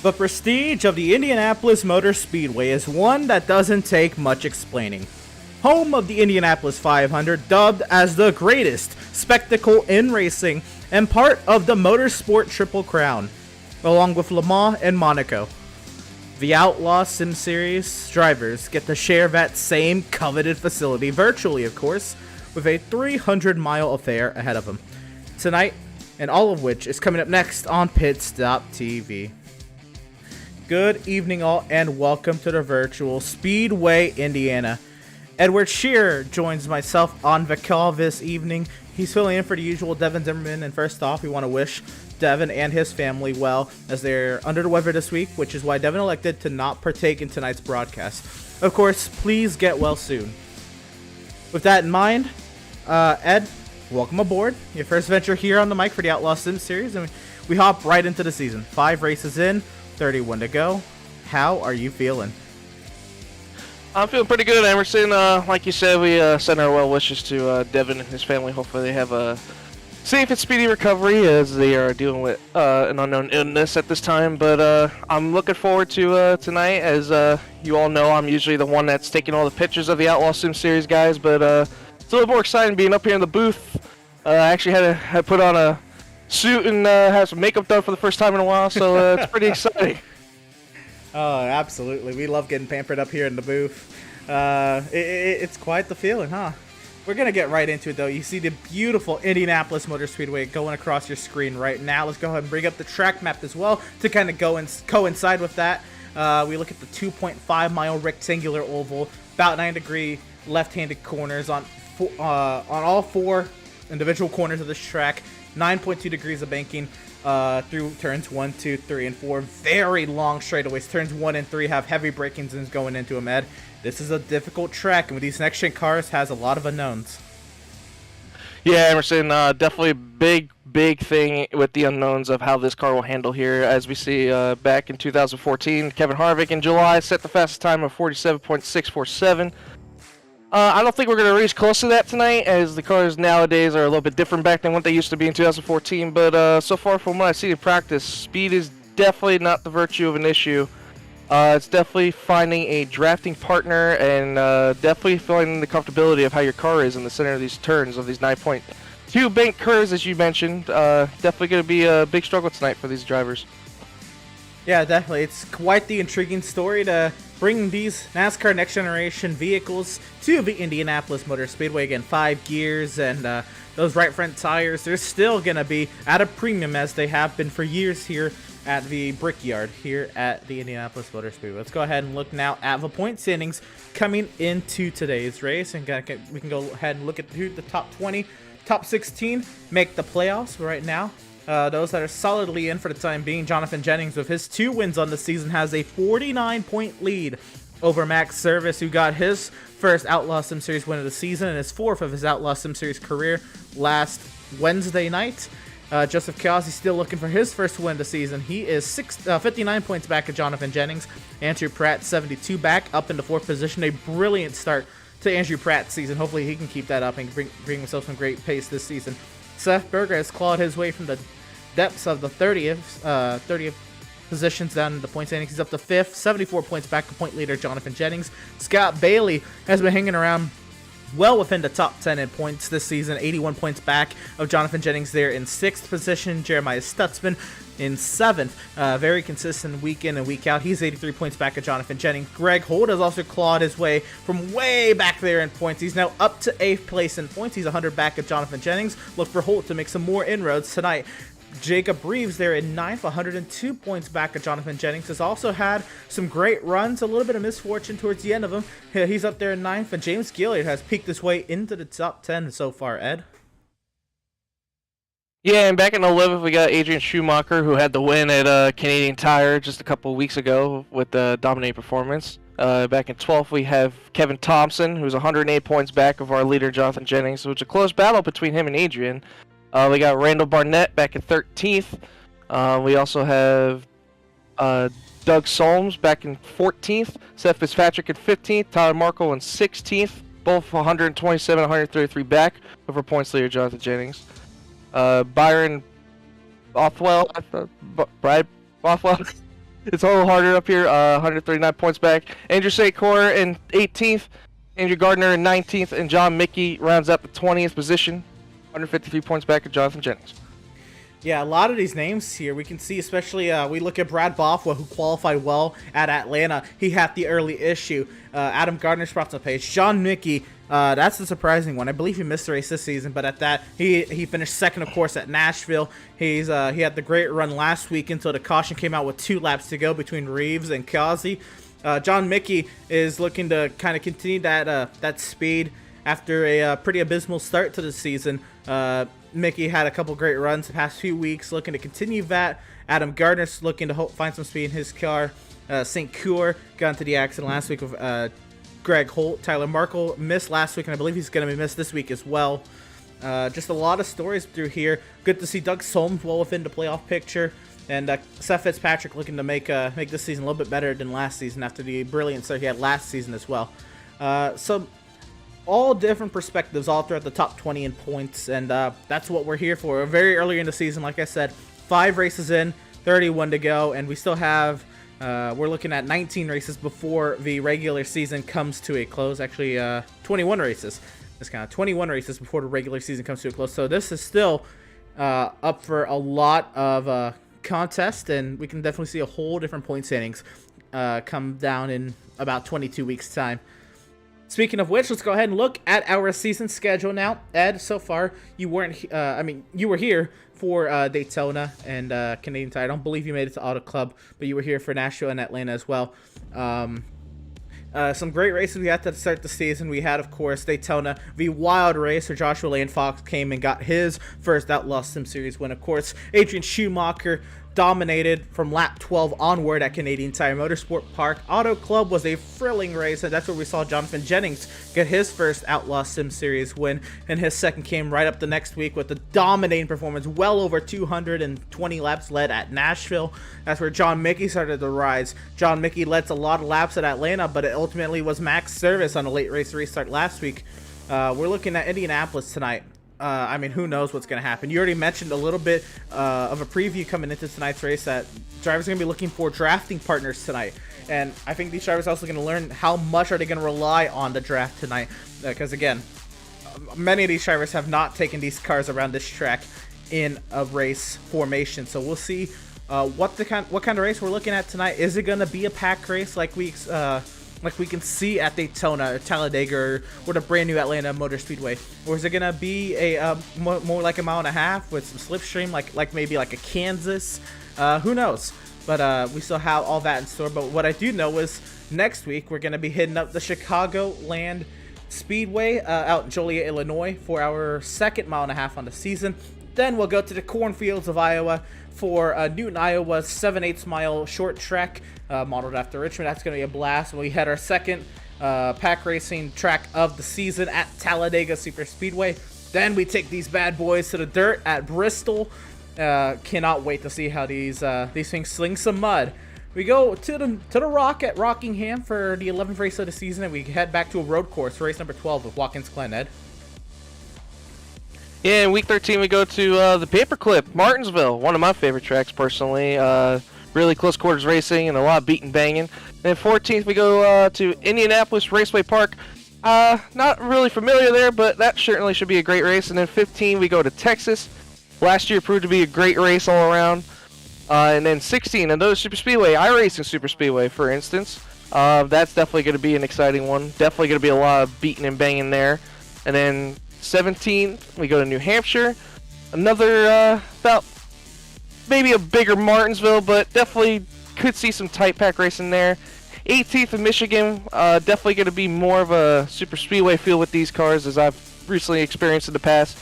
The prestige of the Indianapolis Motor Speedway is one that doesn't take much explaining. Home of the Indianapolis 500, dubbed as the greatest spectacle in racing and part of the Motorsport Triple Crown, along with Le Mans and Monaco. The Outlaws Sim Series drivers get to share that same coveted facility, virtually of course, with a 300-mile affair ahead of them. Tonight, and all of which is coming up next on Pit Stop TV. Good evening all, and welcome to the virtual Speedway Indiana. Edward Shearer joins myself on the call this evening. He's filling in for the usual Devin Zimmerman, and first off, we want to wish Devin and his family well, as they're under the weather this week, which is why Devin elected to not partake in tonight's broadcast. Of course, please get well soon. With that in mind, Ed, welcome aboard. Your first venture here on the mic for the Outlaws Sim Series, and we hop right into the season. 5 races in, 31 to go. How are you feeling? I'm feeling pretty good, Emerson. Like you said, we send our well wishes to Devin and his family. Hopefully they have a safe and speedy recovery as they are dealing with an unknown illness at this time. But I'm looking forward to tonight. As you all know, I'm usually the one that's taking all the pictures of the Outlaw Sim Series guys. But it's a little more exciting being up here in the booth. I actually had to put on a suit and have some makeup done for the first time in a while, so it's pretty exciting. Oh, absolutely. We love getting pampered up here in the booth. It's quite the feeling, huh? We're going to get right into it, though. You see the beautiful Indianapolis Motor Speedway going across your screen right now. Let's go ahead and bring up the track map as well to kind of go and coincide with that. We look at the 2.5-mile rectangular oval, about 9-degree left-handed corners on all 4 individual corners of this track. 9.2 degrees of banking through turns 1, 2, 3, and 4. Very long straightaways. Turns 1 and 3 have heavy braking zones going into them, Ed. This is a difficult track, and with these next-gen cars, has a lot of unknowns. Yeah, Emerson, definitely big thing with the unknowns of how this car will handle here. As we see back in 2014, Kevin Harvick in July set the fastest time of 47.647. I don't think we're going to reach close to that tonight, as the cars nowadays are a little bit different back than what they used to be in 2014. But so far from what I see in practice, speed is definitely not the virtue of an issue. It's definitely finding a drafting partner and definitely feeling the comfortability of how your car is in the center of these turns, of these 9.2 bank curves, as you mentioned. Definitely going to be a big struggle tonight for these drivers. Yeah, definitely. It's quite the intriguing story to bring these NASCAR Next Generation vehicles to the Indianapolis Motor Speedway. Again, 5 gears and those right front tires, they're still going to be at a premium as they have been for years here at the Brickyard here at the Indianapolis Motor Speedway. Let's go ahead and look now at the point standings coming into today's race. And we can go ahead and look at who the top 20, top 16 make the playoffs right now. Those that are solidly in for the time being, Jonathan Jennings, with his 2 wins on the season, has a 49-point lead over Max Service, who got his first Outlaw Sim Series win of the season and his 4th of his Outlaw Sim Series career last Wednesday night. Joseph Kiozzi still looking for his first win of the season. He is 59 points back of Jonathan Jennings. Andrew Pratt, 72 back, up into 4th position. A brilliant start to Andrew Pratt's season. Hopefully he can keep that up and bring himself some great pace this season. Seth Berger has clawed his way from the depths of the 30th positions down in the point standings. He's up to 5th, 74 points back to point leader Jonathan Jennings. Scott Bailey has been hanging around well within the top 10 in points this season, 81 points back of Jonathan Jennings there in 6th position. Jeremiah Stutzman in 7th. Very consistent week in and week out. He's 83 points back of Jonathan Jennings. Greg Holt has also clawed his way from way back there in points. He's now up to 8th place in points. He's 100 back of Jonathan Jennings. Look for Holt to make some more inroads tonight. Jacob Reeves there in 9th, 102 points back of Jonathan Jennings, has also had some great runs, a little bit of misfortune towards the end of them. He's up there in 9th, and James Gilliard has peaked his way into the top 10 so far, Ed. Yeah, and back in 11th, we got Adrian Schumacher, who had the win at Canadian Tire just a couple weeks ago with the dominating performance. Back in 12th, we have Kevin Thompson, who's 108 points back of our leader, Jonathan Jennings. So it's a close battle between him and Adrian. We got Randall Barnett back in 13th. We also have Doug Solms back in 14th. Seth Fitzpatrick in 15th. Tyler Markle in 16th. Both 127, 133 back over points leader Jonathan Jennings. Byron Bothwell, Brad Bothwell It's a little harder up here. 139 points back. Andrew Secor in 18th. Andrew Gardner in 19th. And John Mickey rounds out the 20th position. 153 points back at Jonathan Jennings. Yeah, a lot of these names here we can see, especially we look at Brad Bothwell, who qualified well at Atlanta. He had the early issue. Adam Gardner's brought on the page. John Mickey, that's the surprising one. I believe he missed the race this season, but at that, he finished second, of course, at Nashville. He had the great run last week until the caution came out with 2 laps to go between Reeves and Kazi. John Mickey is looking to kind of continue that speed after a pretty abysmal start to the season. Mickey had a couple great runs the past few weeks, looking to continue that. Adam Gardner's looking to find some speed in his car. St. Coeur got into the accident last week with Greg Holt. Tyler Markle missed last week, and I believe he's going to be missed this week as well. Just a lot of stories through here. Good to see Doug Solms well within the playoff picture. And Seth Fitzpatrick looking to make this season a little bit better than last season after the brilliant start he had last season as well. So all different perspectives all throughout the top 20 in points, and that's what we're here for. We're very early in the season, like I said, 5 races in, 31 to go, and we still have, we're looking at 19 races before the regular season comes to a close. Actually, 21 races. It's kind of 21 races before the regular season comes to a close. So this is still up for a lot of contest, and we can definitely see a whole different point standings come down in about 22 weeks' time. Speaking of which, let's go ahead and look at our season schedule now. Ed, so far, you weren't, you were here for Daytona and Canadian Tire. I don't believe you made it to Auto Club, but you were here for Nashville and Atlanta as well. Some great races we had to start the season. We had, of course, Daytona, the wild race where Joshua Lane Fox came and got his first Outlaws Sim Series win. Of course, Adrian Schumacher dominated from lap 12 onward at Canadian Tire Motorsport Park. Auto Club was a thrilling race, and that's where we saw Jonathan Jennings get his first Outlaw Sim Series win, and his second came right up the next week with a dominating performance, well over 220 laps led at Nashville. That's where John Mickey started to rise. John Mickey led a lot of laps at Atlanta, but it ultimately was Max Service on a late race restart last week. We're looking at Indianapolis tonight. I mean, who knows what's going to happen. You already mentioned a little bit of a preview coming into tonight's race that drivers are going to be looking for drafting partners tonight. And I think these drivers are also going to learn how much are they going to rely on the draft tonight. Because, again, many of these drivers have not taken these cars around this track in a race formation. So we'll see what kind of race we're looking at tonight. Is it going to be a pack race like we can see at Daytona or Talladega or the brand new Atlanta Motor Speedway? Or is it going to be a more like a mile and a half with some slipstream, like maybe like a Kansas? Who knows? But we still have all that in store. But what I do know is next week we're going to be hitting up the Chicagoland Speedway out in Joliet, Illinois for our second mile and a half on the season. Then we'll go to the cornfields of Iowa for Newton, Iowa's 7/8 mile short track modeled after Richmond. That's going to be a blast. We had our second pack racing track of the season at Talladega Super Speedway. Then we take these bad boys to the dirt at Bristol. Cannot wait to see how these things sling some mud. We go to the Rock at Rockingham for the 11th race of the season, and we head back to a road course for race number 12 with Watkins Glen. Ed? Yeah, in week 13 we go to the Paperclip, Martinsville, one of my favorite tracks personally. Really close quarters racing and a lot of beating banging. Then 14th we go to Indianapolis Raceway Park. Not really familiar there, but that certainly should be a great race. And then 15 we go to Texas. Last year proved to be a great race all around. And then 16, another Super Speedway, iRacing Super Speedway, for instance. That's definitely going to be an exciting one. Definitely going to be a lot of beating and banging there. And then 17, we go to New Hampshire. Another, about maybe a bigger Martinsville, but definitely could see some tight pack racing there. 18th in Michigan, definitely going to be more of a super speedway feel with these cars as I've recently experienced in the past.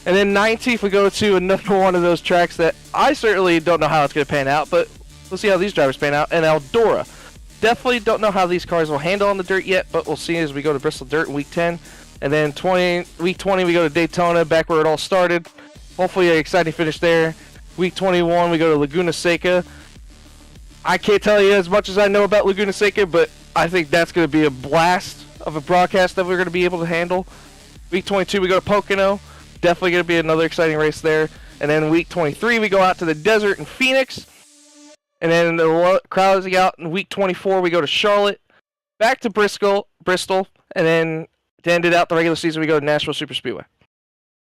And then 19th we go to another one of those tracks that I certainly don't know how it's going to pan out, but we'll see how these drivers pan out. And Eldora. Definitely don't know how these cars will handle on the dirt yet, but we'll see as we go to Bristol Dirt in week 10. And then week 20 we go to Daytona, back where it all started. Hopefully an exciting finish there. Week 21 we go to Laguna Seca. I can't tell you as much as I know about Laguna Seca, but I think that's going to be a blast of a broadcast that we're going to be able to handle. Week 22 we go to Pocono. Definitely going to be another exciting race there. And then week 23 we go out to the desert in Phoenix. And then closing out in week 24, we go to Charlotte, back to Bristol, and then to end it out the regular season, we go to Nashville Superspeedway.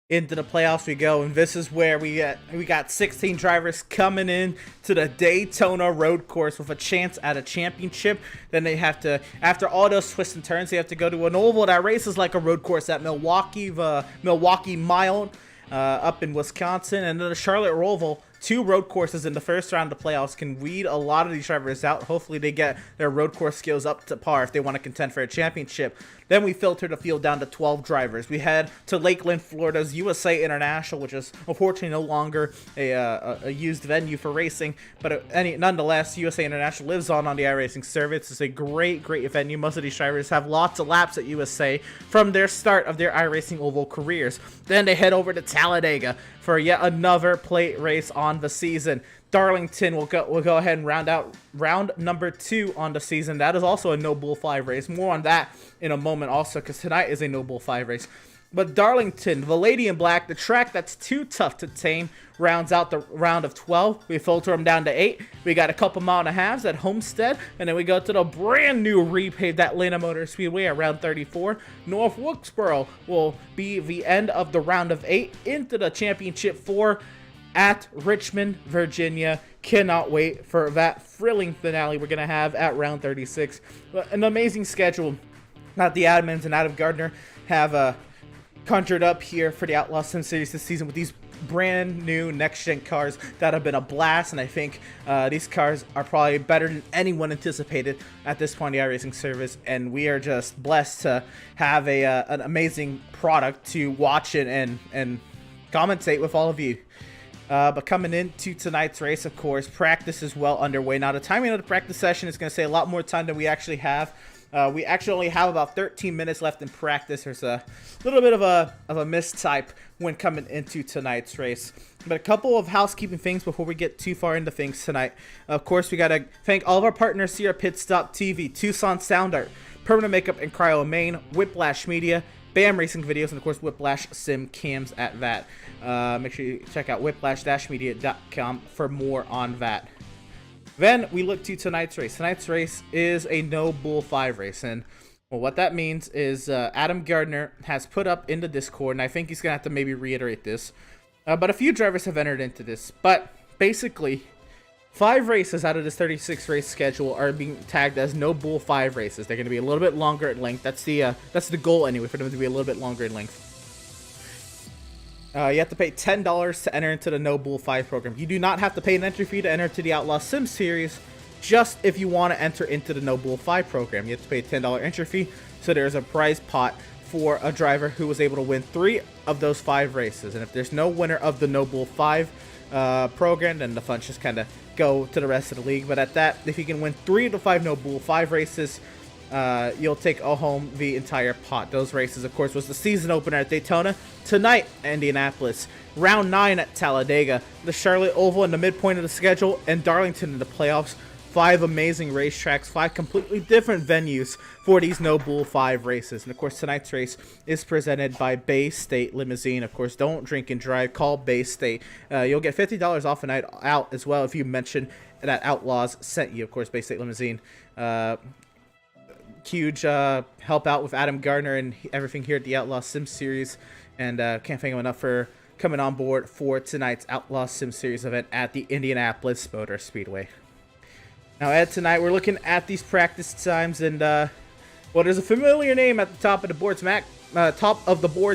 Into the playoffs we go, and this is where we got 16 drivers coming in to the Daytona road course with a chance at a championship. Then they have to, after all those twists and turns, they have to go to an oval that races like a road course at Milwaukee, the Milwaukee Mile up in Wisconsin, and then the Charlotte Roval. 2 road courses in the first round of the playoffs can weed a lot of these drivers out. Hopefully they get their road course skills up to par if they want to contend for a championship. Then we filter the field down to 12 drivers. We head to Lakeland, Florida's USA International, which is unfortunately no longer a used venue for racing, but nonetheless, USA International lives on the iRacing service. It's a great venue. Most of these drivers have lots of laps at USA from their start of their iRacing oval careers. Then they head over to Talladega for yet another plate race on the season. Darlington will go ahead and round out round number 2 on the season. That is also a No Bull 5 race. More on that in a moment also, because tonight is a No Bull 5 race. But Darlington, the Lady in Black, the track that's too tough to tame, rounds out the round of 12. We filter them down to 8. We got a couple mile and a halves at Homestead, and then we go to the brand new repaved Atlanta Motor Speedway at round 34. North Wilkesboro will be the end of the round of 8 into the championship 4 at Richmond, Virginia. Cannot wait for that thrilling finale we're going to have at round 36. An amazing schedule that the admins and Adam Gardner have conjured up here for the Outlaws Sim Series this season with these brand new next-gen cars that have been a blast, and I think these cars are probably better than anyone anticipated at this point in the iRacing service, and we are just blessed to have an amazing product to watch it and commentate with all of you. But coming into tonight's race, of course, practice is well underway. Now, the timing of the practice session is going to say a lot more time than we actually have. We actually only have about 13 minutes left in practice. There's a little bit of a mistype when coming into tonight's race. But a couple of housekeeping things before we get too far into things tonight. Of course, we got to thank all of our partners here at Pit Stop TV, Tucson Sound Art, Permanent Makeup and Cryo Maine, Whiplash Media, BAM Racing Videos, and of course Whiplash Sim Cams at that. Make sure you check out whiplash-media.com for more on that. Then we look to tonight's race. Tonight's race is a No Bull 5 race, and well, what that means is Adam Gardner has put up in the Discord, and I think he's going to have to maybe reiterate this, but a few drivers have entered into this. But basically, 5 races out of this 36 race schedule are being tagged as No Bull 5 races. They're going to be a little bit longer in length. That's the goal anyway, for them to be a little bit longer in length. You have to pay $10 to enter into the No Bull 5 program. You do not have to pay an entry fee to enter to the Outlaws Sim Series, just if you want to enter into the No Bull 5 program. You have to pay a $10 entry fee, so there's a prize pot for a driver who was able to win 3 of those 5 races. And if there's no winner of the No Bull 5 program, then the funds just kind of go to the rest of the league. But at that, if you can win 3 of the 5 No Bull 5 races, you'll take home the entire pot. Those races, of course, was the season opener at Daytona, tonight Indianapolis, round 9 at Talladega, the Charlotte Oval in the midpoint of the schedule, and Darlington in the playoffs. 5 amazing racetracks, 5 completely different venues for these No Bull 5 races. And of course, tonight's race is presented by Bay State Limousine. Of course, don't drink and drive, call Bay State. You'll get $50 off a night out as well if you mention that Outlaws sent you. Of course, Bay State Limousine, huge help out with Adam Gardner and everything here at the Outlaws Sim Series, and can't thank him enough for coming on board for tonight's Outlaws Sim Series event at the Indianapolis Motor Speedway. Now, Ed, tonight we're looking at these practice times, and well, there's a familiar name at the top of the board's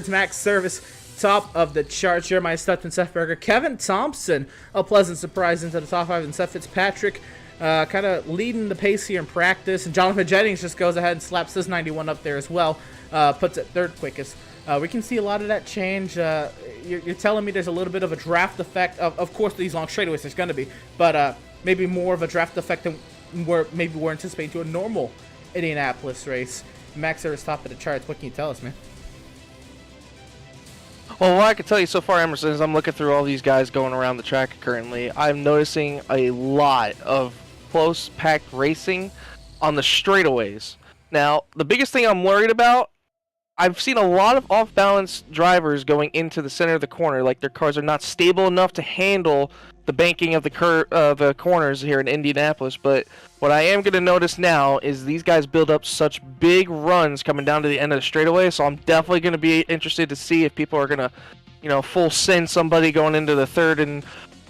max service, top of the charts. Jeremiah Stutton, Seth Berger, Kevin Thompson, a pleasant surprise into the top 5, and Seth Fitzpatrick kind of leading the pace here in practice, and Jonathan Jennings just goes ahead and slaps his 91 up there as well, puts it 3rd quickest. We can see a lot of that change. You're telling me there's a little bit of a draft effect. Of course, these long straightaways there's going to be, but maybe more of a draft effect than we're anticipating to a normal Indianapolis race. Max Service top of the charts. What can you tell us, man? Well, what I can tell you so far, Emerson, is I'm looking through all these guys going around the track currently. I'm noticing a lot of close packed racing on the straightaways. Now, the biggest thing I'm worried about, I've seen a lot of off-balance drivers going into the center of the corner, like their cars are not stable enough to handle the banking of the corners here in Indianapolis. But what I am going to notice now is these guys build up such big runs coming down to the end of the straightaway. So I'm definitely going to be interested to see if people are going to, full send somebody going into the third and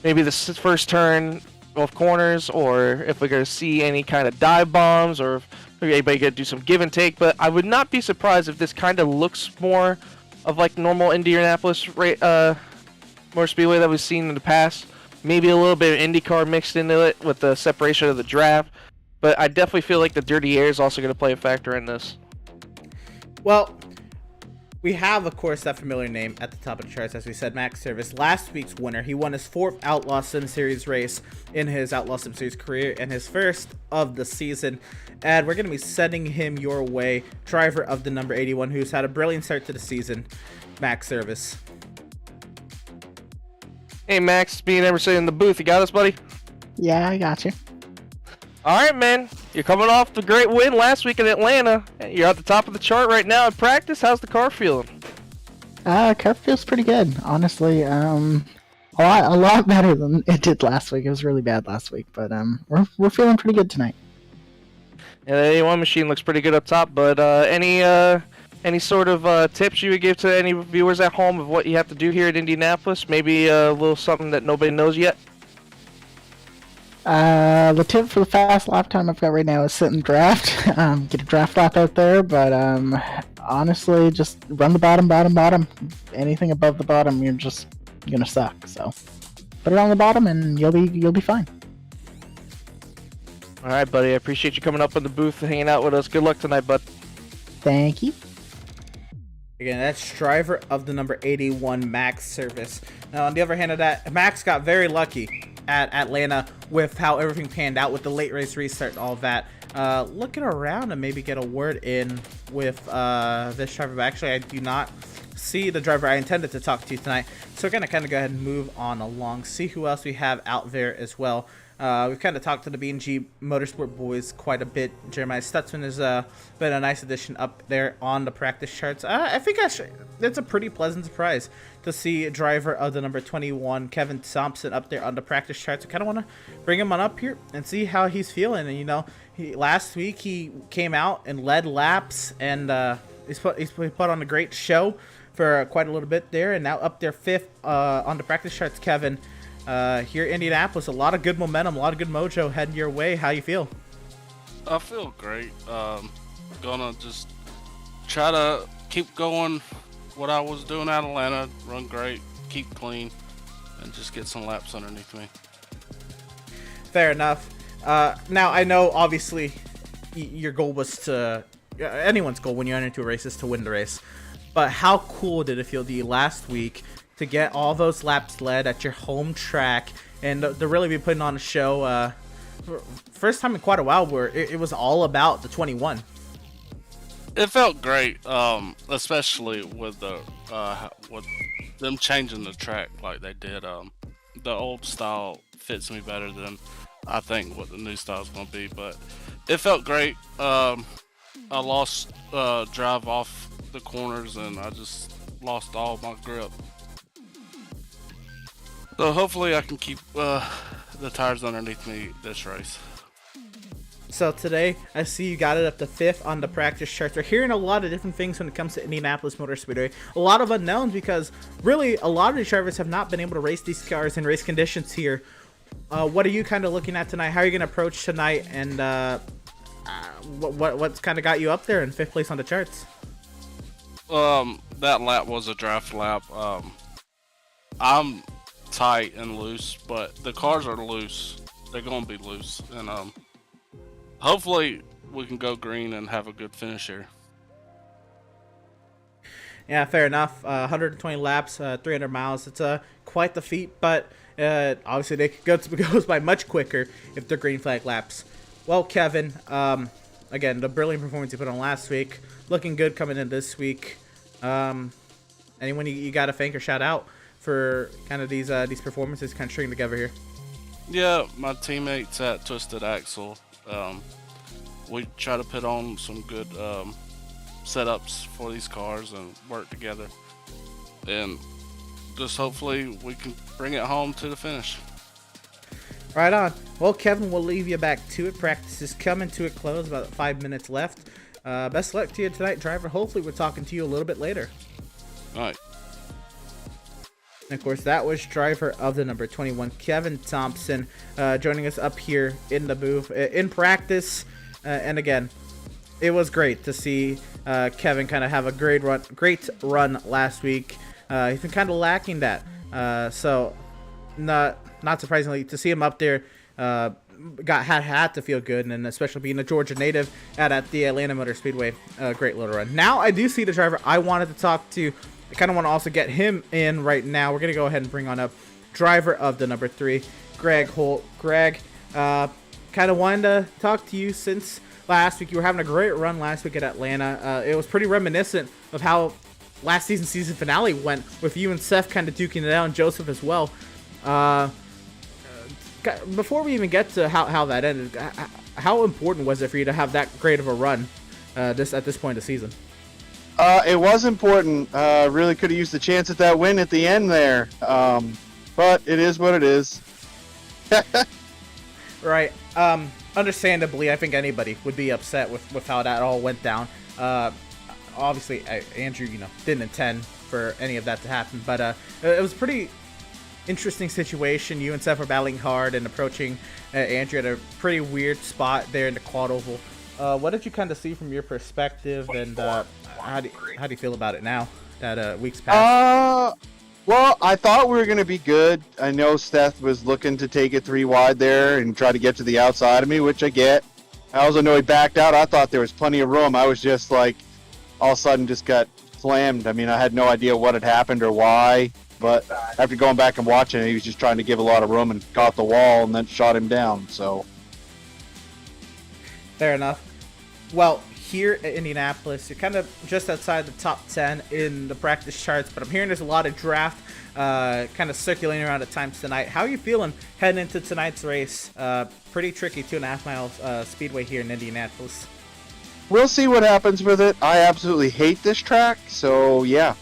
maybe the first turn of corners, or if we're going to see any kind of dive bombs, or if maybe anybody going to do some give and take. But I would not be surprised if this kind of looks more of like normal Indianapolis Motor Speedway that we've seen in the past. Maybe a little bit of IndyCar mixed into it with the separation of the draft. But I definitely feel like the dirty air is also going to play a factor in this. Well, we have, of course, that familiar name at the top of the charts, as we said, Max Service. Last week's winner. He won his 4th Outlaws Sim Series race in his Outlaws Sim Series career and his first of the season. And we're going to be sending him your way, driver of the number 81, who's had a brilliant start to the season, Max Service. Hey, Max, being Emerson in the booth. You got us, buddy? Yeah, I got you. All right, man. You're coming off the great win last week in Atlanta. You're at the top of the chart right now in practice. How's the car feeling? Car feels pretty good, honestly. A lot better than it did last week. It was really bad last week, but we're feeling pretty good tonight. Yeah, the 81 machine looks pretty good up top. But any sort of tips you would give to any viewers at home of what you have to do here at Indianapolis? Maybe a little something that nobody knows yet. The tip for the fast lap time I've got right now is sit and draft. Get a draft lap out there, but honestly, just run the bottom. Anything above the bottom, you're just gonna suck. So put it on the bottom, and you'll be fine. All right, buddy. I appreciate you coming up in the booth and hanging out with us. Good luck tonight, bud. Thank you. Again, that's driver of the number 81, Max Service. Now, on the other hand of that, Max got very lucky at Atlanta with how everything panned out with the late race restart and all of that. Looking around and maybe get a word in with this driver, but actually I do not see the driver I intended to talk to tonight. So we're going to kind of go ahead and move on along, see who else we have out there as well. We've kind of talked to the B&G Motorsport boys quite a bit. Jeremiah Stutzman has been a nice addition up there on the practice charts. I think actually it's a pretty pleasant surprise to see a driver of the number 21, Kevin Thompson, up there on the practice charts. I kind of want to bring him on up here and see how he's feeling. And last week he came out and led laps, and he's put on a great show for quite a little bit there, and now up there 5th on the practice charts. Kevin, here in Indianapolis, a lot of good momentum, a lot of good mojo heading your way. How you feel? I feel great. Gonna just try to keep going what I was doing at Atlanta, run great, keep clean, and just get some laps underneath me. Fair enough. Now, I know, obviously, your goal was to... anyone's goal when you enter into a race is to win the race. But how cool did it feel to you last week to get all those laps led at your home track and to really be putting on a show? First time in quite a while where it was all about the 21. It felt great, especially with with them changing the track like they did. The old style fits me better than I think what the new style is going to be, but it felt great. I lost drive off the corners and I just lost all my grip. So hopefully I can keep the tires underneath me this race. So today, I see you got it up to 5th on the practice charts. We're hearing a lot of different things when it comes to Indianapolis Motor Speedway. A lot of unknowns because really a lot of these drivers have not been able to race these cars in race conditions here. What are you kind of looking at tonight? How are you going to approach tonight? And what's kind of got you up there in 5th place on the charts? That lap was a draft lap. I'm tight and loose, but the cars are loose. They're going to be loose. And hopefully we can go green and have a good finish here. Yeah, fair enough. 120 laps, 300 miles. It's quite the feat, but obviously they goes by much quicker if they're green flag laps. Well, Kevin, again, the brilliant performance you put on last week, looking good coming in this week. Anyone you got to thank or shout out for kind of these performances kind of stringing together here? Yeah, my teammates at Twisted Axle. We try to put on some good setups for these cars and work together, and just hopefully we can bring it home to the finish. Right on. Well, Kevin, we'll leave you back to it. Practice is coming to a close. About 5 minutes left. Best of luck to you tonight, driver. Hopefully, we're talking to you a little bit later. All right. And of course, that was driver of the number 21, Kevin Thompson, joining us up here in the booth in practice. And again, it was great to see Kevin kind of have a great run last week. He's been kind of lacking that. So not surprisingly, to see him up there had to feel good, and especially being a Georgia native at the Atlanta Motor Speedway, great little run. Now I do see the driver I wanted to talk to. I kind of want to also get him in right now. We're going to go ahead and bring on up driver of the number 3, Greg Holt. Greg, kind of wanted to talk to you since last week. You were having a great run last week at Atlanta. It was pretty reminiscent of how last season finale went, with you and Seth kind of duking it out, and Joseph as well. Before we even get to how that ended, how important was it for you to have that great of a run at this point of the season? It was important. Really could have used the chance at that win at the end there. But it is what it is. Right. Understandably, I think anybody would be upset with how that all went down. Obviously, Andrew, didn't intend for any of that to happen, but it was a pretty interesting situation. You and Seth were battling hard and approaching Andrew at a pretty weird spot there in the quad oval. What did you kind of see from your perspective, and how do you feel about it now that week's passed? Well, I thought we were going to be good. I know Seth was looking to take it 3 wide there and try to get to the outside of me, which I get. I also know he backed out. I thought there was plenty of room. I was just like, all of a sudden just got slammed. I mean, I had no idea what had happened or why, but after going back and watching it, he was just trying to give a lot of room and caught the wall and then shot him down. So Fair enough. Well, here at Indianapolis, you're kind of just outside the top 10 in the practice charts, but I'm hearing there's a lot of draft kind of circulating around at times tonight. How are you feeling heading into tonight's race? Pretty tricky 2.5 mile speedway here in Indianapolis. we'll see what happens with it. I absolutely hate this track, so yeah,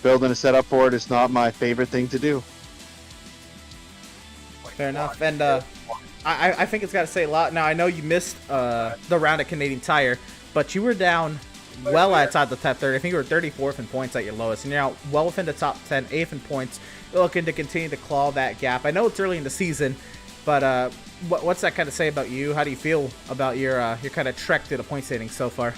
building a setup for it is not my favorite thing to do. Fair enough. And I think it's got to say a lot. Now, I know you missed the round at Canadian Tire, but you were down well outside the top 30. I think you were 34th in points at your lowest, and you're now well within the top 10, 8th in points. You're looking to continue to claw that gap. I know it's early in the season, but what's that kind of say about you? How do you feel about your kind of trek through the point standings so far?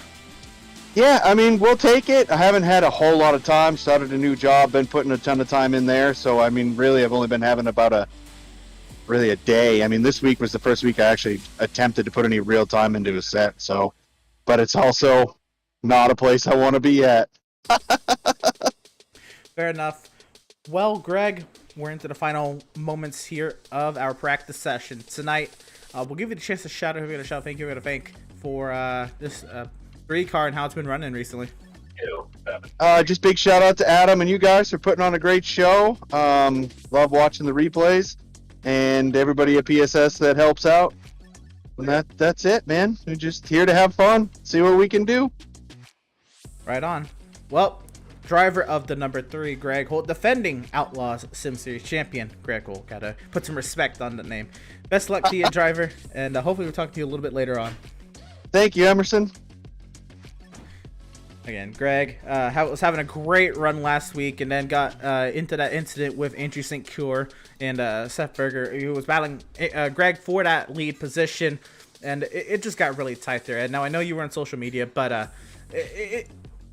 Yeah, I mean, we'll take it. I haven't had a whole lot of time. Started a new job, been putting a ton of time in there. So, I mean, really, I've only been having about a day. I mean, this week was the first week I actually attempted to put any real time into a set. So, but it's also not a place I want to be at. Fair enough. Well, Greg, we're into the final moments here of our practice session tonight. We'll give you the chance to shout out who we're going to shout. Thank you. We're going to thank for this great car and how it's been running recently. Just big shout out to Adam and you guys for putting on a great show. Love watching the replays, and everybody at PSS that helps out. And that's it, man. We're just here to have fun, see what we can do. Right on. Well, driver of the number 3, Greg Holt, defending Outlaws Sim Series champion. Greg Holt, gotta put some respect on the name. Best luck to you, driver, and hopefully we'll talk to you a little bit later on. Thank you, Emerson. Again, Greg was having a great run last week, and then got into that incident with Andrew St. Cure and Seth Berger, who was battling Greg for that lead position, and it just got really tight there. And now I know you were on social media, but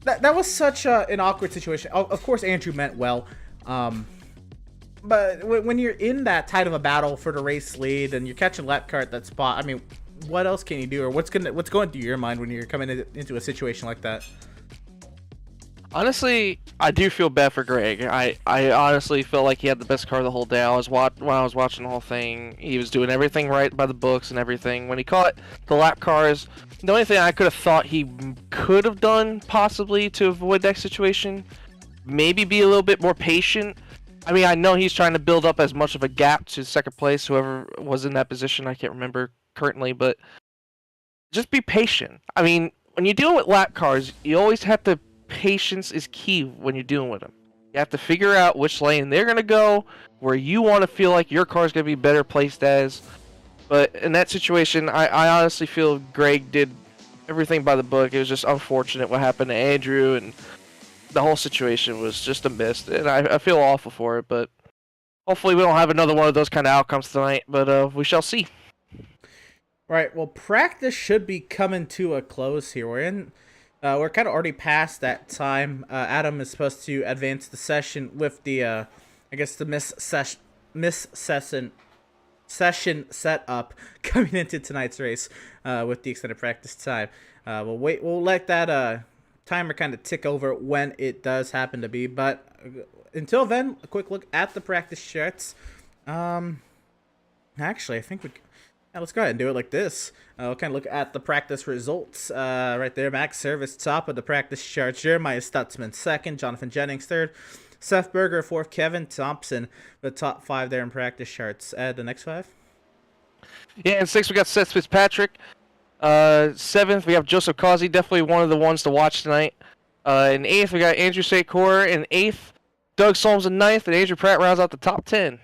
that was such an awkward situation. Of course, Andrew meant well, but when you're in that tight of a battle for the race lead and you're catching lap car at that spot, I mean, what else can you do, or what's going through your mind when you're coming into a situation like that? Honestly, I do feel bad for Greg. I honestly felt like he had the best car the whole day. When I was watching the whole thing, he was doing everything right by the books and everything. When he caught the lap cars, the only thing I could have thought he could have done possibly to avoid that situation, maybe be a little bit more patient. I mean, I know he's trying to build up as much of a gap to second place, whoever was in that position. I can't remember currently, but just be patient. I mean, when you're dealing with lap cars, you always have to. Patience is key when you're dealing with them. You have to figure out which lane they're going to go, where you want to feel like your car's going to be better placed as. But in that situation, I honestly feel Greg did everything by the book. It was just unfortunate what happened to Andrew, and the whole situation was just a miss. And I feel awful for it, but hopefully we don't have another one of those kind of outcomes tonight, but we shall see. Right, well, practice should be coming to a close here. We're kind of already past that time. Adam is supposed to advance the session with the, I guess the session setup coming into tonight's race with the extended practice time. We'll let that timer kind of tick over when it does happen to be. But until then, a quick look at the practice charts. Actually, I think let's go ahead and do it like this. We'll kind of look at the practice results right there. Max Service top of the practice charts. Jeremiah Stutzman second. Jonathan Jennings third. Seth Berger fourth. Kevin Thompson the top 5 there in practice charts. Add the next 5. Yeah, in 6th we got Seth Fitzpatrick. 7th we have Joseph Causey, definitely one of the ones to watch tonight. In 8th we got Andrew Sakor. In 8th, Doug Solms in 9th, and Andrew Pratt rounds out the top 10.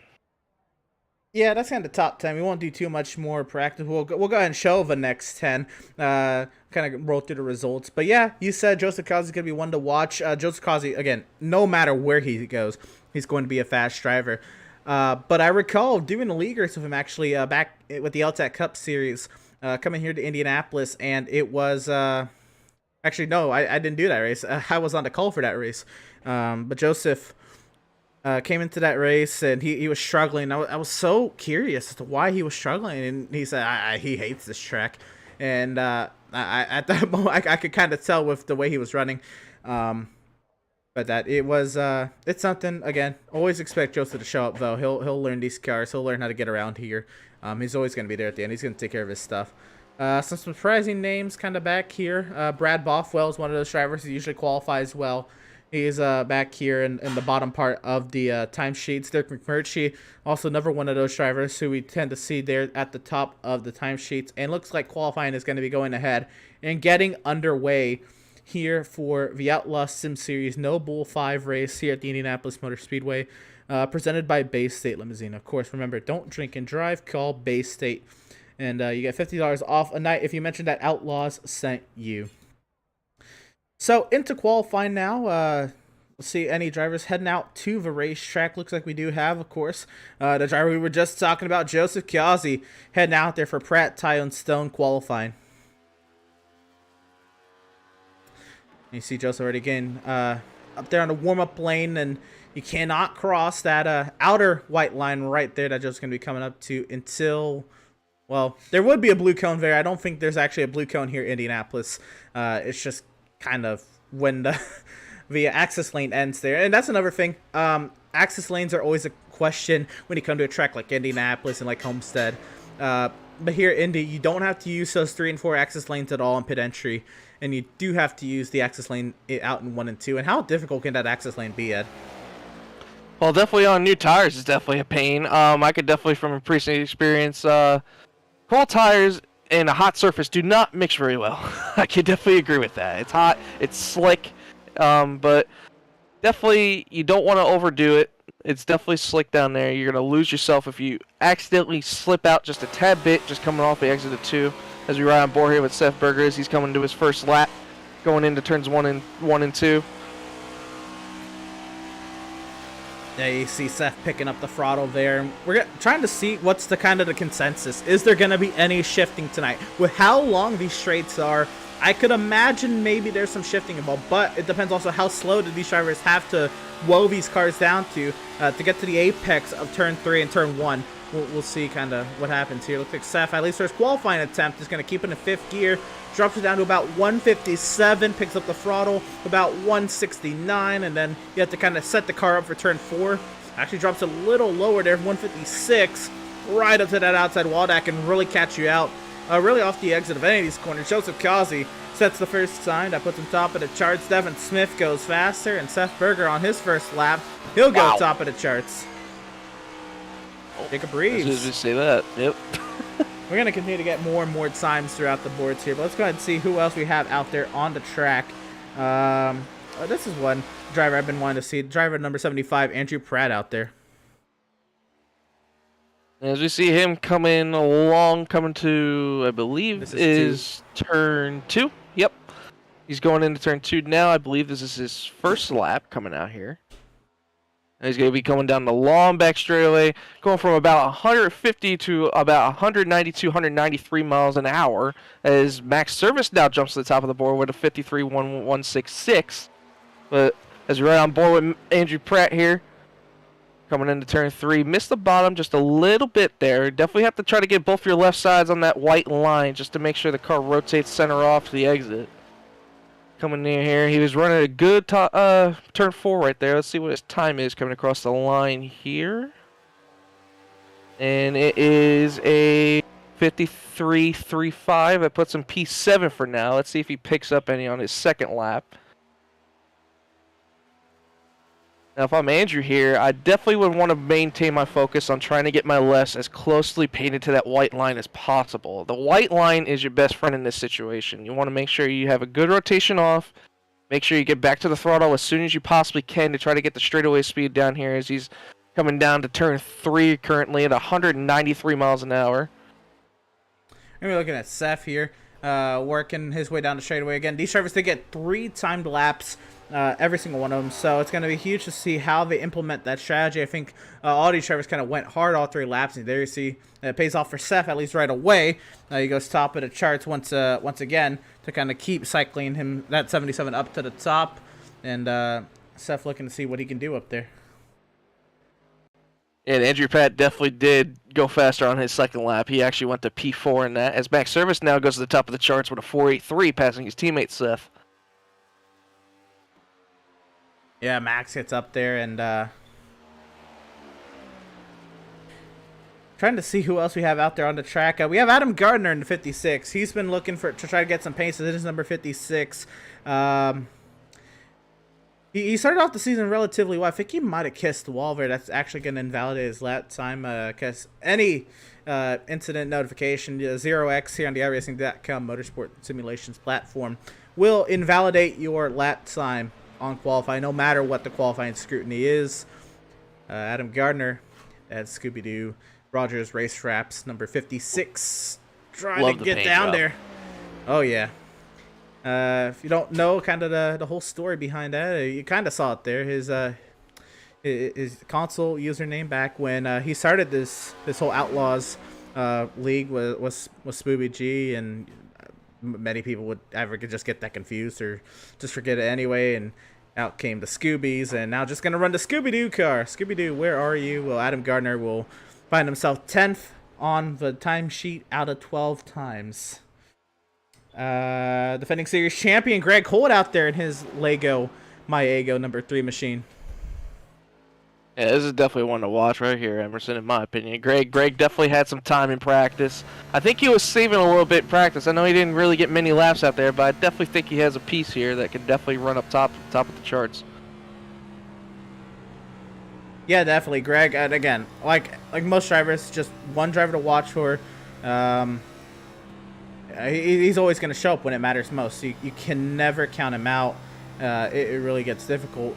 Yeah, that's kind of the top 10. We won't do too much more practice. We'll go ahead and show the next 10. Kind of roll through the results. But yeah, you said Joseph Causey is going to be one to watch. Joseph Causey, again, no matter where he goes, he's going to be a fast driver. But I recall doing a league race with him actually back with the LTAC Cup Series coming here to Indianapolis. And it was... actually, no, I didn't do that race. I was on the call for that race. But Joseph... came into that race and he was struggling. I was so curious as to why he was struggling, and he said he hates this track. And at that moment I could kind of tell with the way he was running. But that it was it's something. Again, always expect Joseph to show up though. He'll learn these cars. He'll learn how to get around here. He's always going to be there at the end. He's going to take care of his stuff. Some surprising names kind of back here. Brad Bothwell is one of those drivers who usually qualifies well. He's back here in the bottom part of the timesheets. Dirk McMurtry, also another one of those drivers who we tend to see there at the top of the timesheets. And looks like qualifying is going to be going ahead and getting underway here for the Outlaws Sim Series No Bull 5 race here at the Indianapolis Motor Speedway, presented by Bay State Limousine. Of course, remember, don't drink and drive. Call Bay State. And you get $50 off a night if you mention that Outlaws sent you. So, into qualifying now. We'll see any drivers heading out to the racetrack. Looks like we do have, of course, the driver we were just talking about, Joseph Causey, heading out there for Pratt, Tire, and Stone qualifying. You see Joseph already again up there on the warm-up lane, and you cannot cross that outer white line right there that Joseph's going to be coming up to until... Well, there would be a blue cone there. I don't think there's actually a blue cone here in Indianapolis. It's just kind of when the access lane ends there. And that's another thing. Access lanes are always a question when you come to a track like Indianapolis and like Homestead. But here at Indy, you don't have to use those 3 and 4 access lanes at all in pit entry. And you do have to use the access lane out in 1 and 2. And how difficult can that access lane be, Ed? Well, definitely on new tires is definitely a pain. I could definitely, from a previous experience, cold tires and a hot surface do not mix very well. I can definitely agree with that. It's hot, it's slick, but definitely you don't want to overdo it. It's definitely slick down there. You're going to lose yourself if you accidentally slip out just a tad bit, just coming off the exit of 2. As we ride on board here with Seth Berger as he's coming to his first lap, going into turns 1 and 2. Yeah, you see Seth picking up the throttle there. We're trying to see what's the kind of the consensus. Is there going to be any shifting tonight? With how long these straights are, I could imagine maybe there's some shifting involved, but it depends also how slow do these drivers have to woe these cars down to get to the apex of turn 3 and turn 1. We'll see kind of what happens here. Looks like Seth, at least first qualifying attempt, is going to keep it in 5th gear. Drops it down to about 157, picks up the throttle about 169, and then you have to kind of set the car up for turn 4. Actually drops a little lower there, 156, right up to that outside wall that can really catch you out. Really off the exit of any of these corners. Joseph Causey sets the first sign. That puts him top of the charts. Devin Smith goes faster, and Seth Berger on his first lap, he'll go top of the charts. Take a breeze. Just say that. Yep. We're going to continue to get more and more times throughout the boards here, but let's go ahead and see who else we have out there on the track. this is one driver I've been wanting to see. Driver number 75, Andrew Pratt out there. As we see him coming along, coming to, I believe, This is turn 2. Yep. He's going into turn 2 now. I believe this is his first lap coming out here. And he's going to be coming down the long back straightaway, going from about 150 to about 192, 193 miles an hour, as Max Service now jumps to the top of the board with a 53.166. But as we're right on board with Andrew Pratt here, coming into turn 3, missed the bottom just a little bit there. Definitely have to try to get both your left sides on that white line just to make sure the car rotates center off to the exit. Coming near here, he was running a good turn 4 right there. Let's see what his time is coming across the line here. And it is a 53.35. That puts him P7 for now. Let's see if he picks up any on his second lap. Now, if I'm Andrew here, I definitely would want to maintain my focus on trying to get my lefts as closely painted to that white line as possible. The white line is your best friend in this situation. You want to make sure you have a good rotation off. Make sure you get back to the throttle as soon as you possibly can to try to get the straightaway speed down here as he's coming down to turn 3 currently at 193 miles an hour. And we're looking at Seth here, working his way down the straightaway again. These drivers, they get 3 timed laps. Every single one of them, so it's going to be huge to see how they implement that strategy. I think all these drivers kind of went hard all 3 laps, and there you see it pays off for Seth at least right away. He goes top of the charts once again to kind of keep cycling him that 77 up to the top, and Seth looking to see what he can do up there. And Andrew Pratt definitely did go faster on his second lap. He actually went to P4 in that, as Max Service now goes to the top of the charts with a 4.83, passing his teammate Seth. Yeah, Max gets up there and trying to see who else we have out there on the track. We have Adam Gardner in the 56. He's been looking to try to get some pace. This is number 56. He started off the season relatively well. I think he might have kissed the wall there. That's actually going to invalidate his lap time because any incident notification, 0x here on the iRacing.com Motorsport Simulations platform will invalidate your lap time on qualifying, no matter what the qualifying scrutiny is. Adam Gardner at Scooby-Doo Rogers Race Wraps, number 56, trying to get down there. Oh, yeah. If you don't know kind of the whole story behind that, you kind of saw it there. His console username back when he started this whole Outlaws league was Spooby G, and many people would ever just get that confused or just forget it anyway, and out came the Scoobies, and now just going to run the Scooby-Doo car. Scooby-Doo, where are you? Well, Adam Gardner will find himself 10th on the timesheet out of 12 times. Defending series champion Greg Holt out there in his Lego Myego number 3 machine. Yeah, this is definitely one to watch right here, Emerson, in my opinion. Greg definitely had some time in practice. I think he was saving a little bit in practice. I know he didn't really get many laps out there, but I definitely think he has a piece here that can definitely run up top of the charts. Yeah, definitely, Greg. And again, like most drivers, just one driver to watch for. He's always going to show up when it matters most. You can never count him out. It really gets difficult.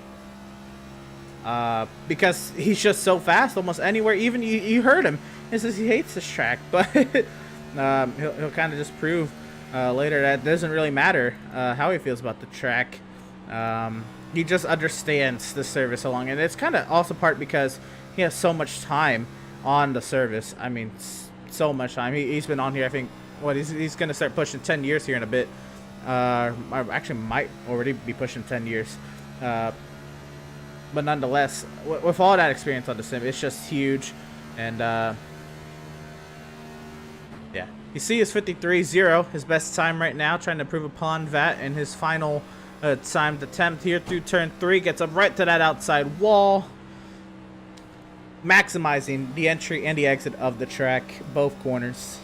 Because he's just so fast almost anywhere. Even you heard him. He says he hates this track, but he'll kind of just prove later that it doesn't really matter how he feels about the track. He just understands the service so long, and it's kind of also part because he has so much time on the service. I mean, so much time. He's been on here, I think, he's going to start pushing 10 years here in a bit. Actually might already be pushing 10 years. But nonetheless, with all that experience on the sim, it's just huge. And yeah, you see his 53.0, his best time right now, trying to improve upon that in his final timed attempt here through turn 3. Gets up right to that outside wall, maximizing the entry and the exit of the track, both corners.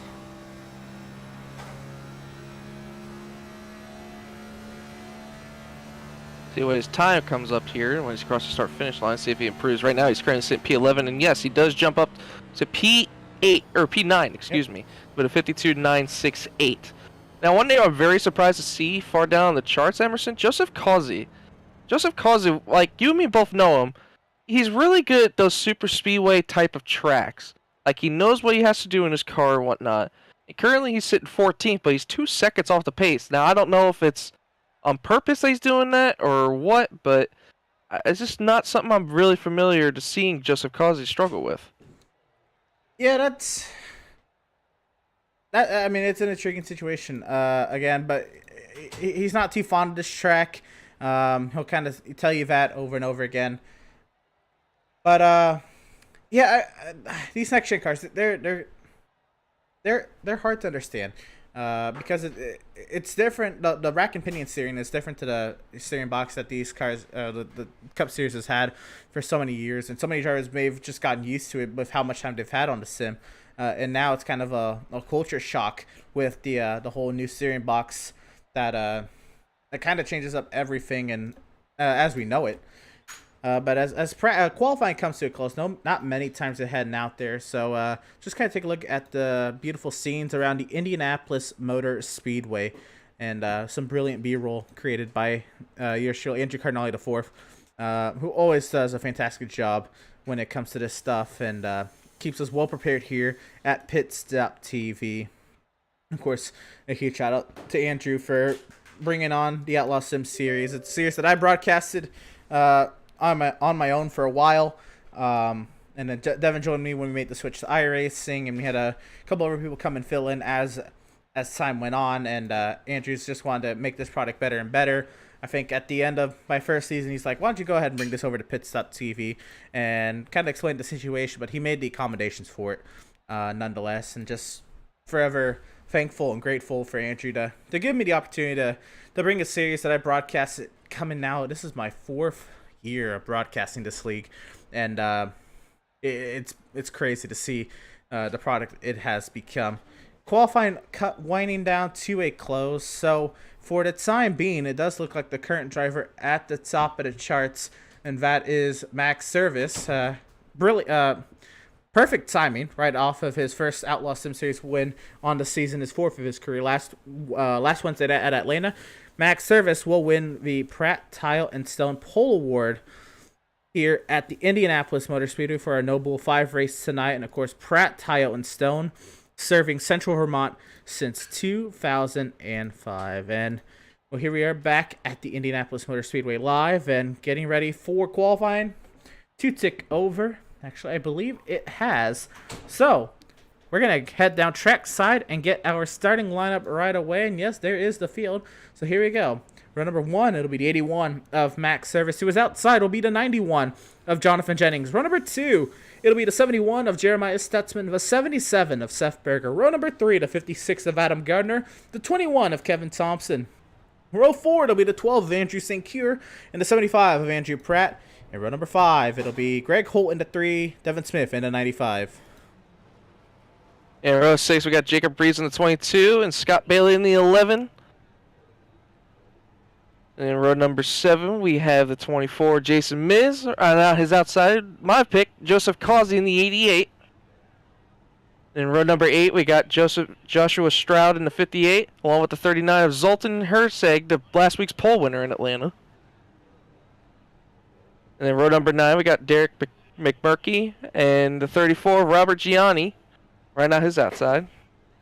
See what his time comes up here when he's across the start-finish line. See if he improves. Right now he's currently sitting P11, and yes, he does jump up to P8 or P9, excuse me, with a 52.968. Now, one name I'm very surprised to see far down on the charts, Emerson, Joseph Causey. Joseph Causey, like, you and me both know him. He's really good at those super speedway type of tracks. Like, he knows what he has to do in his car and whatnot. And currently, he's sitting 14th, but he's 2 seconds off the pace. Now, I don't know if it's on purpose that he's doing that or what, but it's just not something I'm really familiar to seeing Joseph Causey struggle with. Yeah, I mean, it's an intriguing situation, again, but he's not too fond of this track. He'll kind of tell you that over and over again. But, yeah, these next-gen cars, they're hard to understand, because it's different. The rack and pinion steering is different to the steering box that these cars, the Cup Series has had for so many years, and so many drivers may have just gotten used to it with how much time they've had on the sim. And now it's kind of a culture shock with the whole new steering box that kind of changes up everything and as we know it. But as qualifying comes to a close, not many times ahead and out there. So just kind of take a look at the beautiful scenes around the Indianapolis Motor Speedway, and some brilliant B-roll created by yours truly, Andrew Cardinale IV, who always does a fantastic job when it comes to this stuff, and keeps us well prepared here at Pit Stop TV. Of course, a huge shout out to Andrew for bringing on the Outlaws Sim Series. It's a series that I broadcasted on my own for a while, and then Devin joined me when we made the switch to iRacing, and we had a couple other people come and fill in as time went on, and Andrew's just wanted to make this product better and better. I think at the end of my first season, he's like, why don't you go ahead and bring this over to Pit Stop TV and kind of explain the situation, but he made the accommodations for it nonetheless, and just forever thankful and grateful for Andrew to give me the opportunity to bring a series that I broadcasted coming now. This is my 4th year of broadcasting this league, and it's crazy to see the product it has become. Qualifying winding down to a close, so for the time being, it does look like the current driver at the top of the charts, and that is Max Service. Perfect timing right off of his first Outlaw Sim Series win on the season, his 4th of his career. Last Wednesday at Atlanta, Max Service will win the Pratt Tile and Stone Pole Award here at the Indianapolis Motor Speedway for our Noble 5 race tonight, and of course Pratt Tile and Stone serving Central Vermont since 2005. And well, here we are back at the Indianapolis Motor Speedway live and getting ready for qualifying to tick over. Actually, I believe it has. So we're going to head down track side and get our starting lineup right away. And yes, there is the field. So here we go. Row number 1, it'll be the 81 of Max Service. Who is outside, it'll be the 91 of Jonathan Jennings. Row number 2, it'll be the 71 of Jeremiah Stutzman, the 77 of Seth Berger. Row number 3, the 56 of Adam Gardner, the 21 of Kevin Thompson. Row 4, it'll be the 12 of Andrew St. Cyr, and the 75 of Andrew Pratt. And row number 5, it'll be Greg Holt in the 3, Devin Smith in the 95. In row 6, we got Jacob Breeze in the 22 and Scott Bailey in the 11. And in row number 7, we have the 24, Jason Miz. On his outside, my pick, Joseph Causey in the 88. In row number 8, we got Joshua Stroud in the 58, along with the 39 of Zoltan Herzeg, the last week's pole winner in Atlanta. And then row number 9, we got Derek McMurky and the 34, Robert Gianni, right now his outside.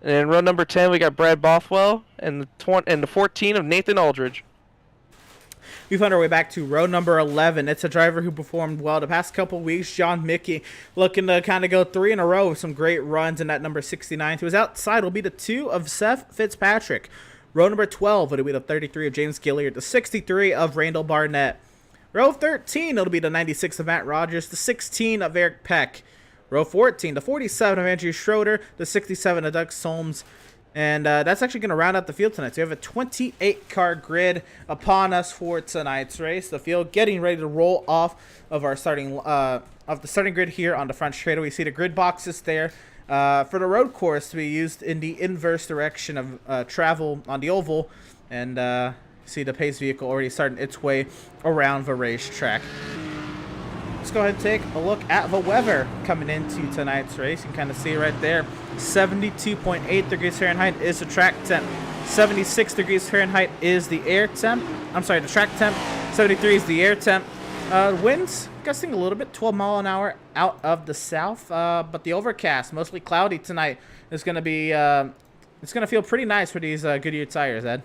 And in row number 10, we got Brad Bothwell and the 14 of Nathan Aldridge. We found our way back to row number 11. It's a driver who performed well the past couple weeks, John Mickey, looking to kind of go 3 in a row with some great runs in that number 69. To his outside will be the 2 of Seth Fitzpatrick. Row number 12, it'll be the 33 of James Gilliard, the 63 of Randall Barnett. Row 13, it'll be the 96 of Matt Rogers, the 16 of Eric Peck. Row 14, the 47 of Andrew Schroeder, the 67 of Doug Solms. And that's actually going to round out the field tonight. So we have a 28-car grid upon us for tonight's race. The field getting ready to roll off of our starting grid here on the front straightaway. We see the grid boxes there for the road course to be used in the inverse direction of travel on the oval. And see the pace vehicle already starting its way around the racetrack. Let's go ahead and take a look at the weather coming into tonight's race. You can kind of see right there, 72.8 degrees Fahrenheit is the track temp. 76 degrees Fahrenheit is the air temp. I'm sorry, the track temp. 73 is the air temp. Winds gusting a little bit, 12 mile an hour out of the south. But the overcast, mostly cloudy tonight, is going to be, it's going to feel pretty nice for these Goodyear tires, Ed.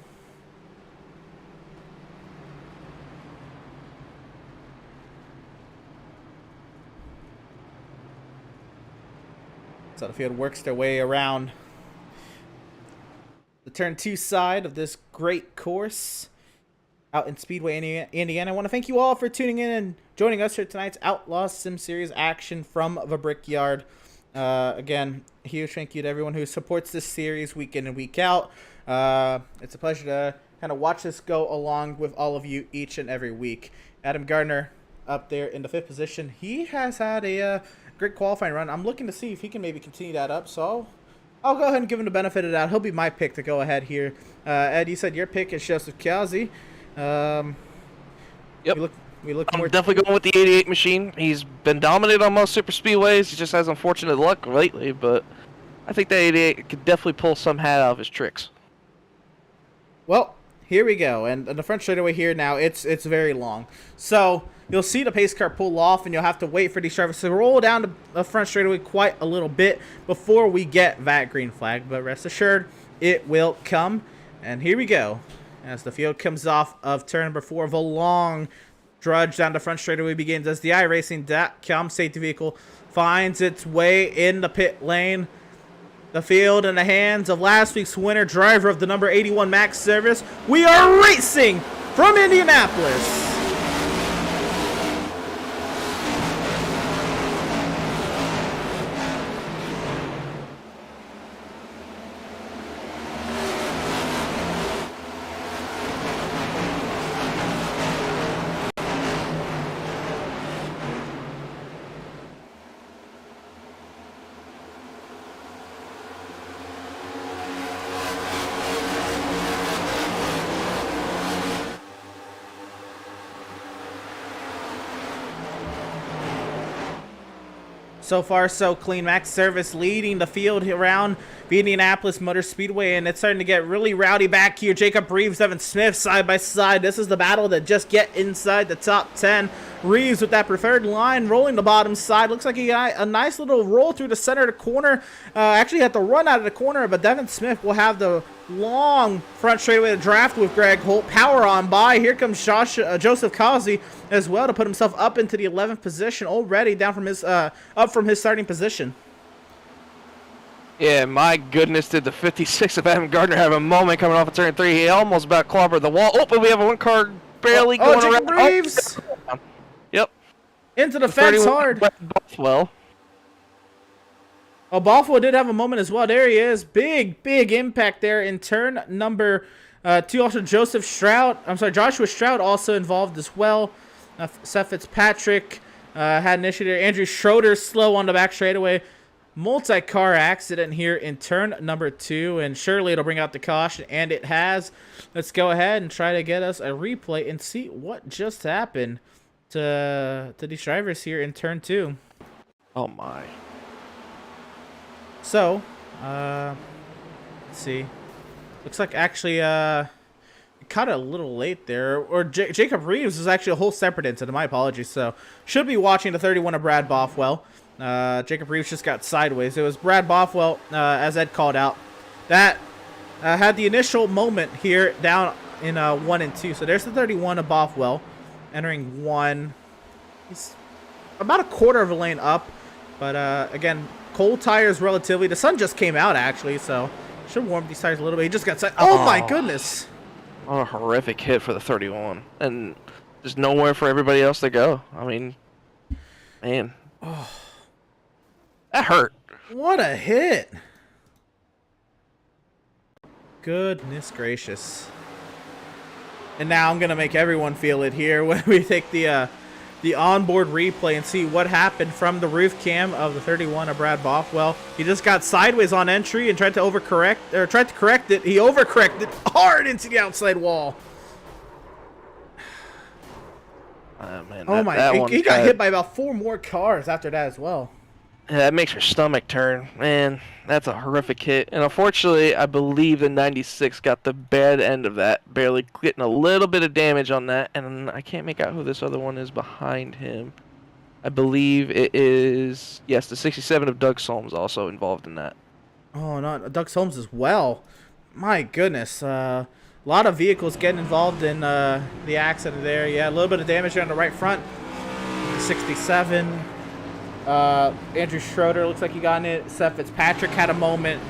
So the field works their way around the turn 2 side of this great course out in Speedway, Indiana. I want to thank you all for tuning in and joining us for tonight's Outlaws Sim Series action from the Brickyard. Again, a huge thank you to everyone who supports this series week in and week out. It's a pleasure to kind of watch this go along with all of you each and every week. Adam Gardner up there in the 5th position. He has had a great qualifying run. I'm looking to see if he can maybe continue that up, so I'll go ahead and give him the benefit of the doubt. He'll be my pick to go ahead here. Ed, you said your pick is Joseph Kazi. Yep. We look I'm more definitely going with the 88 machine. He's been dominant on most super speedways. He just has unfortunate luck lately, but I think the 88 could definitely pull some hat out of his tricks. Well, here we go, and the front straightaway here now, it's very long. So you'll see the pace car pull off, and you'll have to wait for these drivers to roll down the front straightaway quite a little bit before we get that green flag. But rest assured, it will come. And here we go, as the field comes off of turn number 4. The long drudge down the front straightaway begins as the iRacing.com safety vehicle finds its way in the pit lane. The field in the hands of last week's winner, driver of the number 81 Max Service. We are racing from Indianapolis. So far, so clean. Max Service leading the field around the Indianapolis Motor Speedway, and it's starting to get really rowdy back here. Jacob Reeves, Evan Smith side by side. This is the battle that just get inside the top 10. Reeves with that preferred line, rolling the bottom side. Looks like he got a nice little roll through the center of the corner. Actually had to run out of the corner, but Devin Smith will have the long front straightaway to draft with Greg Holt. Power on by. Here comes Joseph Kazi as well to put himself up into the 11th position already, down from his up from his starting position. Yeah, my goodness, did the 56 of Adam Gardner have a moment coming off of turn 3. He almost about clobbered the wall. Oh, but we have a one car barely going Jacob around. Reeves! Oh, yep. Into the fence hard. Well, Oh, Bothwell did have a moment as well. There he is. Big impact there in turn number 2. Also, Joshua Stroud also involved as well. Seth Fitzpatrick had an issue there. Andrew Schroeder slow on the back straightaway. Multi-car accident here in turn number 2, and surely it'll bring out the caution, and it has. Let's go ahead and try to get us a replay and see what just happened to these drivers here in turn 2. oh my. So, let's see. Looks like actually caught it a little late there. Or Jacob Reeves is actually a whole separate incident. My apologies. So, should be watching the 31 of Brad Bothwell. Jacob Reeves just got sideways. It was Brad Bothwell, as Ed called out, that had the initial moment here down in 1 and 2. So, there's the 31 of Bothwell entering 1. He's about a quarter of a lane up. But, again, cold tires relatively. The sun just came out, actually, so should warm these tires a little bit. He just got side. Oh, my goodness. What a horrific hit for the 31. And there's nowhere for everybody else to go. I mean, man. Oh. That hurt. What a hit. Goodness gracious. And now I'm going to make everyone feel it here when we take the onboard replay and see what happened from the roof cam of the 31 of Brad Bothwell. He just got sideways on entry and tried to correct it. He overcorrected hard into the outside wall. Man, Oh my! He got hit by about 4 more cars after that as well. Yeah, that makes your stomach turn. Man, that's a horrific hit. And unfortunately, I believe the 96 got the bad end of that, barely getting a little bit of damage on that. And I can't make out who this other one is behind him. I believe it is, yes, the 67 of Doug Solms also involved in that. Oh, no, Doug Holmes as well. My goodness. A lot of vehicles getting involved in the accident there. Yeah, a little bit of damage on the right front. 67. Andrew Schroeder looks like he got in it. Seth Fitzpatrick had a moment.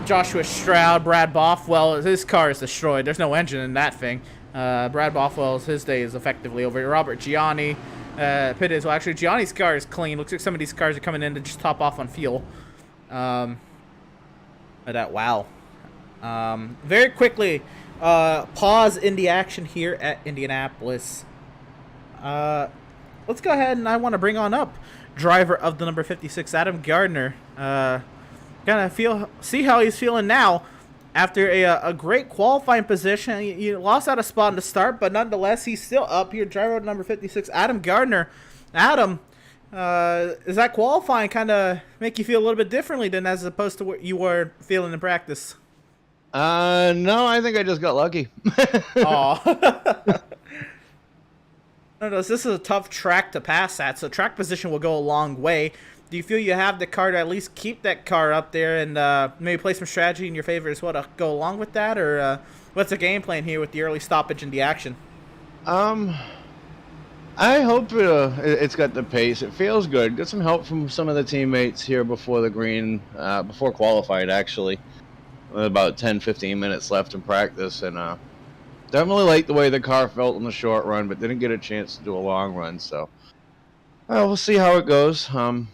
Joshua Stroud, Brad Bothwell, his car is destroyed. There's no engine in that thing. Brad Bothwell's, his day is effectively over. Robert Gianni pitted as well. Actually, Gianni's car is clean. Looks like some of these cars are coming in to just top off on fuel. Wow. Very quickly, pause in the action here at Indianapolis. Let's go ahead and I want to bring on up driver of the number 56, Adam Gardner. See how he's feeling now after a great qualifying position. You lost out a spot in the start, but nonetheless, he's still up here. Driver of number 56, Adam Gardner. Adam, is that qualifying kind of make you feel a little bit differently than as opposed to what you were feeling in practice? No, I think I just got lucky. Aw. No, this is a tough track to pass at, so track position will go a long way. Do you feel you have the car to at least keep that car up there and maybe play some strategy in your favor as well to go along with that? Or what's the game plan here with the early stoppage in the action? I hope it's got the pace. It feels good. Got some help from some of the teammates here before the green, before qualified actually. About 10-15 minutes left in practice, and definitely liked the way the car felt in the short run, but didn't get a chance to do a long run. So we'll see how it goes. Was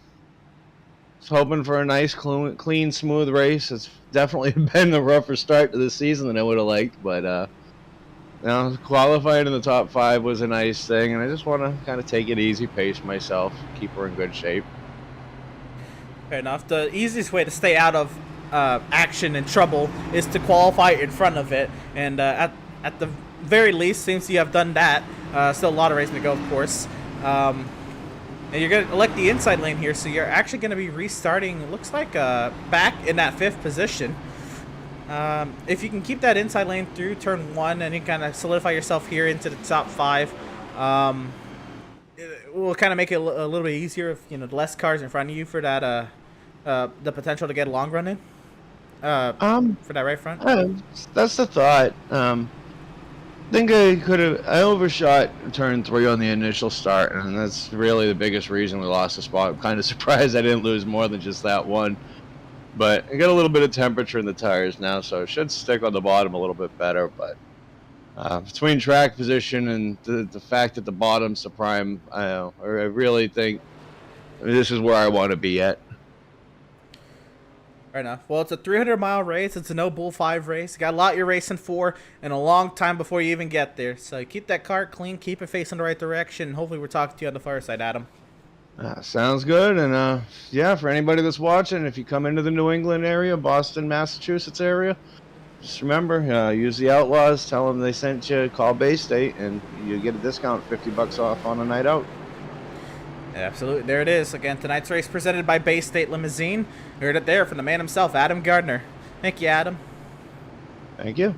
hoping for a nice, clean, smooth race. It's definitely been a rougher start to the season than I would have liked, but qualifying in the top 5 was a nice thing, and I just want to kind of take it easy, pace myself, keep her in good shape. Fair enough. The easiest way to stay out of action and trouble is to qualify in front of it, and at the very least, seems you have done that. Still a lot of racing to go, of course. And you're going to elect the inside lane here, so you're actually going to be restarting, looks like, back in that 5th position. If you can keep that inside lane through turn 1 and you kind of solidify yourself here into the top 5, it will kind of make it a little bit easier if, less cars in front of you for that, the potential to get a long run in. For that right front. That's the thought. I think I overshot turn 3 on the initial start, and that's really the biggest reason we lost the spot. I'm kind of surprised I didn't lose more than just that one. But I got a little bit of temperature in the tires now, so it should stick on the bottom a little bit better. But between track position and the fact that the bottom's the prime, I really think this is where I want to be at. Fair enough. Well, it's a 300-mile race. It's a no bull 5 race. You got a lot you're racing for and a long time before you even get there. So keep that car clean, keep it facing the right direction. Hopefully we're talking to you on the far side, Adam. Sounds good. And yeah, for anybody that's watching, if you come into the New England area, Boston, Massachusetts area, just remember, use the Outlaws, tell them they sent you, call Bay State, and you get a discount, $50 off on a night out. Absolutely. There it is. Again, tonight's race presented by Bay State Limousine. You heard it there from the man himself, Adam Gardner. Thank you, Adam. Thank you.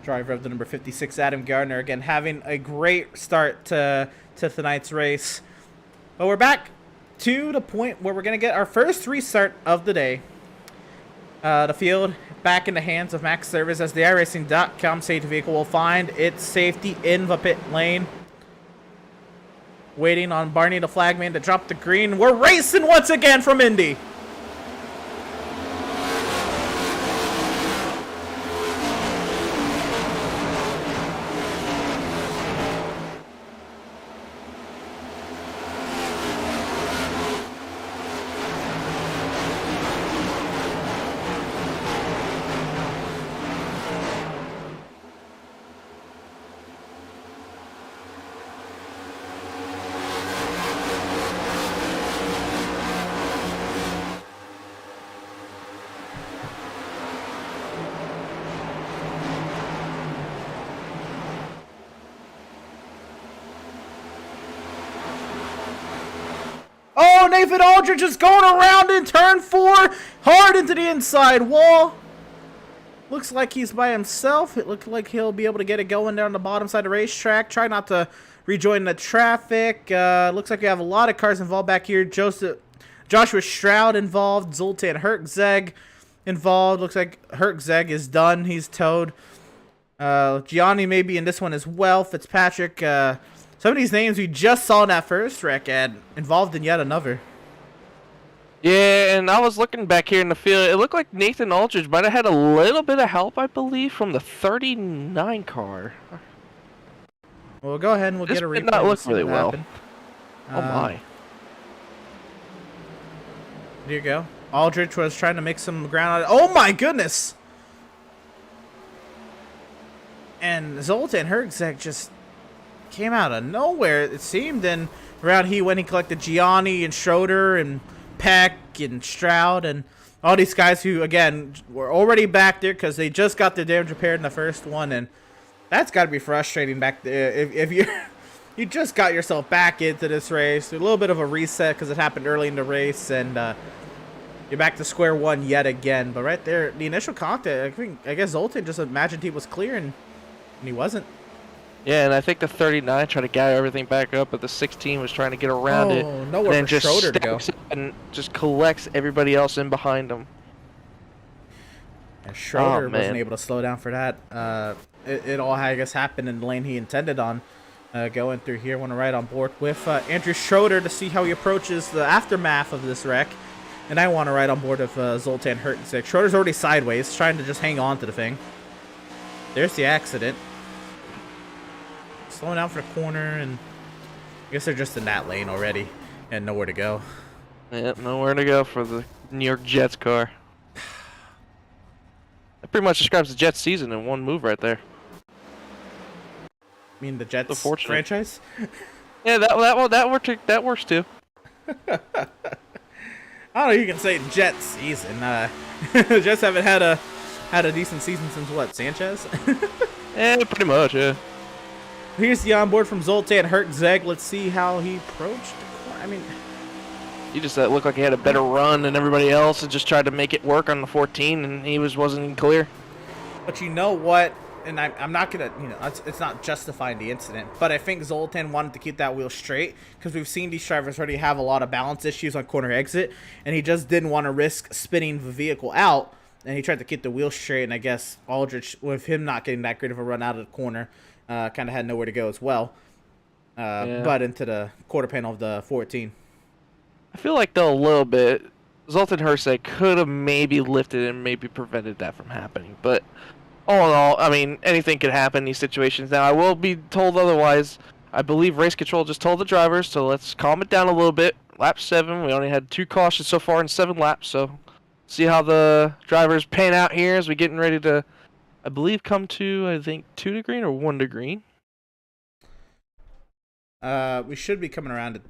Driver of the number 56, Adam Gardner. Again, having a great start to tonight's race. But we're back to the point where we're going to get our first restart of the day. The field back in the hands of Max Service as the iRacing.com safety vehicle will find its safety in the pit lane. Waiting on Barney the flagman to drop the green. We're racing once again from Indy. Oh, Nathan Aldridge is going around in turn 4, hard into the inside wall. Looks like he's by himself. It looks like he'll be able to get it going down the bottom side of the racetrack. Try not to rejoin the traffic. Looks like we have a lot of cars involved back here. Joshua Stroud involved. Zoltan Hertzeg involved. Looks like Hertzeg is done. He's towed. Gianni may be in this one as well. Fitzpatrick. Some of these names we just saw in that first wreck and involved in yet another. Yeah, and I was looking back here in the field. It looked like Nathan Aldridge might have had a little bit of help, I believe, from the 39 car. Well, go ahead and we'll get a replay. Did not look really well. Happened. Oh my. There you go. Aldridge was trying to make some ground. Oh my goodness! And Zoltan Hertzeg just came out of nowhere, it seemed. And around when he collected Gianni and Schroeder and Peck and Stroud and all these guys who, again, were already back there because they just got their damage repaired in the first one. And that's got to be frustrating back there if you just got yourself back into this race. A little bit of a reset because it happened early in the race, and you're back to square one yet again. But right there, the initial contact, I guess Zoltan just imagined he was clear, and he wasn't. Yeah, and I think the 39 tried to gather everything back up, but the 16 was trying to get around it. Nowhere and for Schroeder to go. And just collects everybody else in behind him. And Schroeder wasn't able to slow down for that. It all, I guess, happened in the lane he intended on. Going through here, want to ride on board with Andrew Schroeder to see how he approaches the aftermath of this wreck. And I want to ride on board with Zoltan Hertzeg. Schroeder's already sideways, trying to just hang on to the thing. There's the accident. Slowing down for the corner, and I guess they're just in that lane already and nowhere to go. Yep, nowhere to go for the New York Jets car. That pretty much describes the Jets season in one move right there. I mean the Jets franchise? Yeah, that works too. I don't know, you can say Jets season. The Jets haven't had a decent season since what, Sanchez? Yeah, pretty much, yeah. Here's the onboard from Zoltan Hertzeg. Let's see how he approached. I mean, he just looked like he had a better run than everybody else and just tried to make it work on the 14, and he wasn't even clear. But you know what? And I'm not going to, it's not justifying the incident, but I think Zoltan wanted to keep that wheel straight because we've seen these drivers already have a lot of balance issues on corner exit, and he just didn't want to risk spinning the vehicle out, and he tried to keep the wheel straight, and I guess Aldridge, with him not getting that great of a run out of the corner, kind of had nowhere to go as well, but into the quarter panel of the 14. I feel like, though, a little bit, Zoltan Hertzeg could have maybe lifted and maybe prevented that from happening. But all in all, I mean, anything could happen in these situations. Now, I will be told otherwise. I believe race control just told the drivers, so let's calm it down a little bit. Lap 7, we only had 2 cautions so far in 7 laps, so see how the drivers pan out here as we're getting ready to, I believe, come to, I think, 2 to green or 1 to green. We should be coming around to,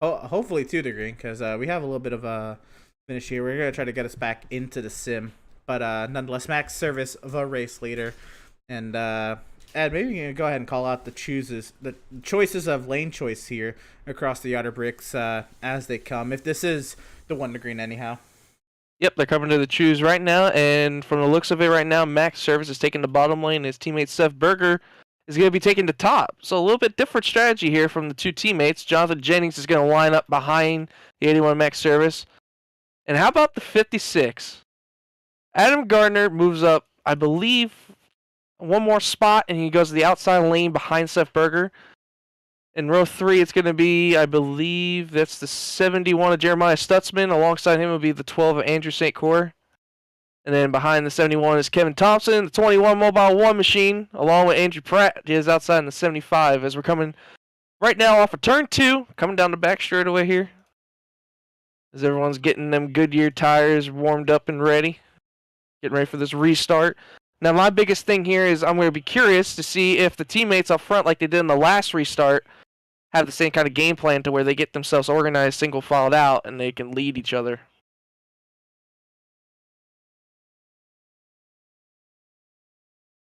hopefully 2 to green, because we have a little bit of a finish here. We're going to try to get us back into the sim. But nonetheless, Max Service, the race leader. And Ed, maybe you can go ahead and call out the choices of lane choice here across the outer bricks as they come. If this is the 1 to green anyhow. Yep, they're coming to the choose right now, and from the looks of it right now, Max Service is taking the bottom lane, and his teammate Seth Berger is going to be taking the top. So a little bit different strategy here from the 2 teammates. Jonathan Jennings is going to line up behind the 81 Max Service. And how about the 56? Adam Gardner moves up, I believe, 1 more spot, and he goes to the outside lane behind Seth Berger. In row 3, it's going to be, I believe, that's the 71 of Jeremiah Stutzman. Alongside him will be the 12 of Andrew St. Cyr. And then behind the 71 is Kevin Thompson, the 21 Mobile 1 machine, along with Andrew Pratt. He is outside in the 75 as we're coming right now off of turn 2, coming down the back straightaway here. As everyone's getting them Goodyear tires warmed up and ready. Getting ready for this restart. Now, my biggest thing here is I'm going to be curious to see if the teammates up front, like they did in the last restart, have the same kind of game plan to where they get themselves organized, single-filed out, and they can lead each other.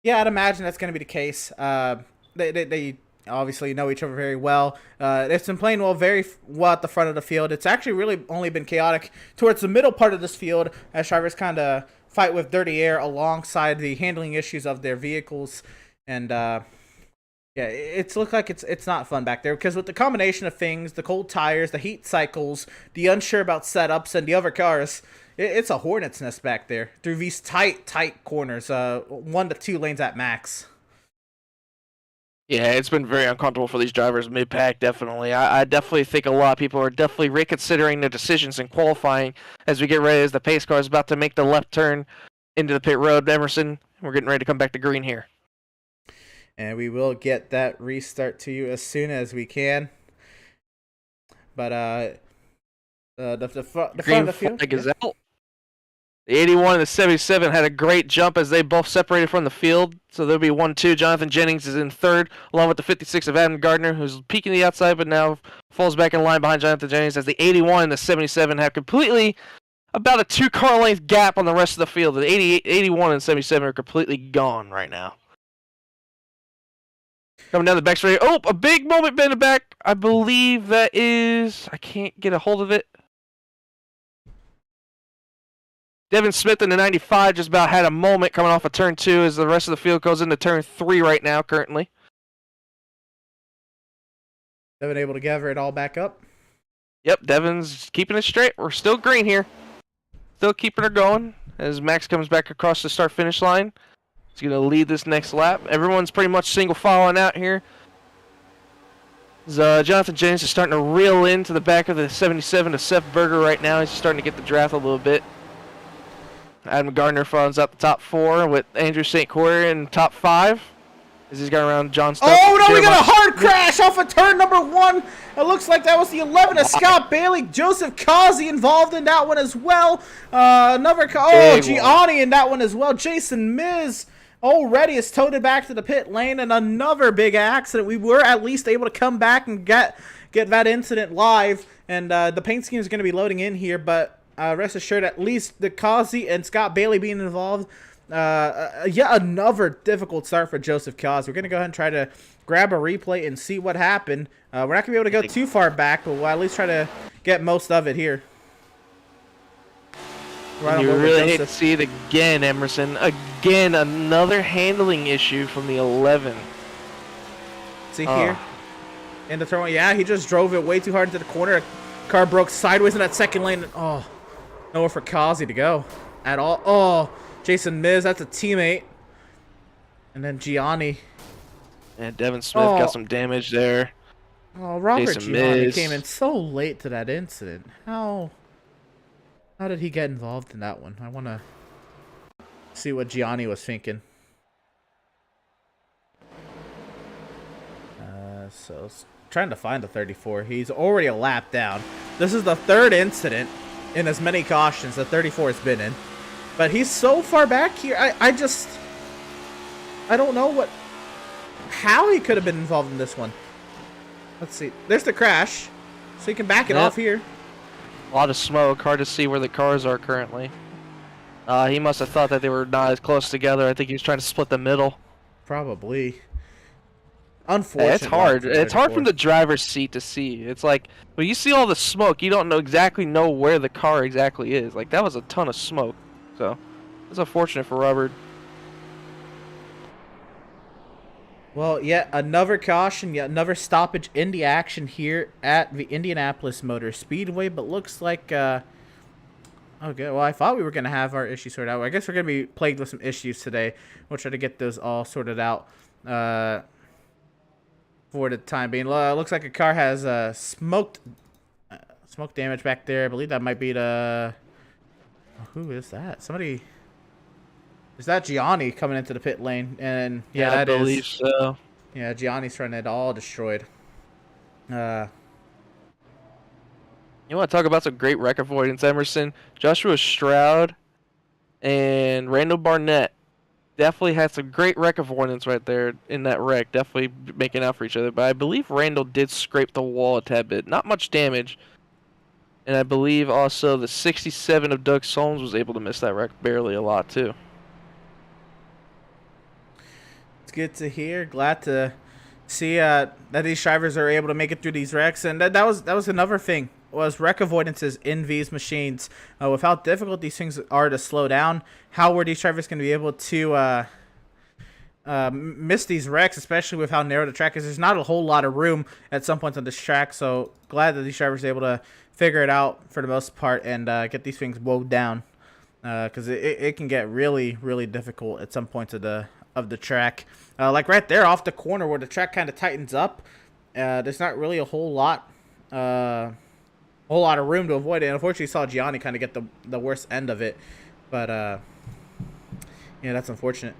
Yeah, I'd imagine that's going to be the case. They obviously know each other very well. It's been playing very well at the front of the field. It's actually really only been chaotic towards the middle part of this field as drivers kind of fight with dirty air alongside the handling issues of their vehicles. And yeah, it's looked like it's not fun back there because with the combination of things, the cold tires, the heat cycles, the unsure about setups, and the other cars, it's a hornet's nest back there through these tight corners, 1 to 2 lanes at max. Yeah, it's been very uncomfortable for these drivers mid-pack, definitely. I definitely think a lot of people are definitely reconsidering their decisions in qualifying as we get ready, as the pace car is about to make the left turn into the pit road. Emerson, we're getting ready to come back to green here. And we will get that restart to you as soon as we can. But the front of the field flag is out. The 81 and the 77 had a great jump as they both separated from the field. So there'll be 1-2. Jonathan Jennings is in third, along with the 56 of Adam Gardner, who's peeking the outside, but now falls back in line behind Jonathan Jennings as the 81 and the 77 have completely about a 2-car length gap on the rest of the field. The 81 and 77 are completely gone right now. Coming down the back straight. Oh, a big moment in the back. I believe that is... I can't get a hold of it. Devin Smith in the 95 just about had a moment coming off of turn 2 as the rest of the field goes into turn 3 right now currently. Devin able to gather it all back up. Yep, Devin's keeping it straight. We're still green here. Still keeping her going as Max comes back across the start-finish line. He's going to lead this next lap. Everyone's pretty much single filing out here. Jonathan Jennings is starting to reel into the back of the 77 to Seth Berger right now. He's starting to get the draft a little bit. Adam Gardner runs up the top 4 with Andrew St. Croix in top 5 as he's got around John Stuff. Oh no, we got a hard crash off of turn number 1. It looks like that was the 11 of Scott Bailey. Joseph Causey involved in that one as well. Gianni in that one as well. Jason Miz already is toted back to the pit lane, and another big accident. We were at least able to come back and get that incident live, and the paint scheme is going to be loading in here, but rest assured, at least the Causey and Scott Bailey being involved, yet another difficult start for Joseph Causey. We're going to go ahead and try to grab a replay and see what happened. We're not going to be able to go too far back, but we'll at least try to get most of it here. You really hate to see it again, Emerson. Again, another handling issue from the 11. See here? In the turn 1. Yeah, he just drove it way too hard into the corner. Car broke sideways in that second lane. Oh, nowhere for Causey to go at all. Oh, Jason Miz, that's a teammate. And then Gianni. And Devin Smith got some damage there. Oh, Robert Jason Gianni Miz came in so late to that incident. How did he get involved in that one? I want to see what Gianni was thinking. So trying to find the 34. He's already a lap down. This is the 3rd incident in as many cautions that 34 has been in. But he's so far back here. I don't know how he could have been involved in this one. Let's see. There's the crash. So you can back it off here. A lot of smoke. Hard to see where the cars are currently. He must have thought that they were not as close together. I think he was trying to split the middle. Probably. Unfortunately, it's hard. It's hard from the driver's seat to see. It's like when you see all the smoke, you don't exactly know where the car exactly is. Like that was a ton of smoke, so it's unfortunate for Robert. Well, yet another caution, yet another stoppage in the action here at the Indianapolis Motor Speedway. But looks like, okay. Well, I thought we were gonna have our issues sorted out. I guess we're gonna be plagued with some issues today. We'll try to get those all sorted out. For the time being. Looks like a car has smoke damage back there. I believe that might be the... who is that? Somebody... Is that Gianni coming into the pit lane? And yeah, that is... I believe so. Yeah, Gianni's trying to get it all destroyed. You want to talk about some great wreck avoidance, Emerson? Joshua Stroud and Randall Barnett definitely had some great wreck avoidance right there in that wreck. Definitely making out for each other. But I believe Randall did scrape the wall a tad bit. Not much damage. And I believe also the 67 of Doug Solms was able to miss that wreck barely a lot too. It's good to hear. Glad to see that these drivers are able to make it through these wrecks, and that was another thing, was wreck avoidances in these machines. With how difficult these things are to slow down, how were these drivers going to be able to miss these wrecks, especially with how narrow the track is? There's not a whole lot of room at some points on this track, so glad that these drivers are able to figure it out for the most part and get these things mowed down, because it can get really, really difficult at some points of the track. Like right there off the corner where the track kind of tightens up, there's not really a whole lot of room to avoid it. And unfortunately, saw Gianni kind of get the worst end of it, but yeah, that's unfortunate.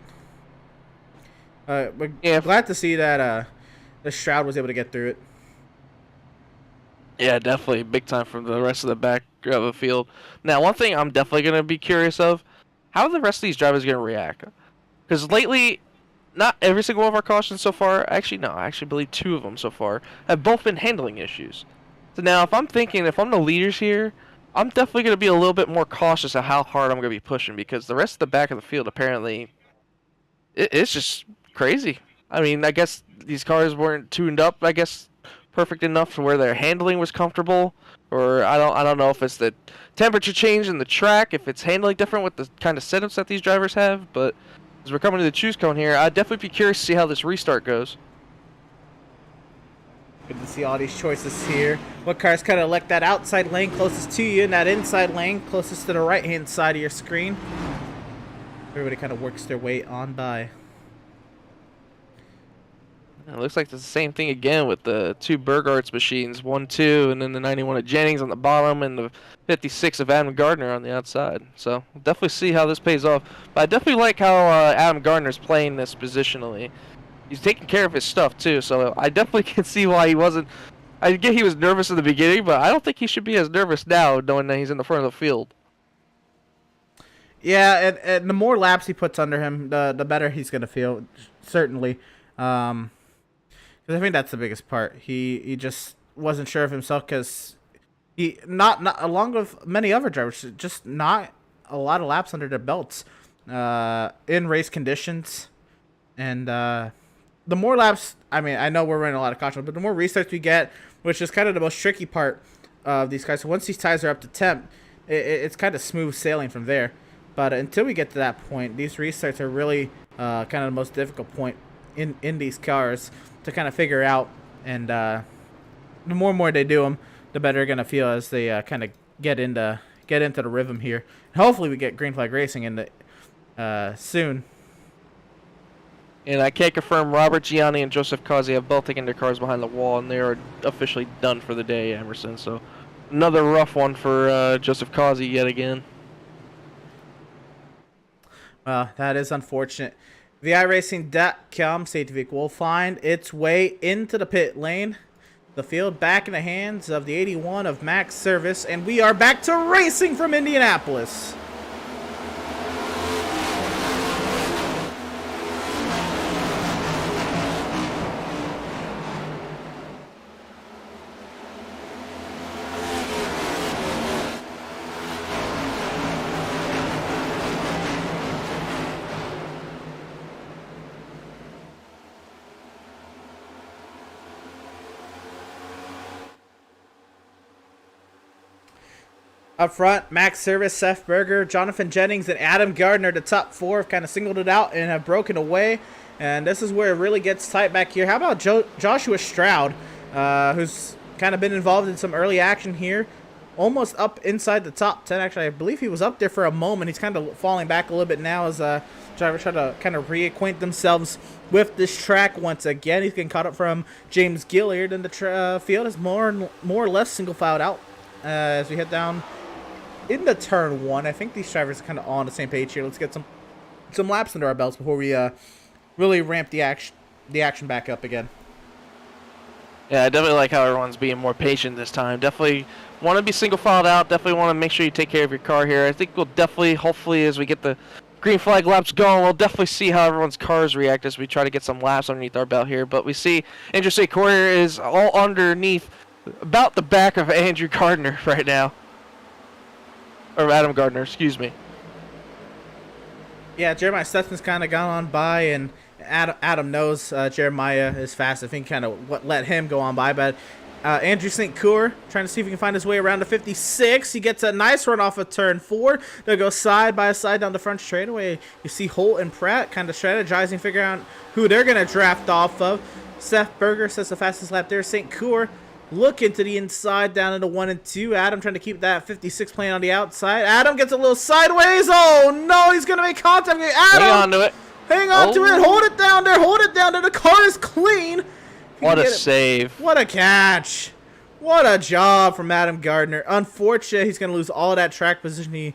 But yeah, glad to see that the Stroud was able to get through it. Yeah, definitely big time from the rest of the back of the field. Now, one thing I'm definitely going to be curious of, how are the rest of these drivers going to react? Because lately, not every single one of our cautions so far, actually no, I actually believe 2 of them so far, have both been handling issues. So now, if I'm the leaders here, I'm definitely going to be a little bit more cautious of how hard I'm going to be pushing, because the rest of the back of the field, apparently, it's just crazy. I mean, I guess these cars weren't tuned up, I guess, perfect enough to where their handling was comfortable, or I don't know if it's the temperature change in the track, if it's handling different with the kind of setups that these drivers have, but as we're coming to the choose cone here, I'd definitely be curious to see how this restart goes. Good to see all these choices here. What cars kind of elect that outside lane closest to you and that inside lane closest to the right-hand side of your screen? Everybody kind of works their way on by. It looks like it's the same thing again with the 2 Burgarts machines, 1-2, and then the 91 of Jennings on the bottom, and the 56 of Adam Gardner on the outside. So we'll definitely see how this pays off. But I definitely like how Adam Gardner's playing this positionally. He's taking care of his stuff too, so I definitely can see why he wasn't. I get he was nervous in the beginning, but I don't think he should be as nervous now, knowing that he's in the front of the field. Yeah, and the more laps he puts under him, the better he's gonna feel, certainly. Because I think that's the biggest part. He just wasn't sure of himself, because he not along with many other drivers, just not a lot of laps under their belts in race conditions. And the more laps, I mean, I know we're running a lot of caution, but the more restarts we get, which is kind of the most tricky part of these guys. So once these tires are up to temp, it's kind of smooth sailing from there. But until we get to that point, these restarts are really kind of the most difficult point in these cars to kind of figure out. And the more and more they do them, the better they're gonna feel as they kind of get into the rhythm here. And hopefully we get green flag racing in the soon. And I can't confirm, Robert Gianni and Joseph Causey have both taken their cars behind the wall, and they are officially done for the day, Emerson. So another rough one for Joseph Causey yet again. Well, that is unfortunate. The iRacing.com safety vehicle will find its way into the pit lane. The field back in the hands of the 81 of Max Service, and we are back to racing from Indianapolis. Up front, Max Service, Seth Berger, Jonathan Jennings, and Adam Gardner, the top 4, have kind of singled it out and have broken away. And this is where it really gets tight back here. How about Joshua Stroud, who's kind of been involved in some early action here, almost up inside the top 10. Actually, I believe he was up there for a moment. He's kind of falling back a little bit now as drivers try to kind of reacquaint themselves with this track once again. He's getting caught up from James Gilliard, and the field is more or less single-filed out as we head down into turn 1. I think these drivers are kind of all on the same page here. Let's get some laps under our belts before we really ramp the action back up again. Yeah, I definitely like how everyone's being more patient this time. Definitely want to be single filed out. Definitely want to make sure you take care of your car here. I think we'll definitely, hopefully, as we get the green flag laps going, we'll definitely see how everyone's cars react as we try to get some laps underneath our belt here. But we see Interstate Courier is all underneath, about the back of Andrew Gardner right now. Or Adam Gardner, excuse me. Yeah, Jeremiah Stetson's kind of gone on by, and Adam knows Jeremiah is fast. I think kind of what let him go on by. But Andrew St. Coeur trying to see if he can find his way around to 56. He gets a nice run off of turn 4. They'll go side by side down the front straightaway. You see Holt and Pratt kind of strategizing, figuring out who they're going to draft off of. Seth Berger says the fastest lap there. St. Coeur looking to the inside down into 1 and 2. Adam trying to keep that 56 playing on the outside. Adam gets a little sideways. Oh, no, he's going to make contact. Adam, hang on to it. Hang on to it. Hold it down there. Hold it down there. The car is clean. What a save. What a catch. What a job from Adam Gardner. Unfortunately, he's going to lose all of that track position. He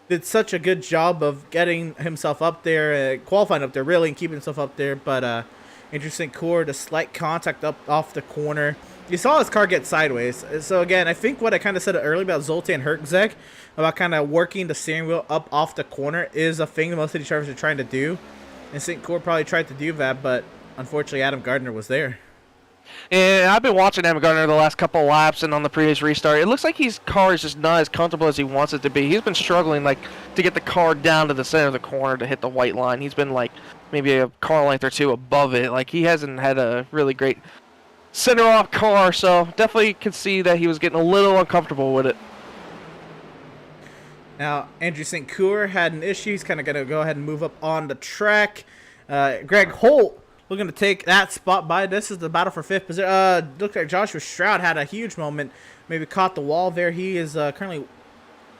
did such a good job of getting himself up there, qualifying up there, really, and keeping himself up there. But interesting core, the slight contact up off the corner. You saw his car get sideways. So, again, I think what I kind of said earlier about Zoltan Herczeg, about kind of working the steering wheel up off the corner, is a thing that most of these drivers are trying to do. And St. Coeur probably tried to do that, but unfortunately Adam Gardner was there. And I've been watching Adam Gardner the last couple of laps and on the previous restart. It looks like his car is just not as comfortable as he wants it to be. He's been struggling to get the car down to the center of the corner to hit the white line. He's been maybe a car length or two above it. He hasn't had a really great center off car, so definitely can see that he was getting a little uncomfortable with it. Now, Andrew St. Coeur had an issue. He's kind of going to go ahead and move up on the track. Greg Holt looking to take that spot by. This is the battle for 5th position. Looks like Joshua Stroud had a huge moment. Maybe caught the wall there. He is currently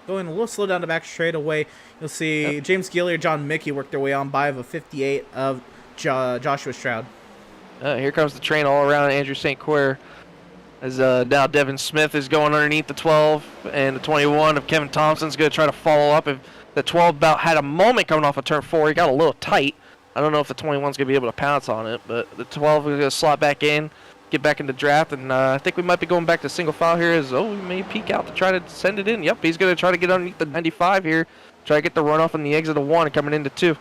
going a little slow down the back straightaway. You'll see James Gilliard, John Mickey work their way on by of a 58 of Joshua Stroud. Here comes the train all around Andrew St. Coeur. As now Devin Smith is going underneath the 12, and the 21 of Kevin Thompson's going to try to follow up. If the 12 about had a moment coming off of turn 4, he got a little tight. I don't know if the 21's going to be able to pounce on it, but the 12 is going to slot back in, get back into draft, and I think we might be going back to single file here as, we may peek out to try to send it in. Yep, he's going to try to get underneath the 95 here, try to get the runoff on the exit of 1 and coming into 2.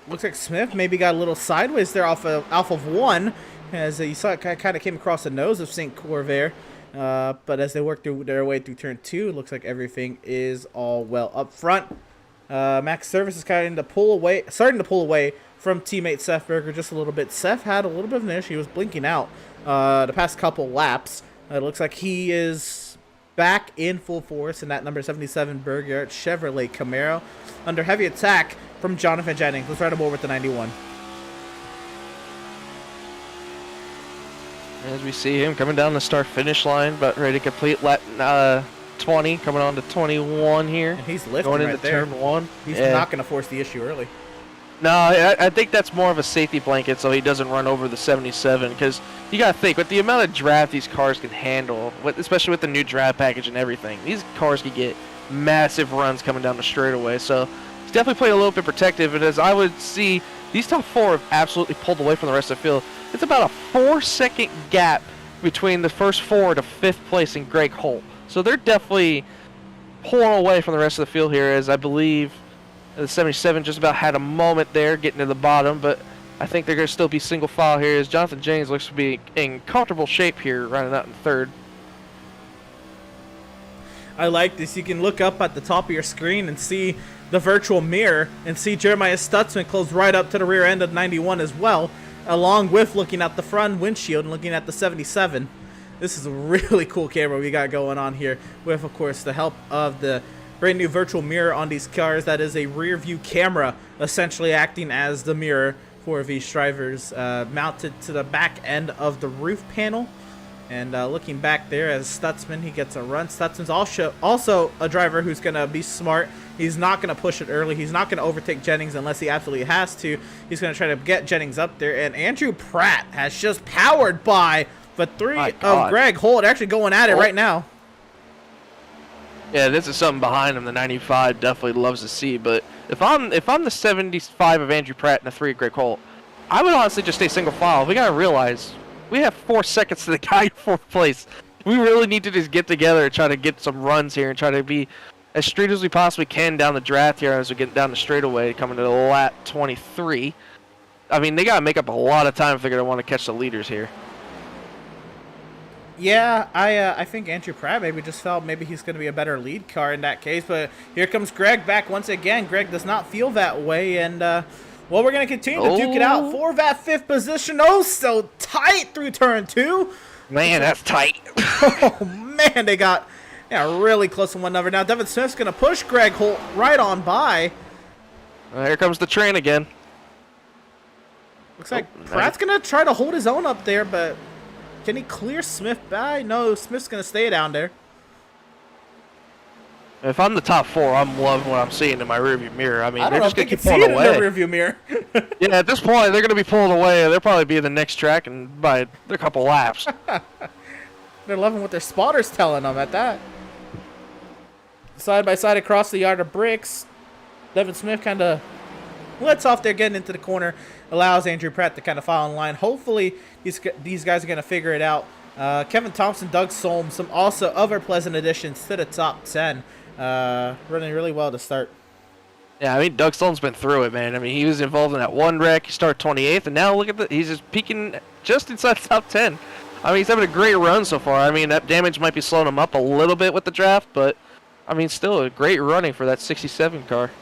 Looks like Smith maybe got a little sideways there off of 1, as you saw it kind of came across the nose of St. Coeur there. But as they work their way through turn 2, it looks like everything is all well up front. Max Service is starting to pull away from teammate Seth Berger just a little bit. Seth had a little bit of an issue. He was blinking out the past couple laps. It looks like he is back in full force in that number 77 Berger Chevrolet Camaro under heavy attack from Jonathan Jennings. Let's ride him over with the 91. As we see him coming down the start-finish line, but ready to complete lap 20, coming on to 21 here. And he's lifting going right into there. turn 1. He's not going to force the issue early. No, I think that's more of a safety blanket so he doesn't run over the 77, because you got to think, with the amount of draft these cars can handle, especially with the new draft package and everything, these cars can get massive runs coming down the straightaway. So he's definitely playing a little bit protective, and as I would see, these top 4 have absolutely pulled away from the rest of the field. It's about a 4-second gap between the first 4 to 5th place in Greg Holt. So they're definitely pulling away from the rest of the field here, as I believe the 77 just about had a moment there getting to the bottom, but I think they're going to still be single file here as Jonathan Jennings looks to be in comfortable shape here, running out in 3rd. I like this. You can look up at the top of your screen and see the virtual mirror and see Jeremiah Stutzman close right up to the rear end of 91 as well, along with looking at the front windshield and looking at the 77. This is a really cool camera we got going on here with, of course, the help of the brand new virtual mirror on these cars. That is a rear view camera, essentially acting as the mirror for these drivers, mounted to the back end of the roof panel. And looking back there as Stutzman, he gets a run. Stutzman's also a driver who's going to be smart. He's not going to push it early. He's not going to overtake Jennings unless he absolutely has to. He's going to try to get Jennings up there. And Andrew Pratt has just powered by the 3 of Greg Holt, actually going at it right now. Yeah, this is something behind him the 95 definitely loves to see. But if I'm the 75 of Andrew Pratt and the 3 of Greg Holt, I would honestly just stay single file. We got to realize we have 4 seconds to the guy in 4th place. We really need to just get together and try to get some runs here and try to be as straight as we possibly can down the draft here as we get down the straightaway coming to the lap 23. I mean, they got to make up a lot of time if they're going to want to catch the leaders here. Yeah, I think Andrew Pratt maybe just felt maybe he's going to be a better lead car in that case. But here comes Greg back once again. Greg does not feel that way, and Well, we're going to continue to duke it out for that 5th position. Oh, so tight through turn 2. Man, that's tight. Oh, man, they got really close to one another. Now, Devin Smith's going to push Greg Holt right on by. Here comes the train again. Looks like Pratt's going to try to hold his own up there, but can he clear Smith by? No, Smith's going to stay down there. If I'm the top 4, I'm loving what I'm seeing in my rearview mirror. I mean, they're just going to keep see pulling it away. in the rearview mirror. Yeah, at this point, they're going to be pulled away. They'll probably be in the next track and by a couple laps. They're loving what their spotter's telling them at that. Side by side across the yard of bricks. Devin Smith kind of lets off there, getting into the corner, allows Andrew Pratt to kind of follow in line. Hopefully, these guys are going to figure it out. Kevin Thompson, Doug Solm, some also other pleasant additions to the top 10. Running really well to start. Yeah, I mean, Doug Stone's been through it, man. I mean, he was involved in that one wreck. He started 28th, and now look at he's just peaking just inside the top 10. I mean, he's having a great run so far. I mean, that damage might be slowing him up a little bit with the draft, but, I mean, still a great running for that 67 car.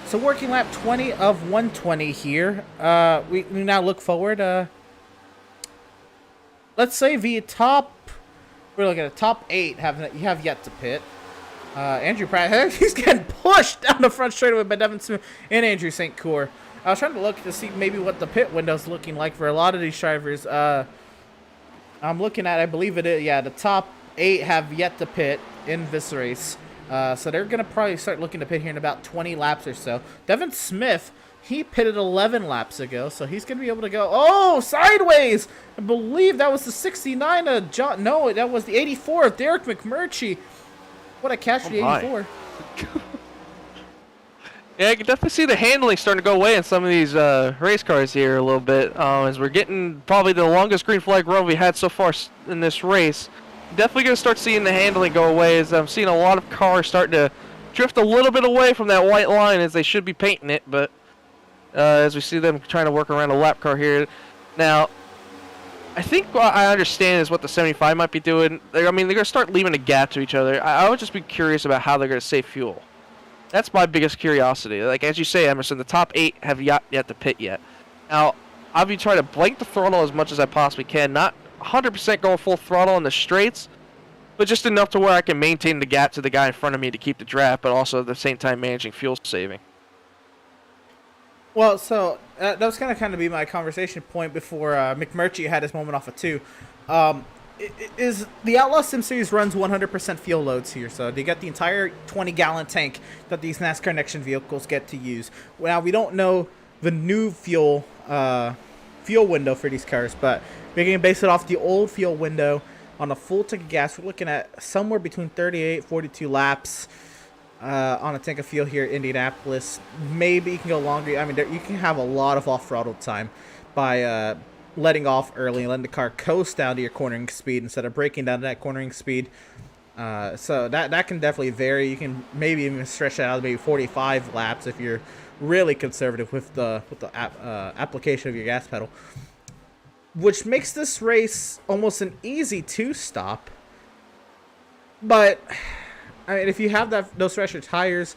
So working lap 20 of 120 here. We now look forward. Let's say we're looking at top 8 have yet to pit. Andrew Pratt, he's getting pushed down the front straightaway by Devin Smith and Andrew St. Coeur. I was trying to look to see maybe what the pit window's looking like for a lot of these drivers. I'm looking at, I believe it is, yeah, the top 8 have yet to pit in this race. So they're going to probably start looking to pit here in about 20 laps or so. Devin Smith, he pitted 11 laps ago, so he's going to be able to go, oh, sideways! I believe that was the 69 of John, no, that was the 84 of Derek McMurtry. What a catch for the 84. Yeah, I can definitely see the handling starting to go away in some of these race cars here a little bit. As we're getting probably the longest green flag run we had so far in this race. Definitely going to start seeing the handling go away, as I'm seeing a lot of cars starting to drift a little bit away from that white line as they should be painting it, but as we see them trying to work around a lap car here. Now, I think what I understand is what the 75 might be doing. I mean, they're going to start leaving a gap to each other. I would just be curious about how they're going to save fuel. That's my biggest curiosity. Like, as you say, Emerson, the top 8 have yet to pit yet. Now, I'll be trying to blank the throttle as much as I possibly can, not 100% going full throttle on the straights, but just enough to where I can maintain the gap to the guy in front of me to keep the draft, but also at the same time managing fuel saving. Well, so that was kind of be my conversation point before McMurtry had his moment off of 2. Is the Outlaws Sim Series runs 100% fuel loads here, so they get the entire 20-gallon tank that these NASCAR NextGen vehicles get to use. Now, we don't know the new fuel window for these cars, but we're going to base it off the old fuel window. On a full tank of gas, we're looking at somewhere between 38 42 laps on a tank of fuel here in Indianapolis. Maybe you can go longer. I mean, you can have a lot of off-throttle time by letting off early and letting the car coast down to your cornering speed instead of breaking down to that cornering speed. So that can definitely vary. You can maybe even stretch it out to maybe 45 laps if you're really conservative with the application of your gas pedal, which makes this race almost an easy 2-stop. But I mean, if you have those fresher tires,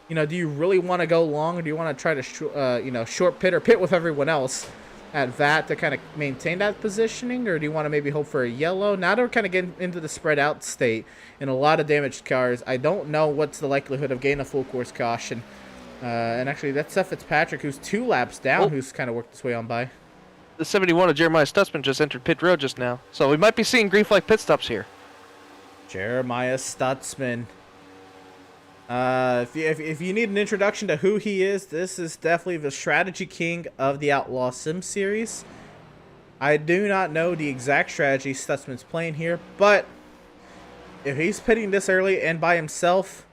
do you really want to go long, or do you want to try to short pit or pit with everyone else at that to kind of maintain that positioning, or do you want to maybe hope for a yellow? Now that we're kind of getting into the spread out state in a lot of damaged cars, I don't know what's the likelihood of getting a full course caution. And actually, that's Seth Fitzpatrick, who's 2 laps down, who's kind of worked his way on by. The 71 of Jeremiah Stutzman just entered pit road just now, so we might be seeing green flag pit stops here. Jeremiah Stutzman. If you need an introduction to who he is, this is definitely the strategy king of the Outlaw Sim Series. I do not know the exact strategy Stutzman's playing here, but if he's pitting this early and by himself,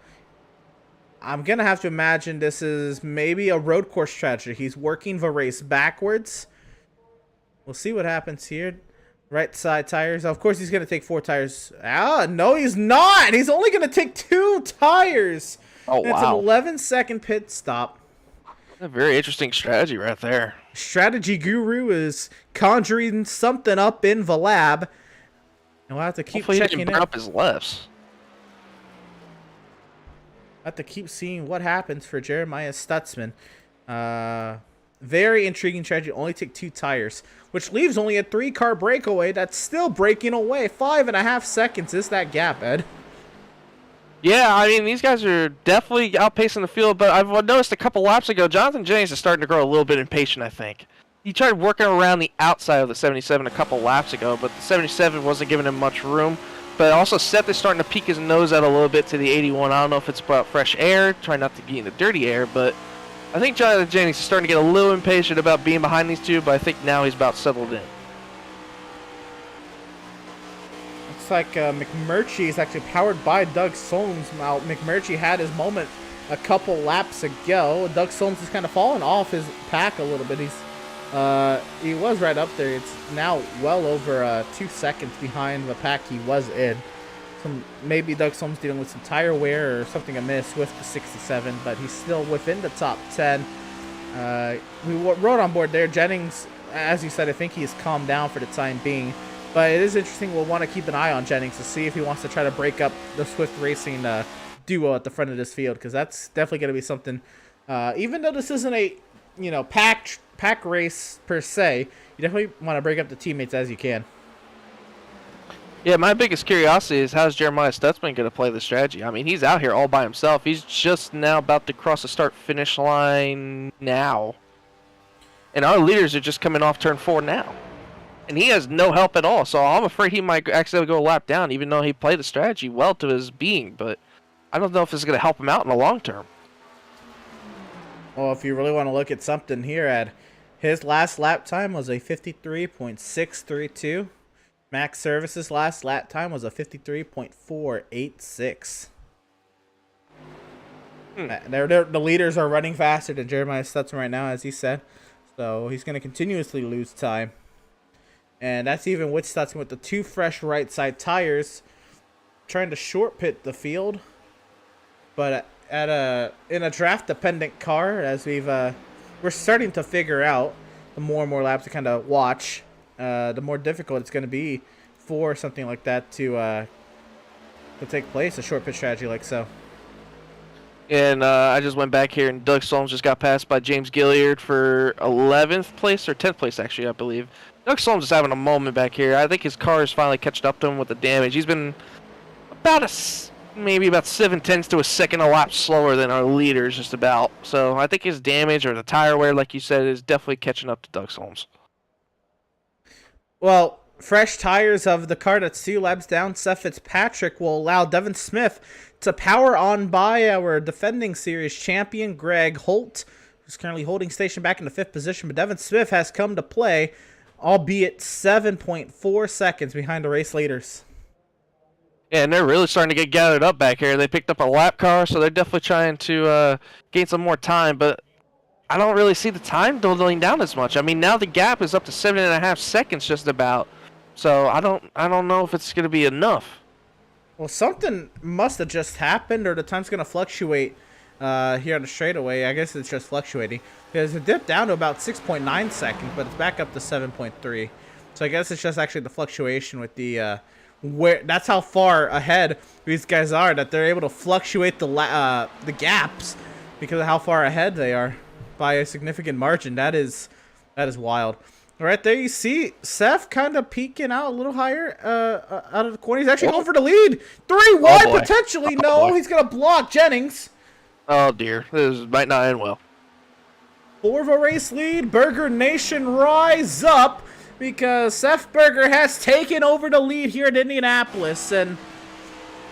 I'm going to have to imagine this is maybe a road course strategy. He's working the race backwards. We'll see what happens here. Right side tires. Of course, he's going to take 4 tires. No, he's not. He's only going to take 2 tires. Oh, That's wow. an 11-second pit stop. A very interesting strategy right there. Strategy guru is conjuring something up in the lab. And we'll have to keep Hopefully checking he it. didn't burn up his lefts. have to keep seeing what happens for Jeremiah Stutzman. Very intriguing strategy. Only take 2 tires, which leaves only a 3-car breakaway. That's still breaking away. 5.5 seconds is that gap, Ed. Yeah, I mean, these guys are definitely outpacing the field, but I've noticed a couple laps ago, Jonathan Jennings is starting to grow a little bit impatient, I think. He tried working around the outside of the 77 a couple laps ago, but the 77 wasn't giving him much room. But also Seth is starting to peek his nose out a little bit to the 81. I don't know if it's about fresh air, trying not to get in the dirty air, but I think Jonathan Jennings is starting to get a little impatient about being behind these two, but I think now he's about settled in. Looks like McMurtry is actually powered by Doug Solms. Now, McMurtry had his moment a couple laps ago. Doug Solms is kind of fallen off his pack a little bit. He was right up there. It's now well over 2 seconds behind the pack he was in. So maybe Doug Solms dealing with some tire wear or something amiss with the 67, but he's still within the top 10. We wrote on board there, Jennings, as you said, I think he's calmed down for the time being. But it is interesting. We'll want to keep an eye on Jennings to see if he wants to try to break up the Swift Racing duo at the front of this field, because that's definitely going to be something. Even though this isn't a pack race per se, you definitely want to break up the teammates as you can. Yeah, my biggest curiosity is how's Jeremiah Stutzman going to play the strategy? I mean, he's out here all by himself. He's just now about to cross the start-finish line now. And our leaders are just coming off turn 4 now. And he has no help at all, so I'm afraid he might accidentally go a lap down, even though he played the strategy well to his being. But I don't know if it's going to help him out in the long term. Well, if you really want to look at something here, Ed, his last lap time was a 53.632. Max Service's last lap time was a 53.486. The leaders are running faster than Jeremiah Stutzman right now, as he said. So he's going to continuously lose time. And that's even with Stutzman with the 2 fresh right side tires, trying to short pit the field. But in a draft dependent car, as we're starting to figure out, the more and more laps to kind of watch, the more difficult it's going to be for something like that to take place, a short pitch strategy like so. And I just went back here, and Doug Solms just got passed by James Gilliard for 11th place, or 10th place, actually, I believe. Doug Solms is having a moment back here. I think his car is finally catching up to him with the damage. He's been maybe about 7/10 to a second a lap slower than our leaders, just about. So I think his damage, or the tire wear, like you said, is definitely catching up to Doug Solms. Well, fresh tires of the car that's 2 laps down, Seth Fitzpatrick, will allow Devin Smith to power on by our defending series champion, Greg Holt, who's currently holding station back in the 5th position. But Devin Smith has come to play, albeit 7.4 seconds behind the race leaders. Yeah, and they're really starting to get gathered up back here. They picked up a lap car, so they're definitely trying to gain some more time. But I don't really see the time dwindling down as much. I mean, now the gap is up to 7.5 seconds just about. So I don't know if it's going to be enough. Well, something must have just happened, or the time's going to fluctuate here on the straightaway. I guess it's just fluctuating, because it dipped down to about 6.9 seconds, but it's back up to 7.3. So I guess it's just actually the fluctuation with the that's how far ahead these guys are, that they're able to fluctuate the gaps because of how far ahead they are by a significant margin. That is wild. Right there, you see Seth kind of peeking out a little higher out of the corner. He's actually going for the lead. 3 wide, potentially. No, he's going to block Jennings. Oh, dear. This might not end well. 4 race lead. Burger Nation rise up, because Seth Berger has taken over the lead here at Indianapolis. And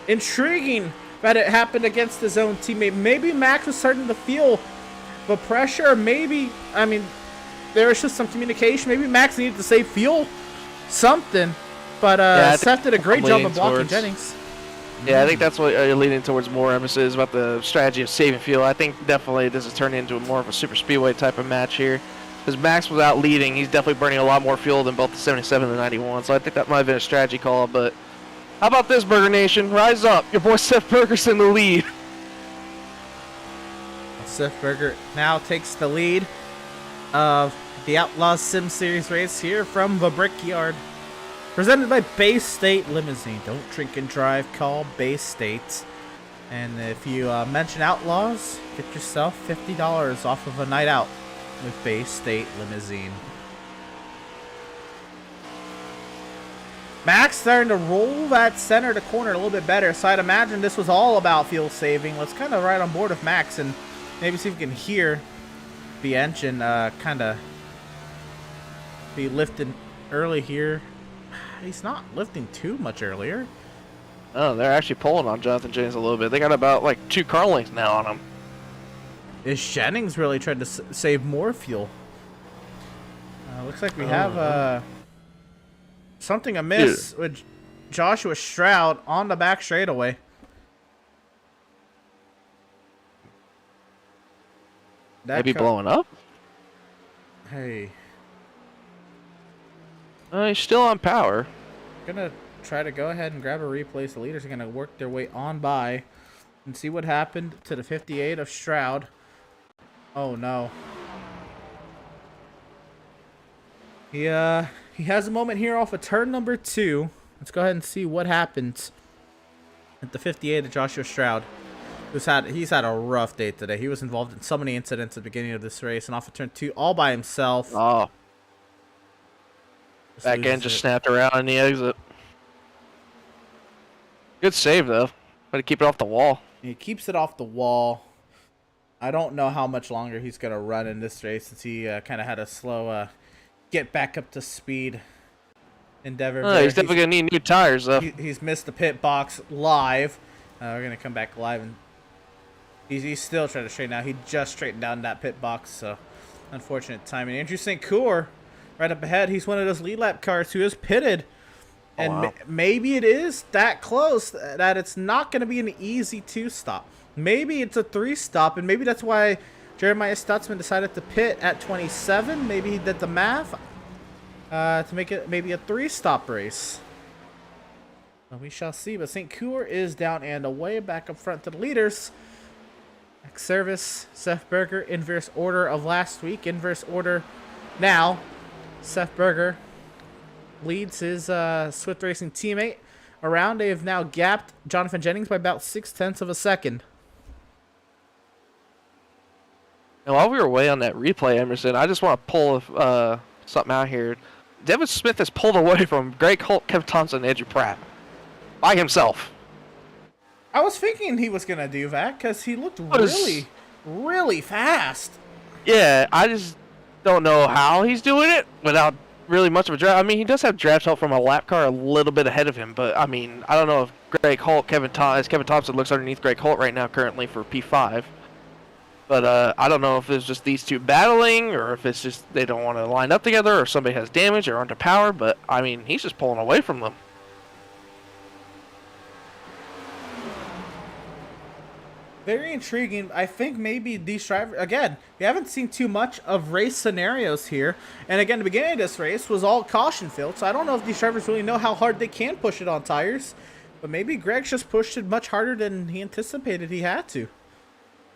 intriguing that it happened against his own teammate. Maybe Max was starting to feel the pressure. Maybe, I mean, there was just some communication. Maybe Max needed to save fuel, something. But Seth did a great job of blocking Jennings. Yeah, I think that's what you're leaning towards more emphasis about the strategy of saving fuel. I think definitely this is turning into more of a super speedway type of match here. Because Max was out leading, he's definitely burning a lot more fuel than both the 77 and the 91. So I think that might have been a strategy call. But how about this, Burger Nation? Rise up. Your boy Seth Berger's in the lead. Seth Berger now takes the lead of the Outlaws Sim Series race here from the Brickyard. Presented by Bay State Limousine. Don't drink and drive, call Bay State. And if you mention Outlaws, get yourself $50 off of a night out with Bay State Limousine. Max starting to roll that center to corner a little bit better, so I'd imagine this was all about fuel saving. Let's kind of ride on board with Max and maybe see if we can hear the engine kind of be lifting early here. He's not lifting too much earlier. Oh, they're actually pulling on Jonathan James a little bit. They got about like 2 car lengths now on him. Is Jennings really trying to save more fuel? Looks like we have something amiss with Joshua Stroud on the back straightaway. Maybe blowing up? Hey. He's still on power. Gonna try to go ahead and grab a replay. The leaders are gonna work their way on by and see what happened to the 58 of Stroud. Oh no. He has a moment here off of turn number 2. Let's go ahead and see what happens at the 58 of Joshua Stroud. He's had a rough day today. He was involved in so many incidents at the beginning of this race and off of turn 2 all by himself. Oh. Back end just snapped around in the exit. Good save though. But to keep it off the wall. He keeps it off the wall. I don't know how much longer he's gonna run in this race since he kind of had a slow get back up to speed endeavor. He's definitely gonna need new tires though. He's missed the pit box live. We're gonna come back live and he's still trying to straighten out. He just straightened down that pit box, so unfortunate timing. Andrew St. Coeur right up ahead. He's one of those lead lap cars who is pitted. And wow. Maybe it is that close that it's not going to be an easy 2-stop. Maybe it's a 3-stop, and maybe that's why Jeremiah Stutzman decided to pit at 27. Maybe he did the math to make it maybe a 3-stop race. Well, we shall see, but St. Coeur is down and away, back up front to the leaders. Next service, Seth Berger, inverse order of last week, inverse order now. Seth Berger leads his Swift Racing teammate around. They have now gapped Jonathan Jennings by about 0.6 of a second. And while we were away on that replay, Emerson, I just want to pull something out here. Devin Smith has pulled away from Greg Holt, Kevin Thompson, and Andrew Pratt by himself. I was thinking he was going to do that because he looked really fast. Yeah, I just don't know how he's doing it without really much of a draft. I mean, he does have draft help from a lap car a little bit ahead of him, but I mean, I don't know if Greg Holt, Kevin Thompson looks underneath Greg Holt right now currently for P5. But I don't know if it's just these two battling or if it's just they don't want to line up together or somebody has damage or under power, but I mean, he's just pulling away from them. Very intriguing. I think maybe these drivers, again, we haven't seen too much of race scenarios here. And again, the beginning of this race was all caution filled, so I don't know if these drivers really know how hard they can push it on tires. But maybe Greg's just pushed it much harder than he anticipated he had to.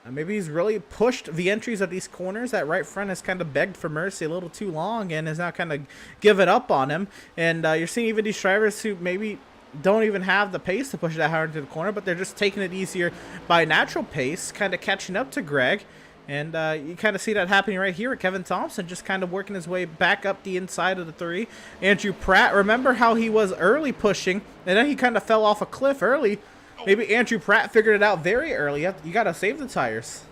Maybe he's really pushed the entries of these corners. That right front has kind of begged for mercy a little too long and has now kind of given up on him. And you're seeing even these drivers who maybe don't even have the pace to push that hard into the corner, but they're just taking it easier by natural pace, kind of catching up to Greg. And you kind of see that happening right here with Kevin Thompson, just kind of working his way back up the inside of the 3. Andrew Pratt, remember how he was early pushing, and then he kind of fell off a cliff early. Maybe Andrew Pratt figured it out very early. You got to save the tires.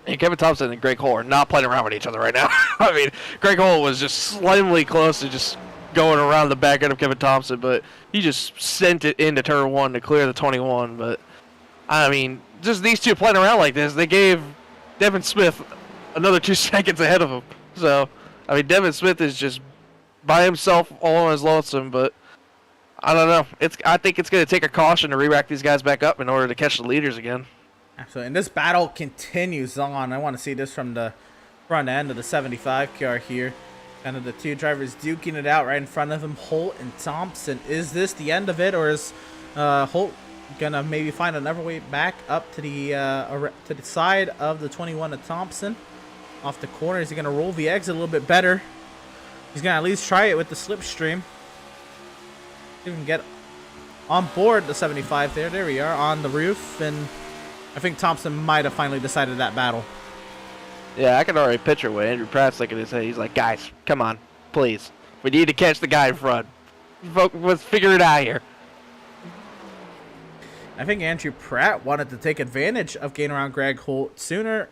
And Kevin Thompson and Greg Holt are not playing around with each other right now. I mean, Greg Holt was just slightly close to just going around the back end of Kevin Thompson, but he just sent it into turn 1 to clear the 21. But, I mean, just these two playing around like this, they gave Devin Smith another 2 seconds ahead of him. So, I mean, Devin Smith is just by himself all on his lonesome, but I don't know. I think it's going to take a caution to re-rack these guys back up in order to catch the leaders again. Absolutely. And this battle continues on. I want to see this from the front end of the 75 car here. Kind of the two drivers duking it out right in front of him, Holt and Thompson. Is this the end of it, or is Holt going to maybe find another way back up to the side of the 21 of Thompson? Off the corner, is he going to roll the exit a little bit better? He's going to at least try it with the slipstream. See if we can get on board the 75 there. There we are on the roof, and I think Thompson might have finally decided that battle. Yeah, I can already picture what Andrew Pratt's looking at his head. He's like, guys, come on, please. We need to catch the guy in front. Let's figure it out here. I think Andrew Pratt wanted to take advantage of getting around Greg Holt sooner,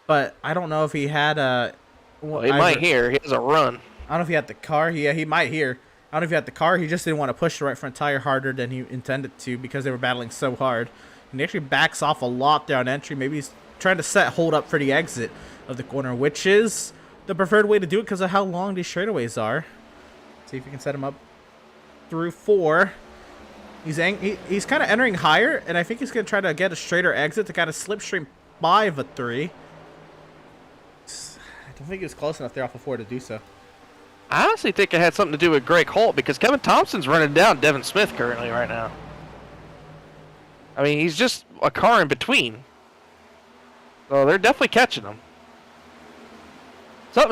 but I don't know if he had a... Well, he might hear. He has a run. I don't know if he had the car. Yeah, he might hear. I don't know if he had the car. He just didn't want to push the right front tire harder than he intended to because they were battling so hard. And he actually backs off a lot there on entry. Maybe he's trying to set Holt up for the exit of the corner, which is the preferred way to do it because of how long these straightaways are. See if we can set him up through 4. He's kind of entering higher, and I think he's going to try to get a straighter exit to kind of slipstream by the 3. I don't think he was close enough there off of 4 to do so. I honestly think it had something to do with Greg Holt because Kevin Thompson's running down Devin Smith currently right now. I mean, he's just a car in between. So they're definitely catching him.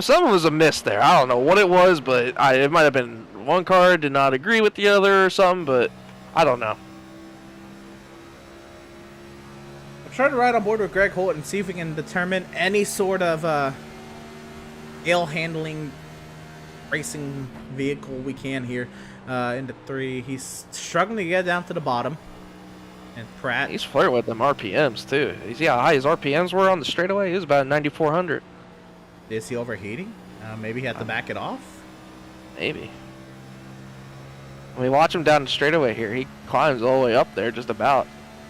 Some was a miss there. I don't know what it was, but it might have been one car did not agree with the other or something, but I don't know. I'm trying to ride on board with Greg Holt and see if we can determine any sort of ill handling racing vehicle we can here into 3. He's struggling to get down to the bottom. And Pratt. He's flirting with them RPMs too. You see how high his RPMs were on the straightaway? He was about 9,400. Is he overheating? Maybe he had to back it off? Maybe. When we watch him down the straightaway here, he climbs all the way up there just about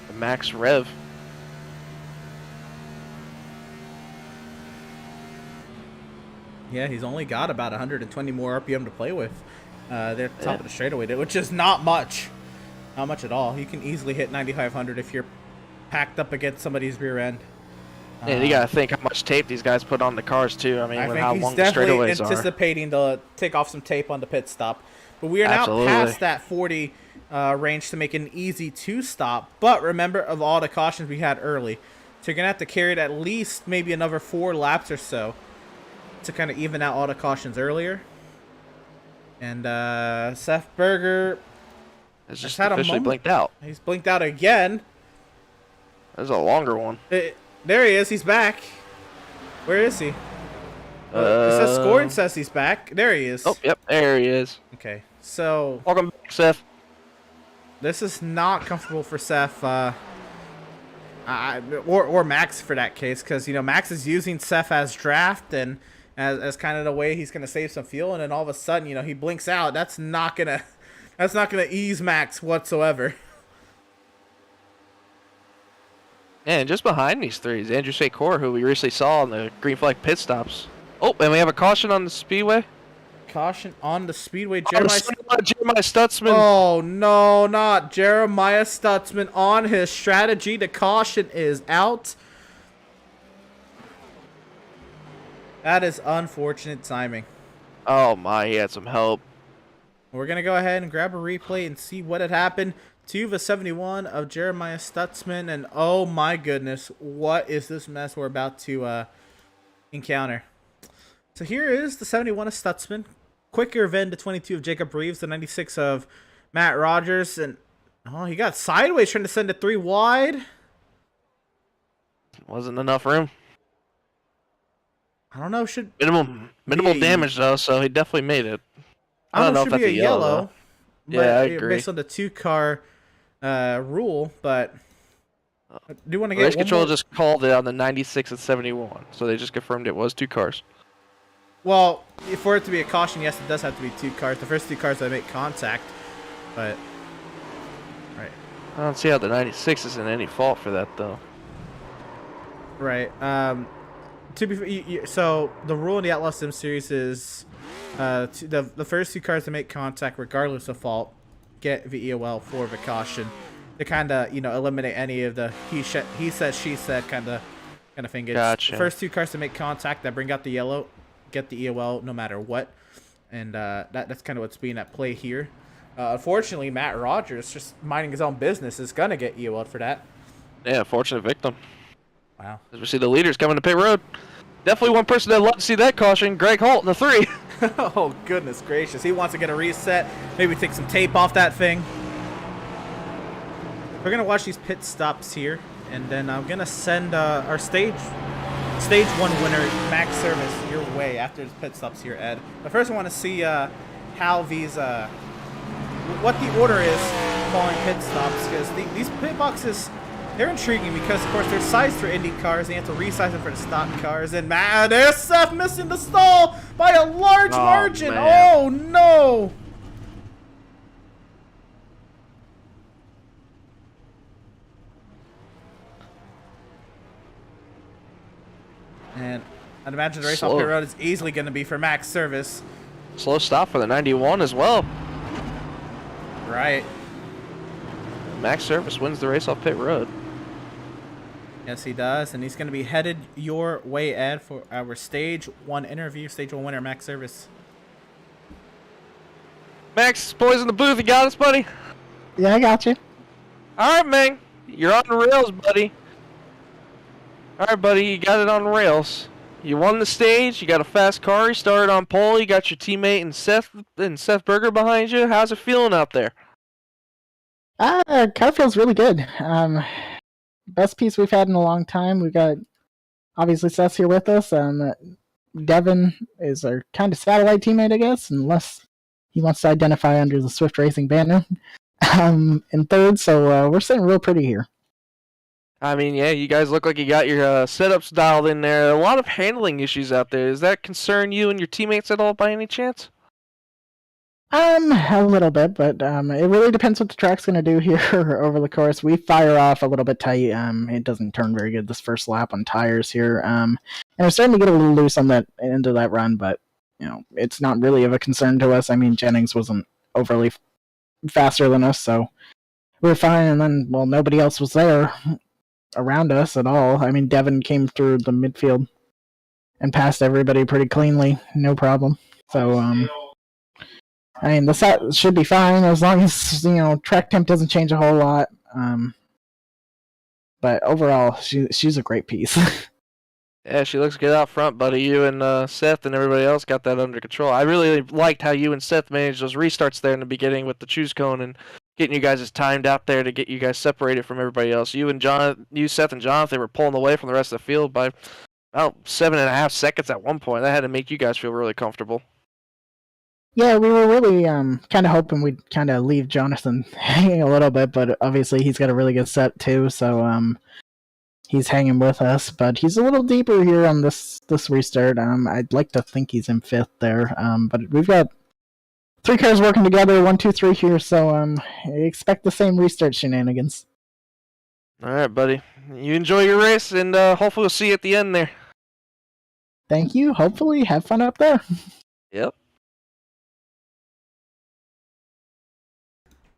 the max rev. Yeah, he's only got about 120 more RPM to play with. They're at the top of the straightaway, which is not much. Not much at all. You can easily hit 9,500 if you're packed up against somebody's rear end. And you gotta think how much tape these guys put on the cars too. I mean, with how long the straightaways are. I think he's definitely anticipating to take off some tape on the pit stop. But we are now past that 40 range to make an easy 2-stop. But remember, of all the cautions we had early, so you're gonna have to carry it at least maybe another 4 laps or so to kind of even out all the cautions earlier. And Seth Berger has just officially blinked out. He's blinked out again. That's a longer one. There he is. He's back. Where is he? It says scoring says he's back. There he is. Oh, yep. There he is. Okay. So. Welcome back, Seth. This is not comfortable for Seth. Or Max for that case. Because, Max is using Seth as draft and as kind of the way he's going to save some fuel. And then all of a sudden, he blinks out. That's not going to ease Max whatsoever. And just behind these 3 is Andrew Secor, who we recently saw on the green flag pit stops. Oh, and we have a caution on the speedway. Caution on the speedway. Jeremiah Stutzman. Oh, no, not Jeremiah Stutzman on his strategy. The caution is out. That is unfortunate timing. Oh, my. He had some help. We're going to go ahead and grab a replay and see what had happened to the 71 of Jeremiah Stutzman. And oh my goodness, what is this mess we're about to encounter? So here is the 71 of Stutzman. Quicker than the 22 of Jacob Reeves, the 96 of Matt Rogers. And he got sideways trying to send it 3 wide. Wasn't enough room. I don't know. Minimal damage though, so he definitely made it. I don't know if that's a yellow. Yeah, I agree. Based on the 2-car rule, but do you want to get Race Control just called it on the 96 and 71, so they just confirmed it was 2 cars. Well, for it to be a caution, yes, it does have to be 2 cars. The first 2 cars that make contact, but right. I don't see how the 96 is in any fault for that though. Right. To be so the rule in the Outlaws Sim Series is the first 2 cars to make contact, regardless of fault, get the EOL for the caution. To kind of eliminate any of the he said she said kind of thing. It's gotcha. The first 2 cars to make contact that bring out the yellow get the EOL no matter what, and that's kind of what's being at play here. Unfortunately, Matt Rogers, just minding his own business, is gonna get EOL'd for that. Yeah, fortunate victim. Wow. As we see the leaders coming to pit road. Definitely one person that'd love to see that caution, Greg Holt in the 3. Oh, goodness gracious. He wants to get a reset. Maybe take some tape off that thing. We're gonna watch these pit stops here, and then I'm gonna send our stage 1 winner, Max Service, your way after the pit stops here, Ed. But first, I want to see how these what the order is following pit stops, because these pit boxes, they're intriguing because, of course, they're sized for Indy cars, and you have to resize them for the stock cars. And man, there's Seth missing the stall by a large margin. Man. Oh no! And I'd imagine the race off pit road is easily going to be for Max Service. Slow stop for the 91 as well. Right. Max Service wins the race off pit road. Yes, he does. And he's going to be headed your way, Ed, for our Stage 1 interview. Stage 1 winner, Max Service. Max, boys in the booth, you got us, buddy? Yeah, I got you. All right, man. You're on the rails, buddy. All right, buddy, you got it on the rails. You won the stage. You got a fast car. You started on pole. You got your teammate and Seth Berger behind you. How's it feeling out there? Car feels really good. Best piece we've had in a long time. We got obviously Seth here with us. Devin is our kind of satellite teammate, I guess, unless he wants to identify under the Swift Racing banner. In third, so we're sitting real pretty here. I mean, yeah, you guys look like you got your setups dialed in there. A lot of handling issues out there. Does that concern you and your teammates at all by any chance? A little bit, but it really depends what the track's going to do here over the course. We fire off a little bit tight. It doesn't turn very good this first lap on tires here. And we're starting to get a little loose on that into that run, but it's not really of a concern to us. I mean, Jennings wasn't overly faster than us, so we were fine. And then, well, nobody else was there around us at all. I mean, Devin came through the midfield and passed everybody pretty cleanly, no problem. So, I mean, the set should be fine as long as, track temp doesn't change a whole lot. But overall, she's a great piece. Yeah, she looks good out front, buddy. You and Seth and everybody else got that under control. I really liked how you and Seth managed those restarts there in the beginning with the choose cone and getting you guys timed out there to get you guys separated from everybody else. You, Seth, and Jonathan were pulling away from the rest of the field by about 7.5 seconds at one point. That had to make you guys feel really comfortable. Yeah, we were really kind of hoping we'd kind of leave Jonathan hanging a little bit, but obviously he's got a really good set too, so he's hanging with us. But he's a little deeper here on this restart. I'd like to think he's in 5th there, but we've got 3 cars working together, 1, 2, 3 here, so expect the same restart shenanigans. All right, buddy. You enjoy your race, and hopefully we'll see you at the end there. Thank you. Hopefully, have fun up there. Yep.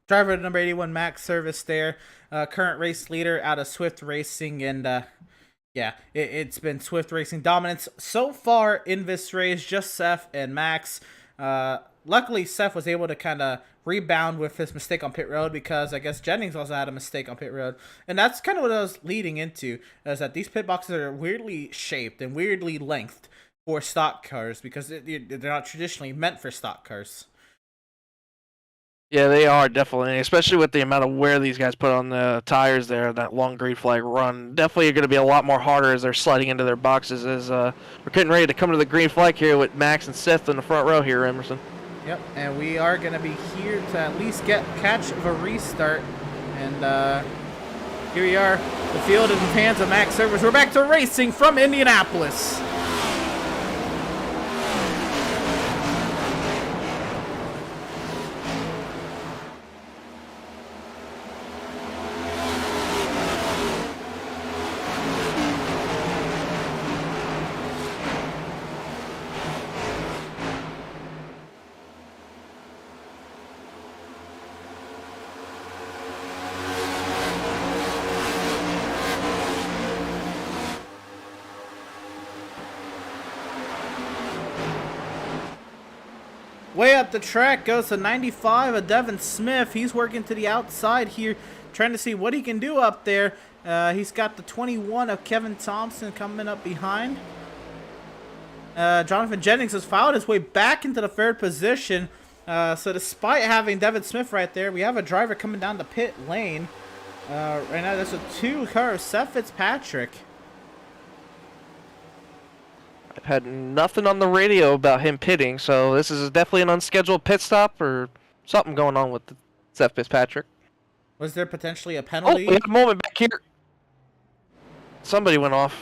Driver number 81, Max Service there. Current race leader out of Swift Racing. And yeah, it's been Swift Racing dominance so far in this race. Just Seth and Max. Luckily, Seth was able to kind of rebound with his mistake on pit road because I guess Jennings also had a mistake on pit road. And that's kind of what I was leading into, is that these pit boxes are weirdly shaped and weirdly lengthed for stock cars because they're not traditionally meant for stock cars. Yeah, they are, definitely, especially with the amount of wear these guys put on the tires there, that long green flag run. Definitely going to be a lot more harder as they're sliding into their boxes as we're getting ready to come to the green flag here with Max and Seth in the front row here, Emerson. Yep, and we are going to be here to at least catch the restart. And here we are. The field is in the hands of Max Service. We're back to racing from Indianapolis. Way up the track goes the 95 of Devin Smith. He's working to the outside here, trying to see what he can do up there. He's got the 21 of Kevin Thompson coming up behind. Jonathan Jennings has fouled his way back into the 3rd position. So despite having Devin Smith right there, we have a driver coming down the pit lane. Right now, there's a 2-car of Seth Fitzpatrick. I've had nothing on the radio about him pitting, so this is definitely an unscheduled pit stop or something going on with Seth Fitzpatrick. Was there potentially a Oh, penalty? we have a moment back here. Somebody went off.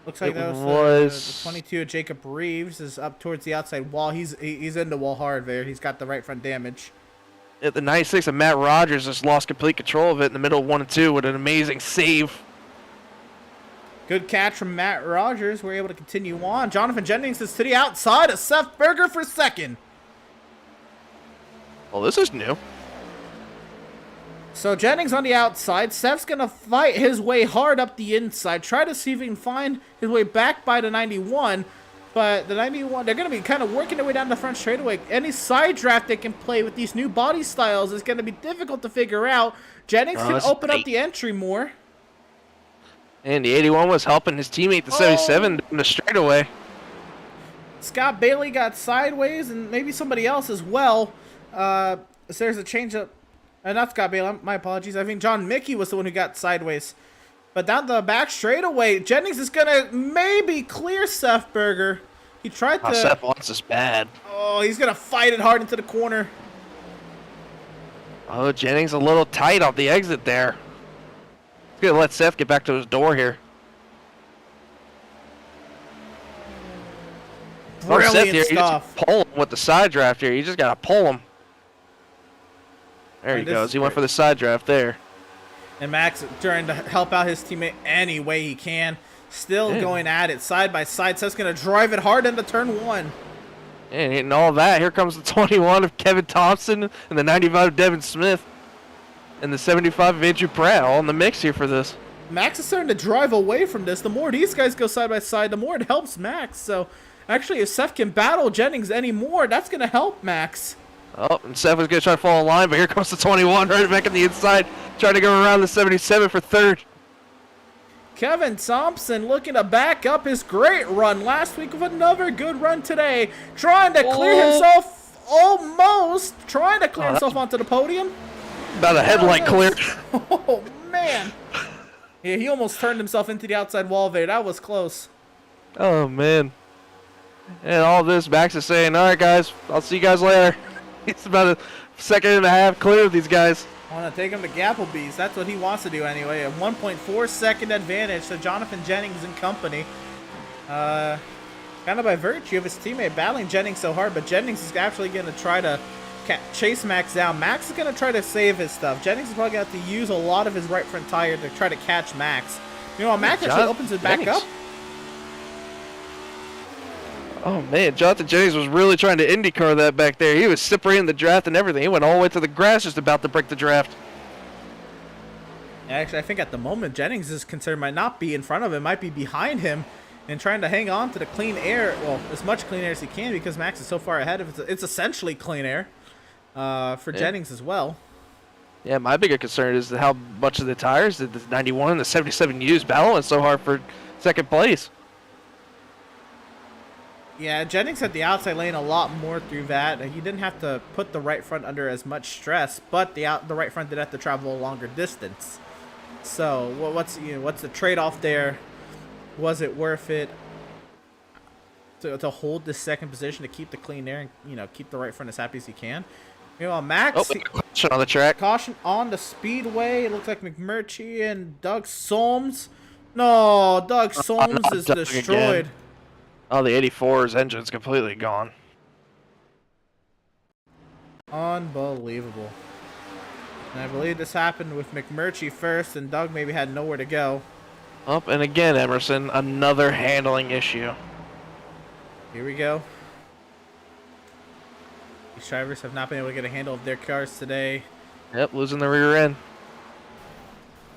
Looks like It that was was- the 22 of Jacob Reeves is up towards the outside wall. He's in the wall hard there. He's got the right front damage. At the 96 of Matt Rogers just lost complete control of it in the middle of 1 and 2 with an amazing save. Good catch from Matt Rogers. We're able to continue on. Jonathan Jennings is to the outside of Seth Berger for second. Well, this is new. So Jennings on the outside. Seth's going to fight his way hard up the inside. Try to see if he can find his way back by the 91. But the 91, they're going to be kind of working their way down the front straightaway. Any side draft they can play with these new body styles is going to be difficult to figure out. Jennings can that's open up tight. the entry more. And the 81 was helping his teammate, the 77, in the straightaway. Scott Bailey got sideways, and maybe somebody else as well. So there's a change up. Not Scott Bailey, my apologies. I think John Mickey was the one who got sideways. But down the back straightaway, Jennings is going to maybe clear Seth Berger. He tried to... Seth wants this bad. Oh, he's going to fight it hard into the corner. Oh, Jennings a little tight off the exit there. He's going to let Seth get back to his door here. Oh, Seth Brilliant here, you stuff. just pull him with the side draft here. You just got to pull him. There he this goes. is He went great. for the side draft there. And Max trying to help out his teammate any way he can. Still Yeah. going at it side by side. Seth's going to drive it hard into turn 1. And hitting all that. Here comes the 21 of Kevin Thompson and the 95 of Devin Smith. And the 75 of Andrew Pratt all in the mix here for this. Max is starting to drive away from this. The more these guys go side by side, the more it helps Max. So, actually, if Seth can battle Jennings anymore, that's going to help Max. Oh, and Seth was going to try to fall in line, but here comes the 21 right back on the inside. Trying to go around the 77 for third. Kevin Thompson looking to back up his great run last week with another good run today. Trying to clear himself, almost trying to clear himself onto the podium. About a headlight clear. Oh, man. Yeah, he almost turned himself into the outside wall there. That was close. Oh, man. And all this, Max is saying, all right, guys, I'll see you guys later. He's about a second and a half clear of these guys. I want to take him to Gapplebee's. That's what he wants to do anyway. A 1.4 second advantage to Jonathan Jennings and company. Kind of by virtue of his teammate battling Jennings so hard, but Jennings is actually going to try to chase Max down. Max is going to try to save his stuff. Jennings is probably going to have to use a lot of his right front tire to try to catch Max. You know, Max actually opens it back up. Oh, man, Jonathan Jennings was really trying to IndyCar that back there. He was separating the draft and everything. He went all the way to the grass just about to break the draft. Actually, I think at the moment, Jennings is concerned might not be in front of him, might be behind him and trying to hang on to the clean air. Well, as much clean air as he can because Max is so far ahead of it. It's essentially clean air for Jennings as well. Yeah, my bigger concern is how much of the tires did the 91 and the 77 use battling so hard for second place. Yeah, Jennings had the outside lane a lot more through that. He didn't have to put the right front under as much stress, but the right front did have to travel a longer distance. So, what's the trade-off there? Was it worth it to hold this second position to keep the clean air and keep the right front as happy as he can? Max. Oh, caution on the track. Caution on the speedway. It looks like McMurtry and Doug Solms. No, Doug Solms is Doug destroyed. Again. Oh, the 84's engine's completely gone. Unbelievable. And I believe this happened with McMurtry first, and Doug maybe had nowhere to go. Oh, and again, Emerson, another handling issue. Here we go. These drivers have not been able to get a handle of their cars today. Yep, losing the rear end.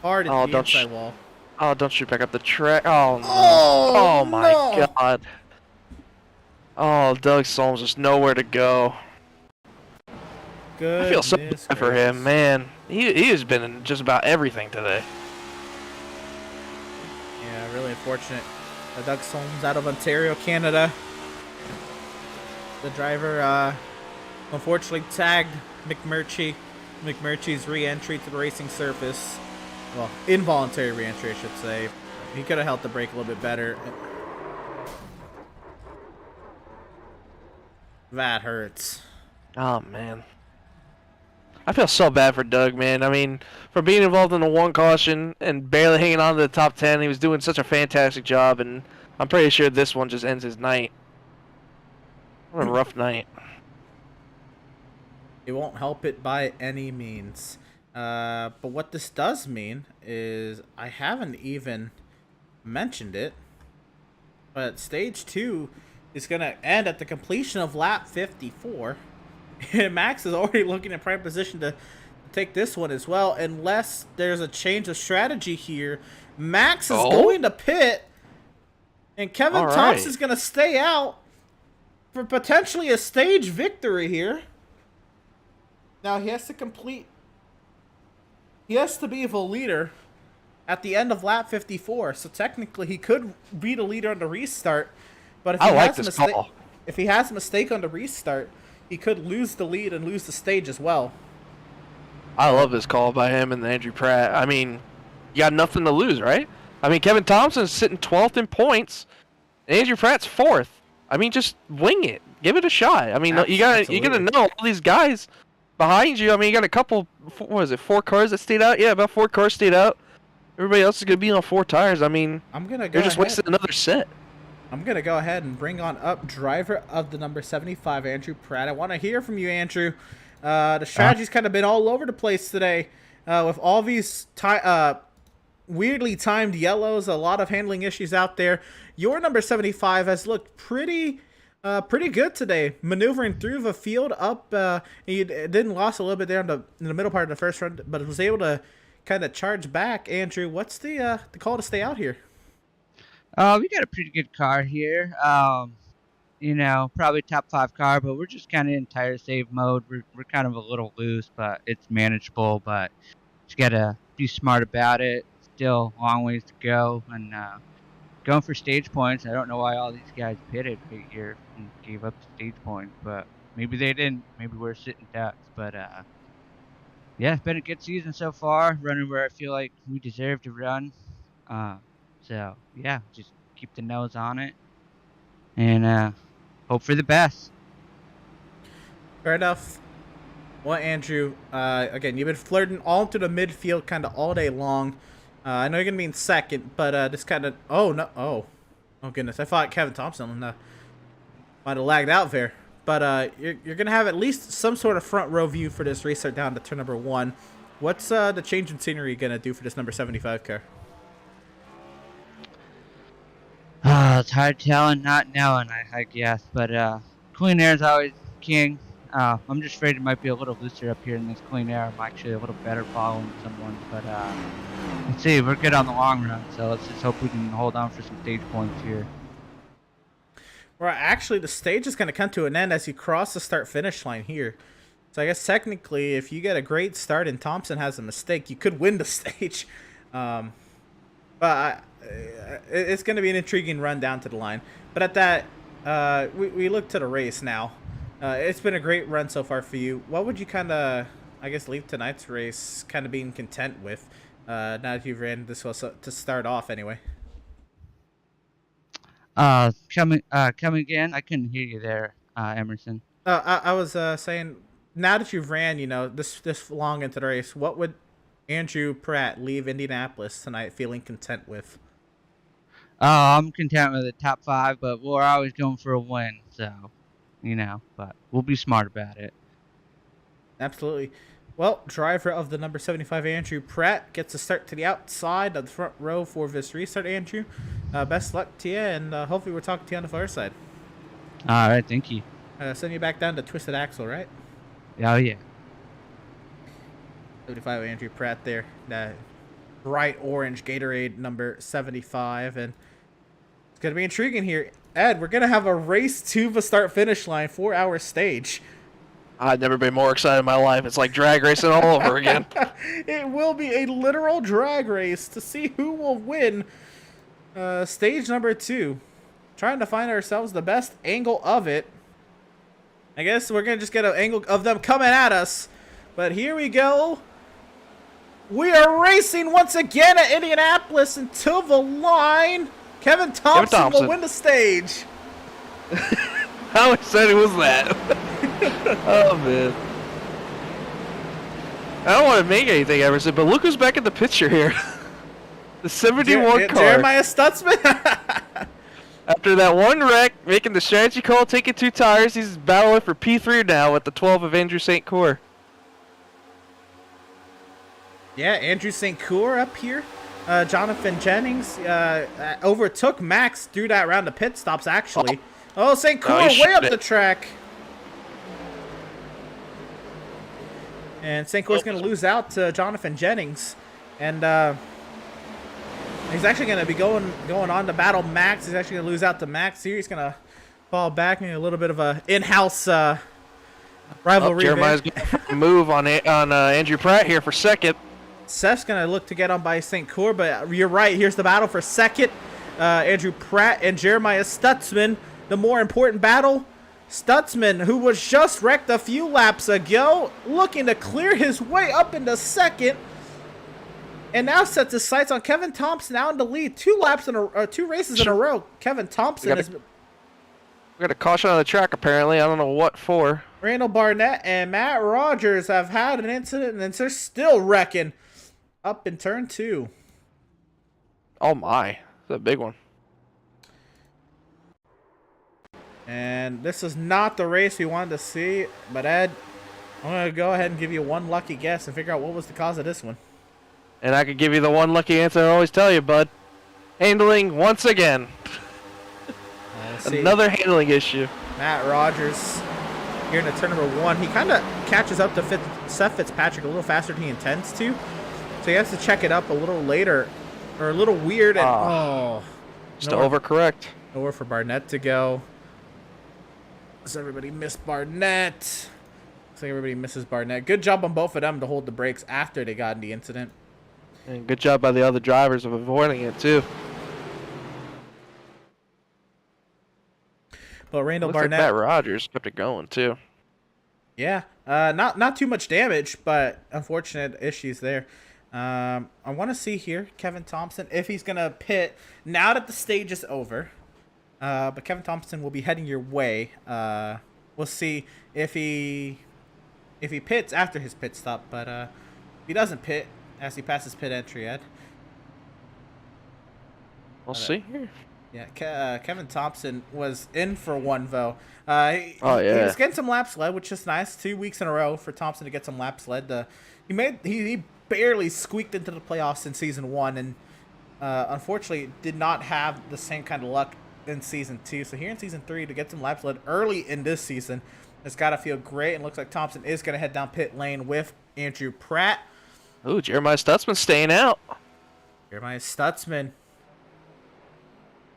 Hard at the inside wall. Oh, don't shoot back up the track. Oh, no. Oh, my no. God. Oh, Doug Solms is nowhere to go. Good. I feel so bad for him, man. He has been in just about everything today. Yeah, really unfortunate. Doug Solms out of Ontario, Canada. The driver, unfortunately, tagged McMurtry McMurtry's re-entry to the racing surface. Well, involuntary re-entry, I should say. He could have held the brake a little bit better. That hurts. Oh, man. I feel so bad for Doug, man. I mean, for being involved in the one caution and barely hanging on to the top 10, he was doing such a fantastic job, and I'm pretty sure this one just ends his night. What a rough night. It won't help it by any means. But what this does mean is I haven't even mentioned it, but stage 2 is going to end at the completion of lap 54. And Max is already looking in prime position to take this one as well, unless there's a change of strategy here. Max is going to pit, and Kevin Thompson's going to stay out for potentially a stage victory here. Now he has to complete. He has to be the leader at the end of lap 54, so technically he could be the leader on the restart. But if he if he has a mistake on the restart, he could lose the lead and lose the stage as well. I love this call by him and Andrew Pratt. I mean, you got nothing to lose, right? I mean, Kevin Thompson's sitting 12th in points. Andrew Pratt's 4th. I mean, just wing it. Give it a shot. I mean, you gotta know all these guys behind you. I mean, you got a couple, what was it, 4 cars that stayed out? Yeah, about 4 cars stayed out. Everybody else is going to be on 4 tires. I mean, you're just wasting another set. I'm going to go ahead and bring on up driver of the number 75, Andrew Pratt. I want to hear from you, Andrew. The strategy's kind of been all over the place today with all these weirdly timed yellows, a lot of handling issues out there. Your number 75 has looked pretty good today, maneuvering through the field up. He didn't lost a little bit there in the middle part of the first run, but was able to kind of charge back. Andrew, what's the call to stay out here? We got a pretty good car here. You know, probably top 5 car, but we're just kind of in tire save mode. We're kind of a little loose, but it's manageable. But just gotta be smart about it. Still a long ways to go, and going for stage points. I don't know why all these guys pitted right here and gave up stage points, but maybe they didn't. Maybe we're sitting ducks. But yeah, it's been a good season so far. Running where I feel like we deserve to run. So yeah, just keep the nose on it and hope for the best. Fair enough. Well, Andrew, again, you've been flirting all through the midfield kind of all day long. I know you're going to be in second, but this kind of... Oh, goodness. I thought Kevin Thompson might have lagged out there. But you're going to have at least some sort of front row view for this restart down to turn number 1. What's the change in scenery going to do for this number 75 car? It's hard telling, not knowing, I guess. But clean air is always king. I'm just afraid it might be a little looser up here in this clean air. I'm actually a little better following someone. But let's see, we're good on the long run. So let's just hope we can hold on for some stage points here. Well, actually, the stage is going to come to an end as you cross the start-finish line here. So I guess technically, if you get a great start and Thompson has a mistake, you could win the stage. But it's going to be an intriguing run down to the line. But at that, we look to the race now. It's been a great run so far for you. What would you kind of, I guess, leave tonight's race kind of being content with now that you've ran this well to start off anyway? Come again? I couldn't hear you there, Emerson. I was saying, now that you've ran, this long into the race, what would Andrew Pratt leave Indianapolis tonight feeling content with? I'm content with the top 5, but we're always going for a win, so, but we'll be smart about it. Absolutely. Well, driver of the number 75, Andrew Pratt, gets a start to the outside of the front row for this restart, Andrew. Best luck to you, and hopefully we're talking to you on the far side. All right, thank you. Send you back down to Twisted Axle, right? Oh, yeah. 75 Andrew Pratt there. That bright orange Gatorade number 75. And it's going to be intriguing here. Ed, we're going to have a race to the start-finish line, 4-hour stage. I've never been more excited in my life. It's like drag racing all over again. It will be a literal drag race to see who will win stage number 2. Trying to find ourselves the best angle of it. I guess we're going to just get an angle of them coming at us. But here we go. We are racing once again at Indianapolis until the line. Kevin Thompson will win the stage. How exciting was that? Oh, man. I don't want to make anything, Emerson, but look who's back in the picture here. The 71 car. Jeremiah Stutzman. After that one wreck, making the strategy call, taking 2 tires, he's battling for P3 now with the 12 of Andrew St. Coeur. Yeah, Andrew St. Coeur up here. Jonathan Jennings overtook Max through that round of pit stops, actually. Oh, St. Coeur way up the track. And St. Coeur's going to lose out to Jonathan Jennings. And he's actually going to be going on to battle Max. He's actually going to lose out to Max here. He's going to fall back in a little bit of a in-house rivalry. Jeremiah's going to move on Andrew Pratt here for second. Seth's going to look to get on by St. Coeur, but you're right. Here's the battle for second. Andrew Pratt and Jeremiah Stutzman. The more important battle. Stutzman, who was just wrecked a few laps ago, looking to clear his way up into second. And now sets his sights on Kevin Thompson out in the lead. 2 races in a row. Kevin Thompson We got a caution on the track, apparently. I don't know what for. Randall Barnett and Matt Rogers have had an incident, and they're still wrecking up in turn 2. Oh, my. That's a big one. And this is not the race we wanted to see. But, Ed, I'm going to go ahead and give you one lucky guess and figure out what was the cause of this one. And I could give you the one lucky answer I always tell you, bud. Handling once again. Another handling issue. Matt Rogers here in the turn number 1. He kind of catches up to Seth Fitzpatrick a little faster than he intends to. So he has to check it up a little later. Or a little weird. And, just to overcorrect. Nowhere for Barnett to go. Does everybody miss Barnett? Looks like everybody misses Barnett. Good job on both of them to hold the brakes after they got in the incident. And good job by the other drivers of avoiding it, too. But Randall Looks Barnett. Like Matt Rogers kept it going, too. Yeah. Not too much damage, but unfortunate issues there. I want to see here, Kevin Thompson, if he's going to pit now that the stage is over. But Kevin Thompson will be heading your way. We'll see if he pits after his pit stop. But if he doesn't pit as he passes pit entry, Ed. We'll see here. Yeah, Kevin Thompson was in for one, though. He was getting some laps led, which is nice. 2 weeks in a row for Thompson to get some laps led. He barely squeaked into the playoffs in Season 1, and unfortunately did not have the same kind of luck in Season 2. So here in Season 3, to get some laps led early in this season, it's got to feel great. And looks like Thompson is going to head down pit lane with Andrew Pratt. Ooh, Jeremiah Stutzman staying out. Jeremiah Stutzman.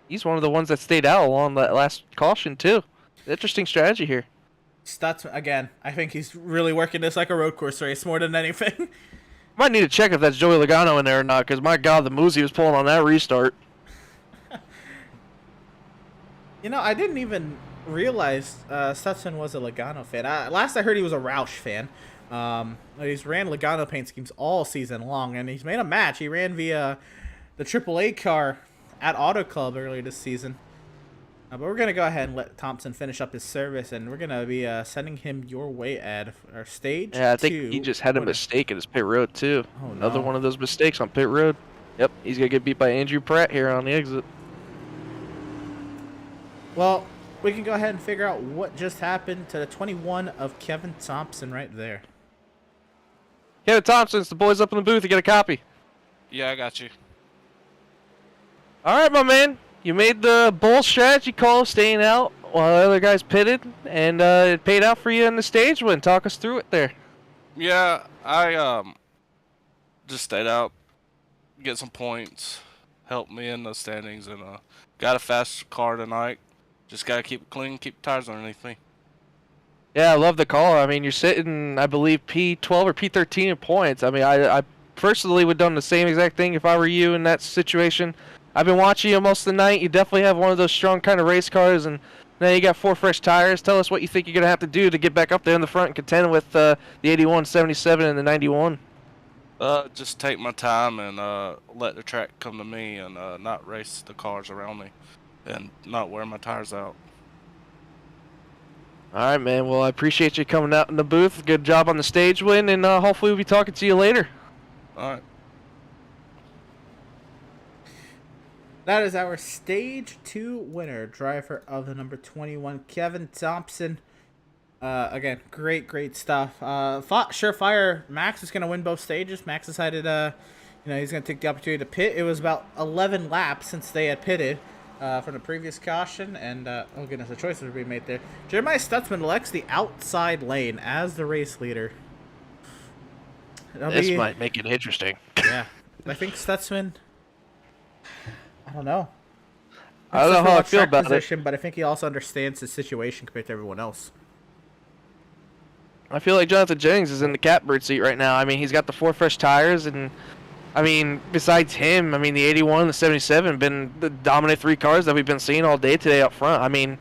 He's one of the ones that stayed out along that last caution, too. Interesting strategy here. Stutzman, again, I think he's really working this like a road course race more than anything. Might need to check if that's Joey Logano in there or not, because my God, the moves he was pulling on that restart. You know, I didn't even realize Stutzman was a Logano fan. Last I heard, he was a Roush fan. He's ran Logano paint schemes all season long, and he's made a match. He ran via the AAA car at Auto Club earlier this season. But we're going to go ahead and let Thompson finish up his service, and we're going to be sending him your way, Ed. Our stage 2. Yeah, I think he just had a mistake at his pit road, too. Oh, no. Another one of those mistakes on pit road. Yep, he's going to get beat by Andrew Pratt here on the exit. Well, we can go ahead and figure out what just happened to the 21 of Kevin Thompson right there. Kevin Thompson, it's the boys up in the booth. You get a copy. Yeah, I got you. All right, my man. You made the bold strategy call staying out while the other guys pitted, and it paid out for you in the stage win. Talk us through it there. Yeah, I just stayed out, get some points, helped me in the standings, and got a fast car tonight. Just got to keep it clean, keep the tires underneath me. Yeah, I love the call. I mean, you're sitting, I believe, P12 or P13 in points. I mean, I personally would have done the same exact thing if I were you in that situation. I've been watching you most of the night. You definitely have one of those strong kind of race cars, and Now you got 4 fresh tires. Tell us what you think you're going to have to do to get back up there in the front and contend with the 81, 77, and the 91. Just take my time and let the track come to me and not race the cars around me and not wear my tires out. All right, man. Well, I appreciate you coming out in the booth. Good job on the stage win, and hopefully we'll be talking to you later. All right. That is our Stage 2 winner, driver of the number 21, Kevin Thompson. Again, great stuff. Thought surefire Max was going to win both stages. Max decided, he's going to take the opportunity to pit. It was about 11 laps since they had pitted from the previous caution, and oh goodness, the choices were being made there. Jeremiah Stutzman elects the outside lane as the race leader. This might make it interesting. Yeah, I think Stutzman. I don't know. I don't know how I feel about it. But I think he also understands his situation compared to everyone else. I feel like Jonathan Jennings is in the catbird seat right now. I mean, he's got the 4 fresh tires, and I mean, besides him, I mean, the 81 and the 77 been the dominant 3 cars that we've been seeing all day today up front. I mean,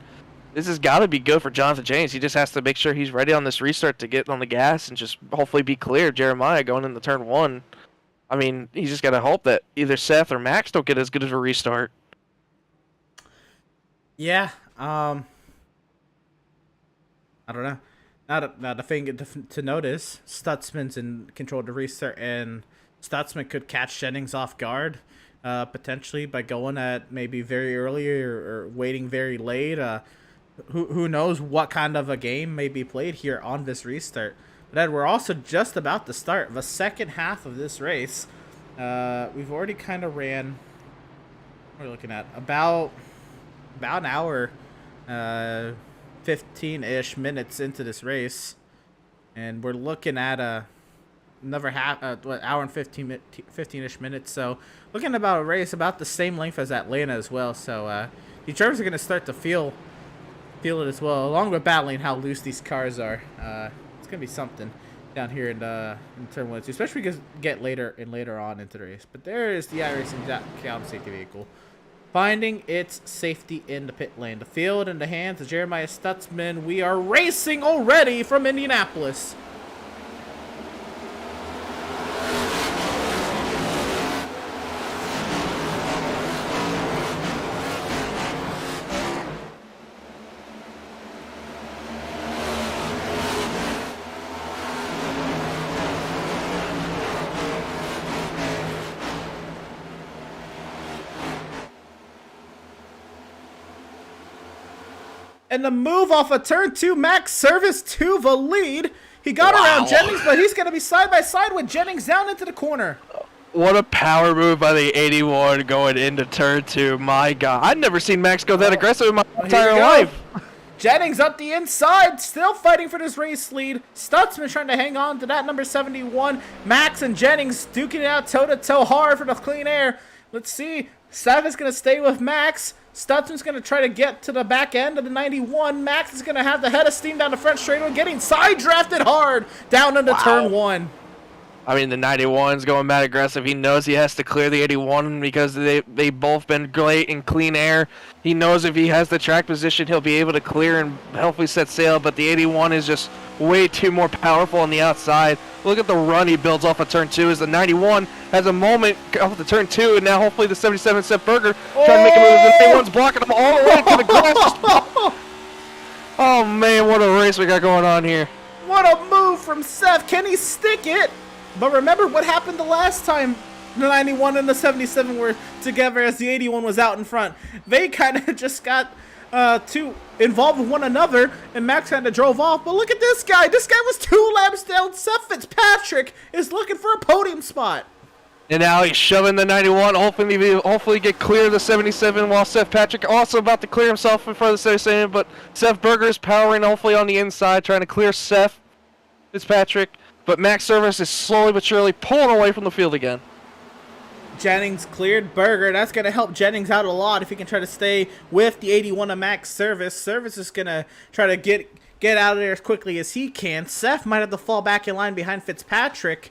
this has got to be good for Jonathan Jennings. He just has to make sure he's ready on this restart to get on the gas and just hopefully be clear of Jeremiah going into turn 1. I mean, he's just got to hope that either Seth or Max don't get as good of a restart. Yeah, I don't know. Now the thing to notice, Stutzman's in control of the restart, and Stutzman could catch Jennings off guard, potentially by going at maybe very early or waiting very late. Who knows what kind of a game may be played here on this restart. But Ed, we're also just about to start the second half of this race. We've already kind of ran. What are we looking at? About an hour, 15-ish minutes into this race, and we're looking at another hour and 15-ish minutes. So looking about a race about the same length as Atlanta as well. So the drivers are going to start to feel it as well, along with battling how loose these cars are. It's going to be something down here in turn 1 and 2, especially because we get later on into the race. But there is the iRacing County safety vehicle finding its safety in the pit lane. The field in the hands of Jeremiah Stutzman. We are racing already from Indianapolis. And the move off of turn 2, Max Service to the lead. He got around Jennings, but he's going to be side by side with Jennings down into the corner. What a power move by the 81 going into turn 2. My God. I've never seen Max go that aggressive in my entire life. Jennings up the inside, still fighting for this race lead. Stutzman trying to hang on to that number 71. Max and Jennings duking it out toe-to-toe hard for the clean air. Let's see. Seth is going to stay with Max. Stutzman's going to try to get to the back end of the 91. Max is going to have the head of steam down the front straightaway, getting side drafted hard down into turn 1. I mean, the 91's going mad aggressive. He knows he has to clear the 81 because they both been great in clean air. He knows if he has the track position, he'll be able to clear and hopefully set sail. But the 81 is just way too more powerful on the outside. Look at the run he builds off of turn 2 as the 91 has a moment off the turn 2, and now hopefully the 77 Seth Berger trying to make a move. The 91's blocking him all the way to the grass. Oh man, what a race we got going on here. What a move from Seth. Can he stick it? But remember what happened the last time the 91 and the 77 were together as the 81 was out in front. They kind of just got too involved with one another, and Max kind of drove off. But look at this guy. This guy was 2 laps down. Seth Fitzpatrick is looking for a podium spot. And now he's shoving the 91, hopefully get clear of the 77, while Seth Patrick also about to clear himself in front of the 77, but Seth Berger is powering hopefully on the inside, trying to clear Seth Fitzpatrick, but Max Service is slowly but surely pulling away from the field again. Jennings cleared Berger. That's going to help Jennings out a lot if he can try to stay with the 81 of Max Service. Service is going to try to get out of there as quickly as he can. Seth might have to fall back in line behind Fitzpatrick.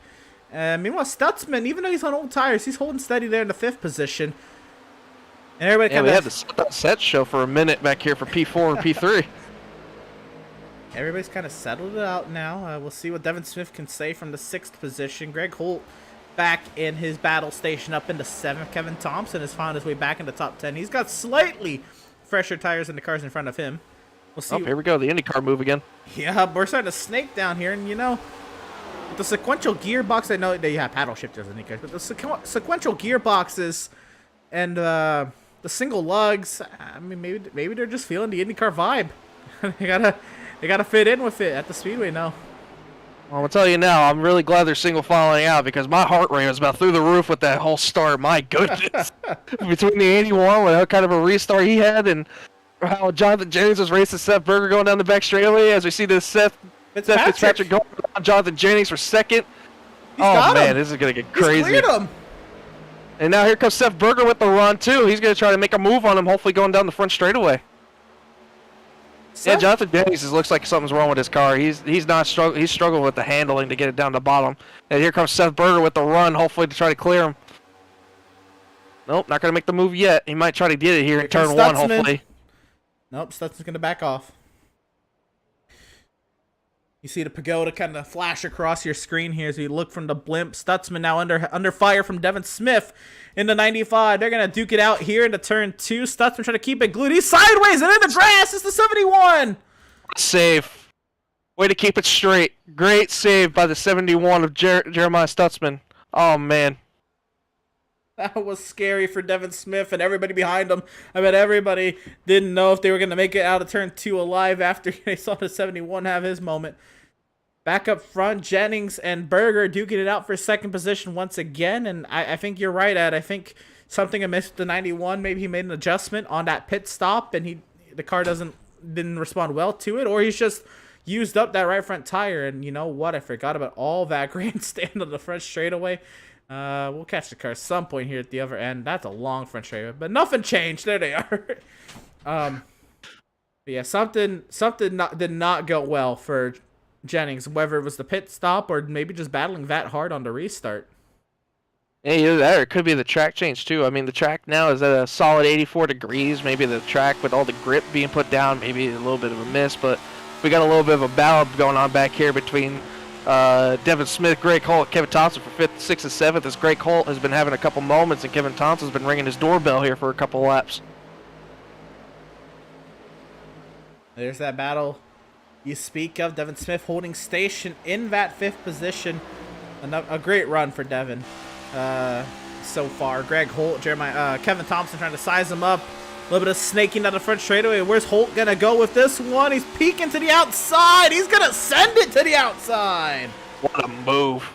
Meanwhile, Stutzman, even though he's on old tires, he's holding steady there in the 5th position. And everybody Yeah, kind we had of the set show for a minute back here for P4 and P3. everybody's kind of settled it out now. We'll see what Devin Smith can say from the 6th position. Greg Holt back in his battle station up into 7th. Kevin Thompson has found his way back into top 10. He's got slightly fresher tires than the cars in front of him. We'll see. Oh, here we go. The IndyCar move again. Yeah, we're starting to snake down here, and with the sequential gearbox, I know that you have paddle shifters in IndyCars, but the sequential gearboxes and the single lugs, I mean, maybe they're just feeling the IndyCar vibe. they gotta fit in with it at the speedway now. Well, I'll tell you now, I'm really glad they're single filing out because my heart rate was about through the roof with that whole start. My goodness. Between the 81, what kind of a restart he had, and how Jonathan Jennings was racing Seth Berger going down the back straightaway as we see this Seth Fitzpatrick going on Jonathan Jennings for second. Oh, man, this is going to get crazy. He's cleared him. And now here comes Seth Berger with the run, too. He's going to try to make a move on him, hopefully going down the front straightaway. Yeah, Jonathan Jennings looks like something's wrong with his car. He's struggling with the handling to get it down the bottom. And here comes Seth Berger with the run, hopefully to try to clear him. Nope, not going to make the move yet. He might try to get it here in turn 1, hopefully. Nope, Stutzman's going to back off. You see the pagoda kind of flash across your screen here as you look from the blimp. Stutzman now under fire from Devin Smith in the 95. They're going to duke it out here into turn 2. Stutzman trying to keep it glued. He's sideways and in the grass. It's the 71. Save. Way to keep it straight. Great save by the 71 of Jeremiah Stutzman. Oh, man. That was scary for Devin Smith and everybody behind him. I bet everybody didn't know if they were going to make it out of turn 2 alive after they saw the 71 have his moment. Back up front, Jennings and Berger duking it out for 2nd position once again. And I think you're right, Ed. I think something amiss with the 91. Maybe he made an adjustment on that pit stop and the car didn't respond well to it. Or he's just used up that right front tire. And you know what? I forgot about all that grandstand on the front straightaway. We'll catch the car at some point here at the other end. That's a long front straightaway, but nothing changed. There they are. But yeah, something did not go well for Jennings, whether it was the pit stop or maybe just battling that hard on the restart. Yeah, either that or it could be the track change too. I mean, the track now is at a solid 84 degrees. Maybe the track with all the grip being put down, maybe a little bit of a miss, but we got a little bit of a battle going on back here between Devin Smith, Greg Holt, Kevin Thompson for 5th, 6th, and 7th. As Greg Holt has been having a couple moments, and Kevin Thompson's been ringing his doorbell here for a couple laps. There's that battle you speak of. Devin Smith holding station in that 5th position. A great run for Devin so far. Greg Holt, Kevin Thompson trying to size him up. A little bit of snaking down the front straightaway. Where's Holt going to go with this one? He's peeking to the outside. He's going to send it to the outside. What a move.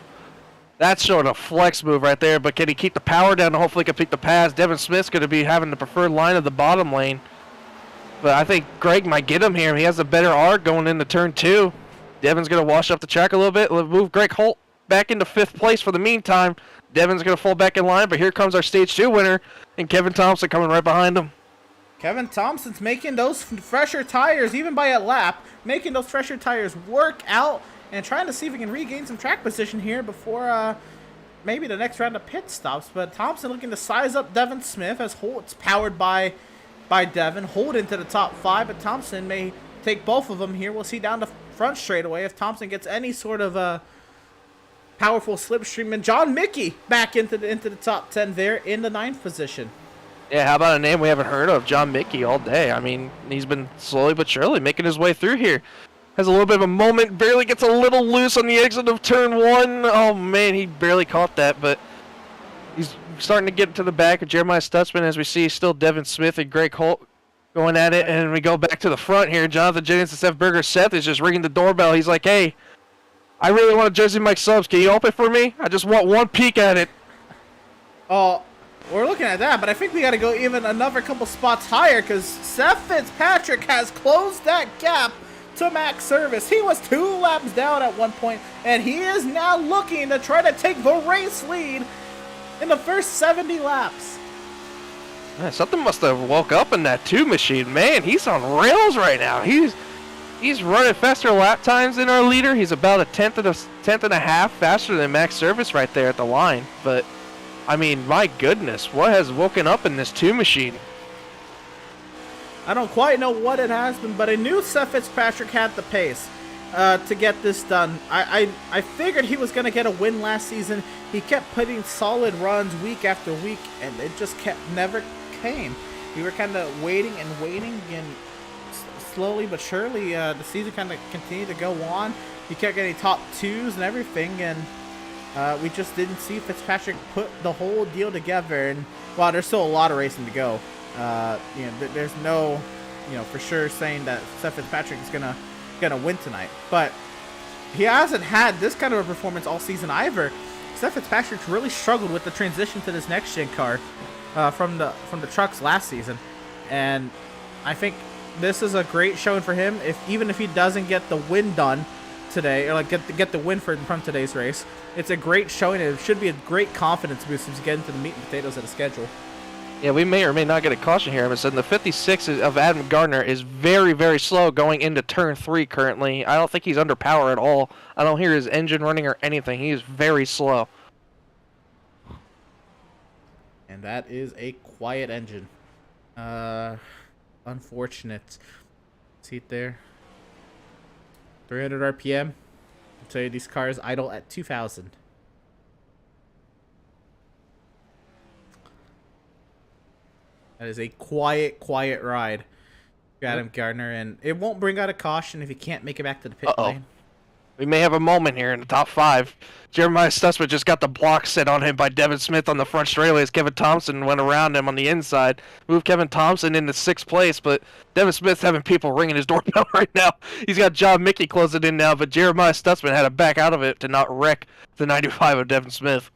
That's showing a flex move right there, but can he keep the power down and hopefully complete the pass? Devin Smith's going to be having the preferred line of the bottom lane. But I think Greg might get him here. He has a better arc going into turn 2. Devin's going to wash up the track a little bit. Move Greg Holt back into 5th place for the meantime. Devin's going to fall back in line, but here comes our Stage 2 winner, and Kevin Thompson coming right behind him. Kevin Thompson's making those fresher tires, even by a lap, making those fresher tires work out and trying to see if he can regain some track position here before maybe the next round of pit stops. But Thompson looking to size up Devin Smith as Holt's powered by Devin. Holt into the top 5, but Thompson may take both of them here. We'll see down the front straightaway if Thompson gets any sort of powerful slipstream. And John Mickey back into the top 10 there in the 9th position. Yeah, how about a name we haven't heard of? John Mickey all day. I mean, he's been slowly but surely making his way through here. Has a little bit of a moment, barely gets a little loose on the exit of turn 1. Oh, man, he barely caught that, but he's starting to get to the back of Jeremiah Stutzman as we see still Devin Smith and Greg Holt going at it. And we go back to the front here. Jonathan Jennings and Seth Berger. Seth is just ringing the doorbell. He's like, hey, I really want a Jersey Mike subs. Can you open for me? I just want one peek at it. Oh, we're looking at that, but I think we got to go even another couple spots higher because Seth Fitzpatrick has closed that gap to max service. He was 2 laps down at one point, and he is now looking to try to take the race lead in the first 70 laps. Man, something must have woke up in that 2 machine. Man, he's on rails right now. He's running faster lap times than our leader. He's about a tenth and a half faster than max service right there at the line. But I mean, my goodness, what has woken up in this 2 machine? I don't quite know what it has been, but I knew Seth Fitzpatrick had the pace to get this done. I figured he was going to get a win last season. He kept putting solid runs week after week, and it just never came. We were kind of waiting, and slowly but surely, the season kind of continued to go on. He kept getting top 2s and everything, and we just didn't see Fitzpatrick put the whole deal together. And while there's still a lot of racing to go, there's no, for sure saying that Seth Fitzpatrick is gonna win tonight. But he hasn't had this kind of a performance all season either. Seth Fitzpatrick really struggled with the transition to this next gen car from the trucks last season, and I think this is a great showing for him. Even if he doesn't get the win done today, or like get the win from today's race, it's a great showing. It should be a great confidence boost as we get into the meat and potatoes of the schedule. Yeah, we may or may not get a caution here. But the 56 of Adam Gardner is very, very slow going into turn 3 currently. I don't think he's under power at all. I don't hear his engine running or anything. He is very slow. And that is a quiet engine. Unfortunate. See it there? 300 RPM. I'll tell you, these cars idle at 2,000. That is a quiet ride. Adam Gardner, and it won't bring out a caution if he can't make it back to the pit lane. We may have a moment here in the top 5. Jeremiah Stutzman just got the block set on him by Devin Smith on the front straightaway as Kevin Thompson went around him on the inside. Moved Kevin Thompson into 6th place, but Devin Smith's having people ringing his doorbell right now. He's got John Mickey closing in now, but Jeremiah Stutzman had to back out of it to not wreck the 95 of Devin Smith.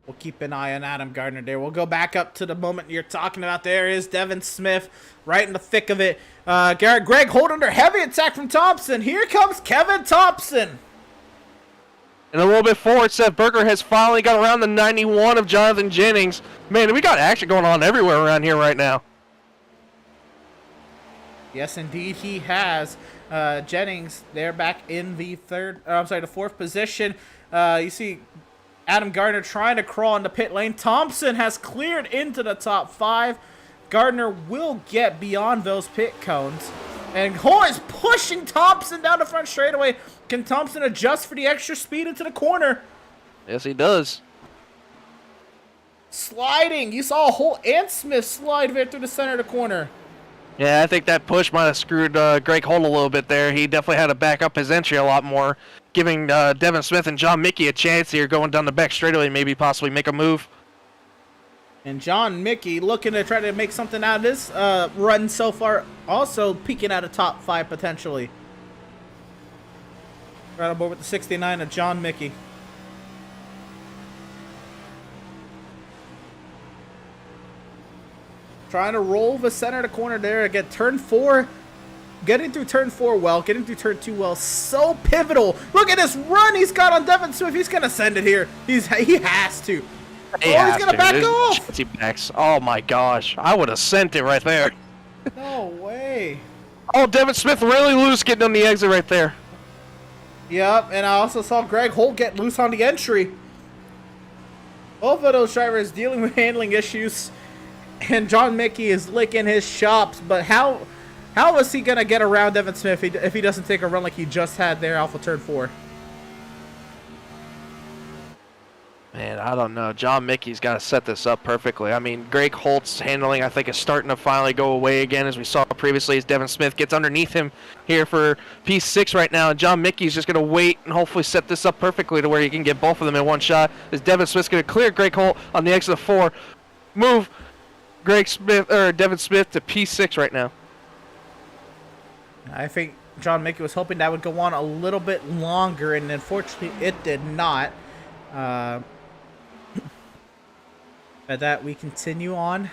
We'll keep an eye on Adam Gardner there. We'll go back up to the moment you're talking about. There is Devin Smith right in the thick of it. Greg Holt under heavy attack from Thompson. Here comes Kevin Thompson. And a little bit forward, Seth Berger has finally got around the 91 of Jonathan Jennings. Man, we got action going on everywhere around here right now. Yes, indeed, he has. Jennings, they're back in the the 4th position. You see Adam Gardner trying to crawl in the pit lane. Thompson has cleared into the top 5. Gardner will get beyond those pit cones. And Holt is pushing Thompson down the front straightaway. Can Thompson adjust for the extra speed into the corner? Yes, he does. Sliding. You saw Holt and Smith slide there through the center of the corner. Yeah, I think that push might have screwed Greg Holt a little bit there. He definitely had to back up his entry a lot more, giving Devin Smith and John Mickey a chance here going down the back straightaway, maybe possibly make a move. And John Mickey looking to try to make something out of this run so far, also peeking at a top 5 potentially. Right on board with the 69 of John Mickey. Trying to roll the center of the corner there. Again, turn 4. Getting through turn 4 well. Getting through turn 2 well. So pivotal. Look at this run he's got on Devin Smith. He's going to send it here. He has to. He's going to back off. Oh, my gosh. I would have sent it right there. No way. Oh, Devin Smith really loose getting on the exit right there. Yep, and I also saw Greg Holt get loose on the entry. Both of those drivers dealing with handling issues. And John Mickey is licking his chops, but how is he gonna get around Devin Smith if he doesn't take a run like he just had there off of turn 4? Man, I don't know. John Mickey's got to set this up perfectly. I mean, Greg Holt's handling, I think, is starting to finally go away again, as we saw previously, as Devin Smith gets underneath him here for P6 right now. And John Mickey's just going to wait and hopefully set this up perfectly to where he can get both of them in one shot. As Devin Smith's going to clear Greg Holt on the exit of 4. Move Devin Smith to P6 right now. I think John Mickey was hoping that would go on a little bit longer, and unfortunately it did not. At that, we continue on.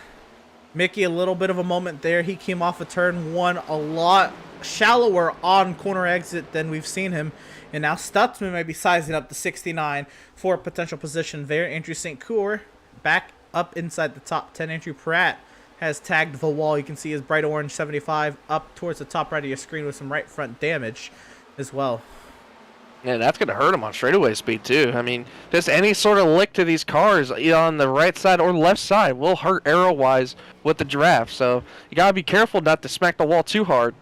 Mickey, a little bit of a moment there. He came off of turn 1 a lot shallower on corner exit than we've seen him. And now Stutzman might be sizing up the 69 for a potential position there. Andrew St. Coeur back up inside the top 10. Andrew Pratt has tagged the wall. You can see his bright orange 75 up towards the top right of your screen with some right front damage as well. Yeah, that's going to hurt him on straightaway speed, too. I mean, just any sort of lick to these cars, either on the right side or left side, will hurt aero-wise with the draft. So you got to be careful not to smack the wall too hard.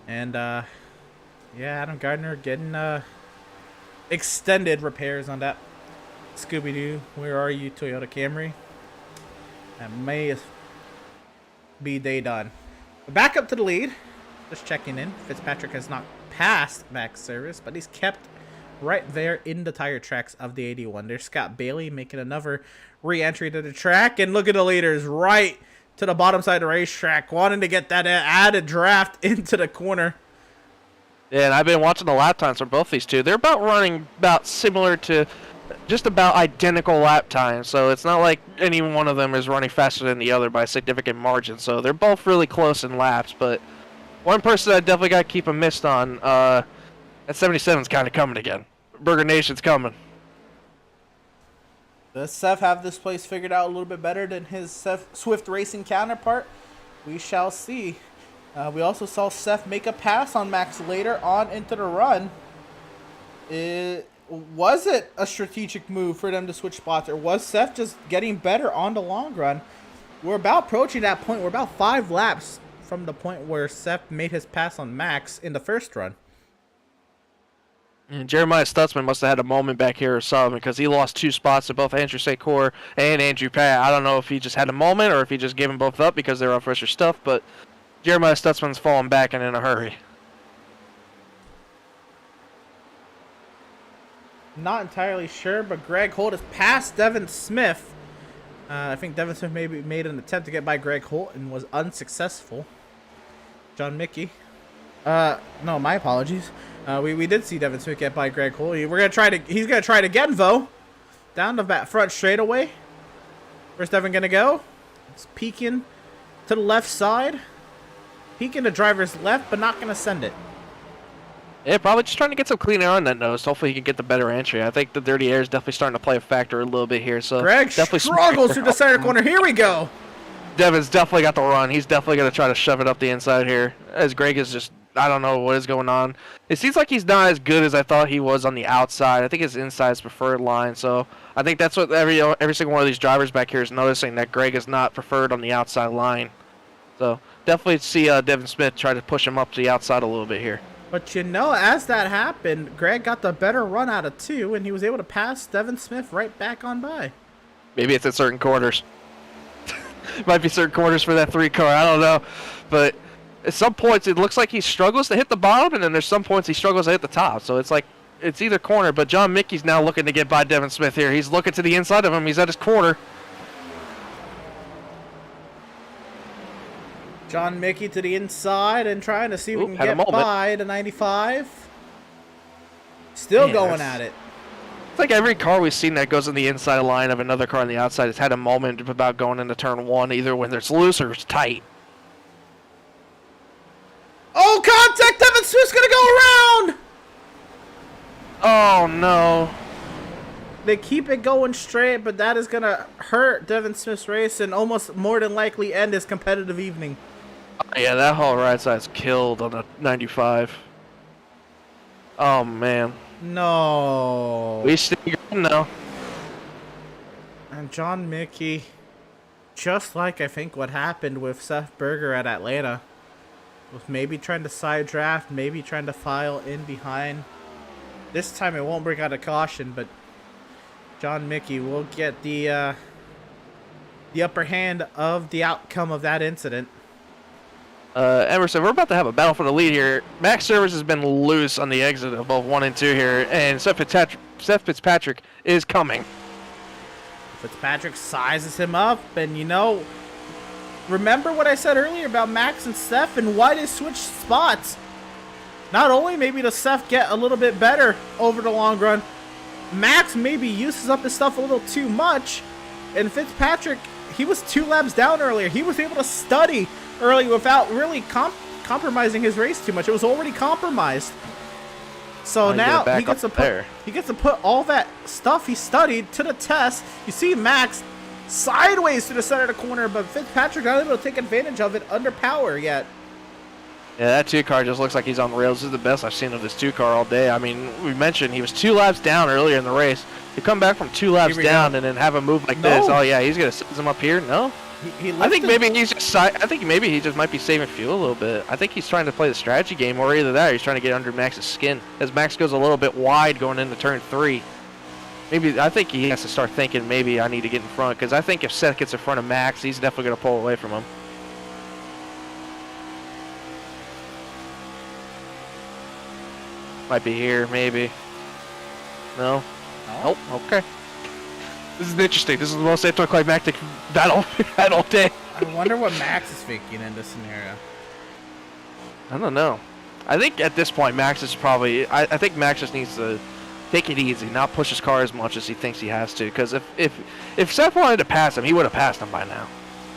And, yeah, Adam Gardner getting extended repairs on that Scooby-Doo. Where are you, Toyota Camry? That may be day done. But back up to the lead. Just checking in. Fitzpatrick has not passed Max Service, but he's kept right there in the tire tracks of the 81. There's Scott Bailey making another re-entry to the track. And look at the leaders right to the bottom side of the racetrack, wanting to get that added draft into the corner. Yeah, and I've been watching the lap times for both these two. They're about running about similar to just about identical lap times. So it's not like any one of them is running faster than the other by a significant margin. So they're both really close in laps, but one person I definitely got to keep a mist on, that 77's kind of coming again. Burger Nation's coming. Does Seth have this place figured out a little bit better than his Swift Racing counterpart? We shall see. We also saw Seth make a pass on Max later on into the run. Was it a strategic move for them to switch spots, or was Seth just getting better on the long run? We're about approaching that point. We're about 5 laps from the point where Seth made his pass on Max in the first run. And Jeremiah Stutzman must have had a moment back here or something, because he lost 2 spots to both Andrew Secor and Andrew Pratt. I don't know if he just had a moment or if he just gave them both up because they were on fresher stuff, but Jeremiah Stutzman's falling back and in a hurry. Not entirely sure, but Greg Holt has passed Devin Smith. I think Devin Smith maybe made an attempt to get by Greg Holt and was unsuccessful. John Mickey. No, my apologies. We did see Devin Smith get by Greg Holt. He's gonna try it again, though. Down the back front straightaway. Where's Devin gonna go? It's peeking to the left side. Peeking to driver's left, but not gonna send it. Yeah, probably just trying to get some clean air on that nose. Hopefully he can get the better entry. I think the dirty air is definitely starting to play a factor a little bit here. So Greg definitely struggles through the center corner. Here we go. Devin's definitely got the run. He's definitely going to try to shove it up the inside here. As Greg is just, I don't know what is going on. It seems like he's not as good as I thought he was on the outside. I think his inside is preferred line. So I think that's what every single one of these drivers back here is noticing, that Greg is not preferred on the outside line. So definitely see Devin Smith try to push him up to the outside a little bit here. But you know, as that happened, Greg got the better run out of 2, and he was able to pass Devin Smith right back on by. Maybe it's at certain corners. Might be certain corners for that 3 car. I don't know. But at some points, it looks like he struggles to hit the bottom, and then there's some points he struggles to hit the top. So it's like it's either corner. But John Mickey's now looking to get by Devin Smith here. He's looking to the inside of him. He's at his corner. John Mickey to the inside and trying to see if we can get by the 95. Still going at it. It's like every car we've seen that goes in the inside line of another car on the outside has had a moment about going into turn 1, either when it's loose or it's tight. Oh, contact! Devin Smith's going to go around! Oh, no. They keep it going straight, but that is going to hurt Devin Smith's race and almost more than likely end his competitive evening. Yeah, that whole right side's killed on the 95. Oh, man. No. We still good now. And John Mickey, just like I think what happened with Seth Berger at Atlanta, was maybe trying to side draft, maybe trying to file in behind. This time it won't bring out a caution, but John Mickey will get the upper hand of the outcome of that incident. Emerson, we're about to have a battle for the lead here. Max Service has been loose on the exit of both 1 and 2 here, and Seth Fitzpatrick is coming. Fitzpatrick sizes him up, and you know, remember what I said earlier about Max and Seth and why they switched spots? Not only maybe does Seth get a little bit better over the long run, Max maybe uses up his stuff a little too much, and Fitzpatrick, he was 2 laps down earlier. He was able to study early without really compromising his race too much. It was already compromised. So now he gets to put all that stuff he studied to the test. You see Max sideways to the center of the corner, but Fitzpatrick not able to take advantage of it under power yet. Yeah, that 2 car just looks like he's on the rails. This is the best I've seen of this 2 car all day. I mean, we mentioned he was 2 laps down earlier in the race. You come back from 2 laps down and then have a move like this. Oh yeah, he's gonna size him up here. No, I think maybe he's just. I think maybe he just might be saving fuel a little bit. I think he's trying to play the strategy game, or either that, or he's trying to get under Max's skin. As Max goes a little bit wide going into turn 3. Maybe I think he has to start thinking maybe I need to get in front, because I think if Seth gets in front of Max, he's definitely gonna pull away from him. Might be here, maybe. No? Nope. Okay. This is interesting. This is the most anticlimactic battle all day. I wonder what Max is thinking in this scenario. I don't know. I think at this point, Max is probably... I think Max just needs to take it easy, not push his car as much as he thinks he has to. Because if Seth wanted to pass him, he would have passed him by now.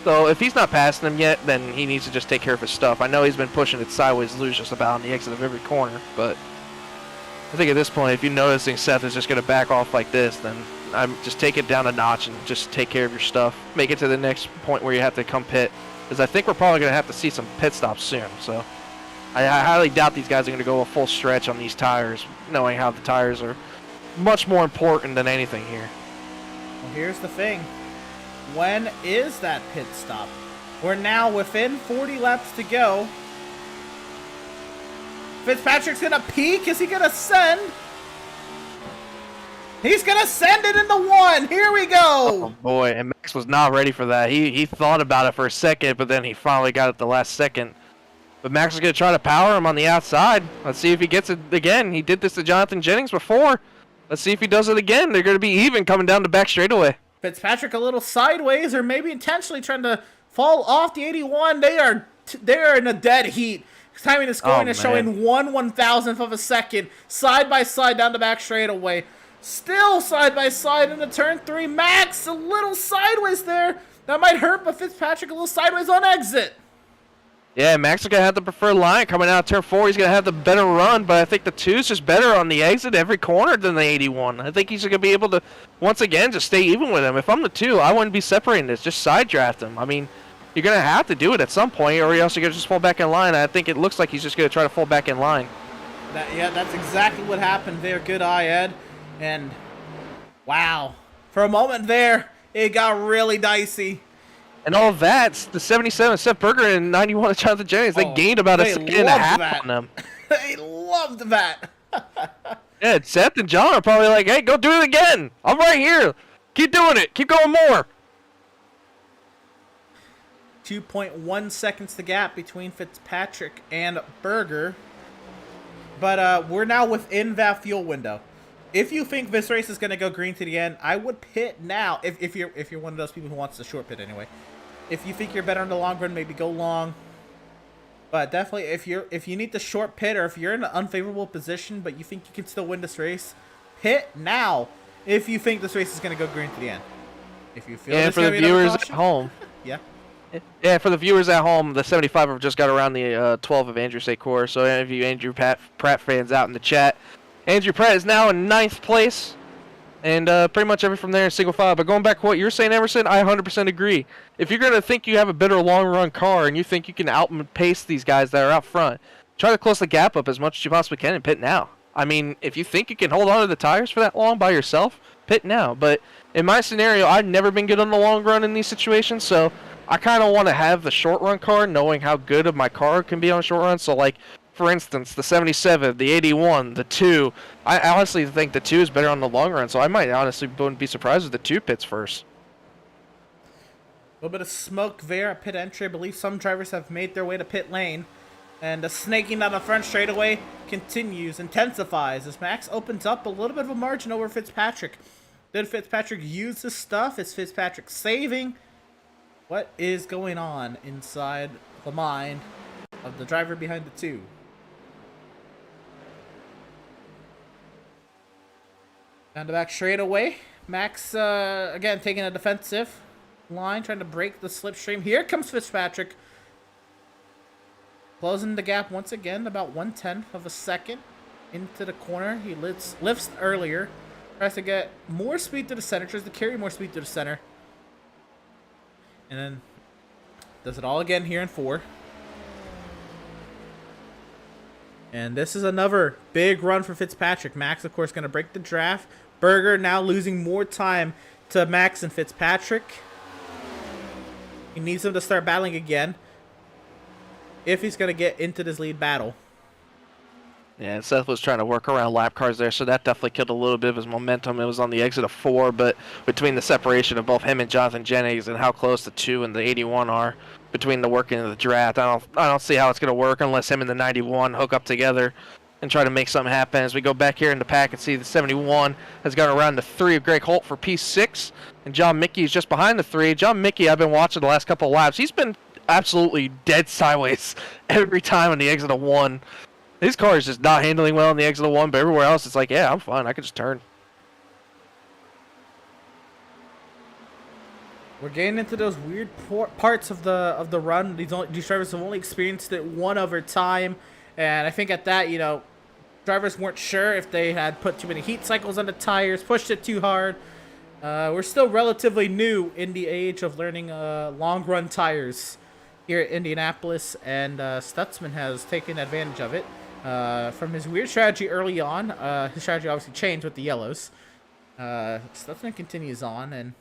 So if he's not passing him yet, then he needs to just take care of his stuff. I know he's been pushing it sideways loose just about on the exit of every corner, but... I think at this point, if you're noticing Seth is just going to back off like this, then I'm just take it down a notch and just take care of your stuff. Make it to the next point where you have to come pit. Because I think we're probably going to have to see some pit stops soon. So I highly doubt these guys are going to go a full stretch on these tires, knowing how the tires are much more important than anything here. Well, here's the thing. When is that pit stop? We're now within 40 laps to go. Fitzpatrick's gonna peak. Is he gonna send? He's gonna send it in the 1. Here we go. Oh boy, and Max was not ready for that. He thought about it for a second, but then he finally got it the last second. But Max is gonna try to power him on the outside. Let's see if he gets it again. He did this to Jonathan Jennings before. Let's see if he does it again. They're gonna be even coming down the back straightaway. Fitzpatrick a little sideways, or maybe intentionally trying to fall off the 81. They are in a dead heat. Timing is scoring is showing 1/1000th of a second, side by side down the back straightaway. Still side by side into turn 3. Max a little sideways there. That might hurt, but Fitzpatrick a little sideways on exit. Yeah, Max is going to have the preferred line coming out of turn 4. He's going to have the better run, but I think the 2 is just better on the exit every corner than the 81. I think he's going to be able to, once again, just stay even with him. If I'm the 2, I wouldn't be separating this. Just side draft him. I mean, you're going to have to do it at some point, or else you're going to just fall back in line. I think it looks like he's just going to try to fall back in line. Yeah, that's exactly what happened there. Good eye, Ed. And, wow. For a moment there, it got really dicey. And all of that, the 77 Seth Berger and 91 of Jonathan Jennings, they gained about a second and a half on them. They loved that. Yeah, Seth and John are probably like, hey, go do it again. I'm right here. Keep doing it. Keep going more. 2.1 seconds the gap between Fitzpatrick and Berger. But we're now within that fuel window. If you think this race is going to go green to the end, I would pit now. If you're one of those people who wants the short pit anyway. If you think you're better in the long run, maybe go long. But definitely, if you need the short pit, or if you're in an unfavorable position, but you think you can still win this race, pit now. If you think this race is going to go green to the end. If you feel yeah, for the viewers at home. Yeah. Yeah, for the viewers at home, the 75 have just got around the 12 of Andrew Secor. So any of you Andrew Pratt fans out in the chat, Andrew Pratt is now in 9th place. And pretty much every from there in single file. But going back to what you were saying, Emerson, I 100% agree. If you're going to think you have a better long-run car and you think you can outpace these guys that are out front, try to close the gap up as much as you possibly can and pit now. I mean, if you think you can hold on to the tires for that long by yourself, pit now. But in my scenario, I've never been good on the long run in these situations, so I kind of want to have the short-run car, knowing how good of my car can be on a short run. So, like, for instance, the 77, the 81, the 2. I honestly think the 2 is better on the long run, so I might honestly wouldn't be surprised if the 2 pits first. A little bit of smoke there at pit entry. I believe some drivers have made their way to pit lane. And the snaking down the front straightaway continues, intensifies as Max opens up a little bit of a margin over Fitzpatrick. Did Fitzpatrick use his stuff? Is Fitzpatrick saving? What is going on inside the mind of the driver behind the 2? Down the back straightaway. Max, again, taking a defensive line, trying to break the slipstream. Here comes Fitzpatrick. Closing the gap once again, about 1/10 of a second into the corner. He lifts earlier. Tries to get more speed to the center. Tries to carry more speed to the center. And then does it all again here in 4. And this is another big run for Fitzpatrick. Max, of course, going to break the draft. Berger now losing more time to Max and Fitzpatrick. He needs him to start battling again if he's going to get into this lead battle. Yeah, and Seth was trying to work around lap cars there, so that definitely killed a little bit of his momentum. It was on the exit of 4, but between the separation of both him and Jonathan Jennings and how close the 2 and the 81 are between the working and the draft, I don't see how it's going to work unless him and the 91 hook up together and try to make something happen. As we go back here in the pack and see the 71 has gone around the 3 of Greg Holt for P6, and John Mickey is just behind the 3. John Mickey, I've been watching the last couple of laps. He's been absolutely dead sideways every time on the exit of 1. His car is just not handling well in the exit of 1, but everywhere else it's like, yeah, I'm fine. I can just turn. We're getting into those weird parts of the run. These drivers have only experienced it one other time, and I think at that, you know, drivers weren't sure if they had put too many heat cycles on the tires, pushed it too hard. We're still relatively new in the age of learning long run tires here at Indianapolis, and Stutzman has taken advantage of it. From his weird strategy early on, his strategy obviously changed with the yellows. Stutzman continues on, and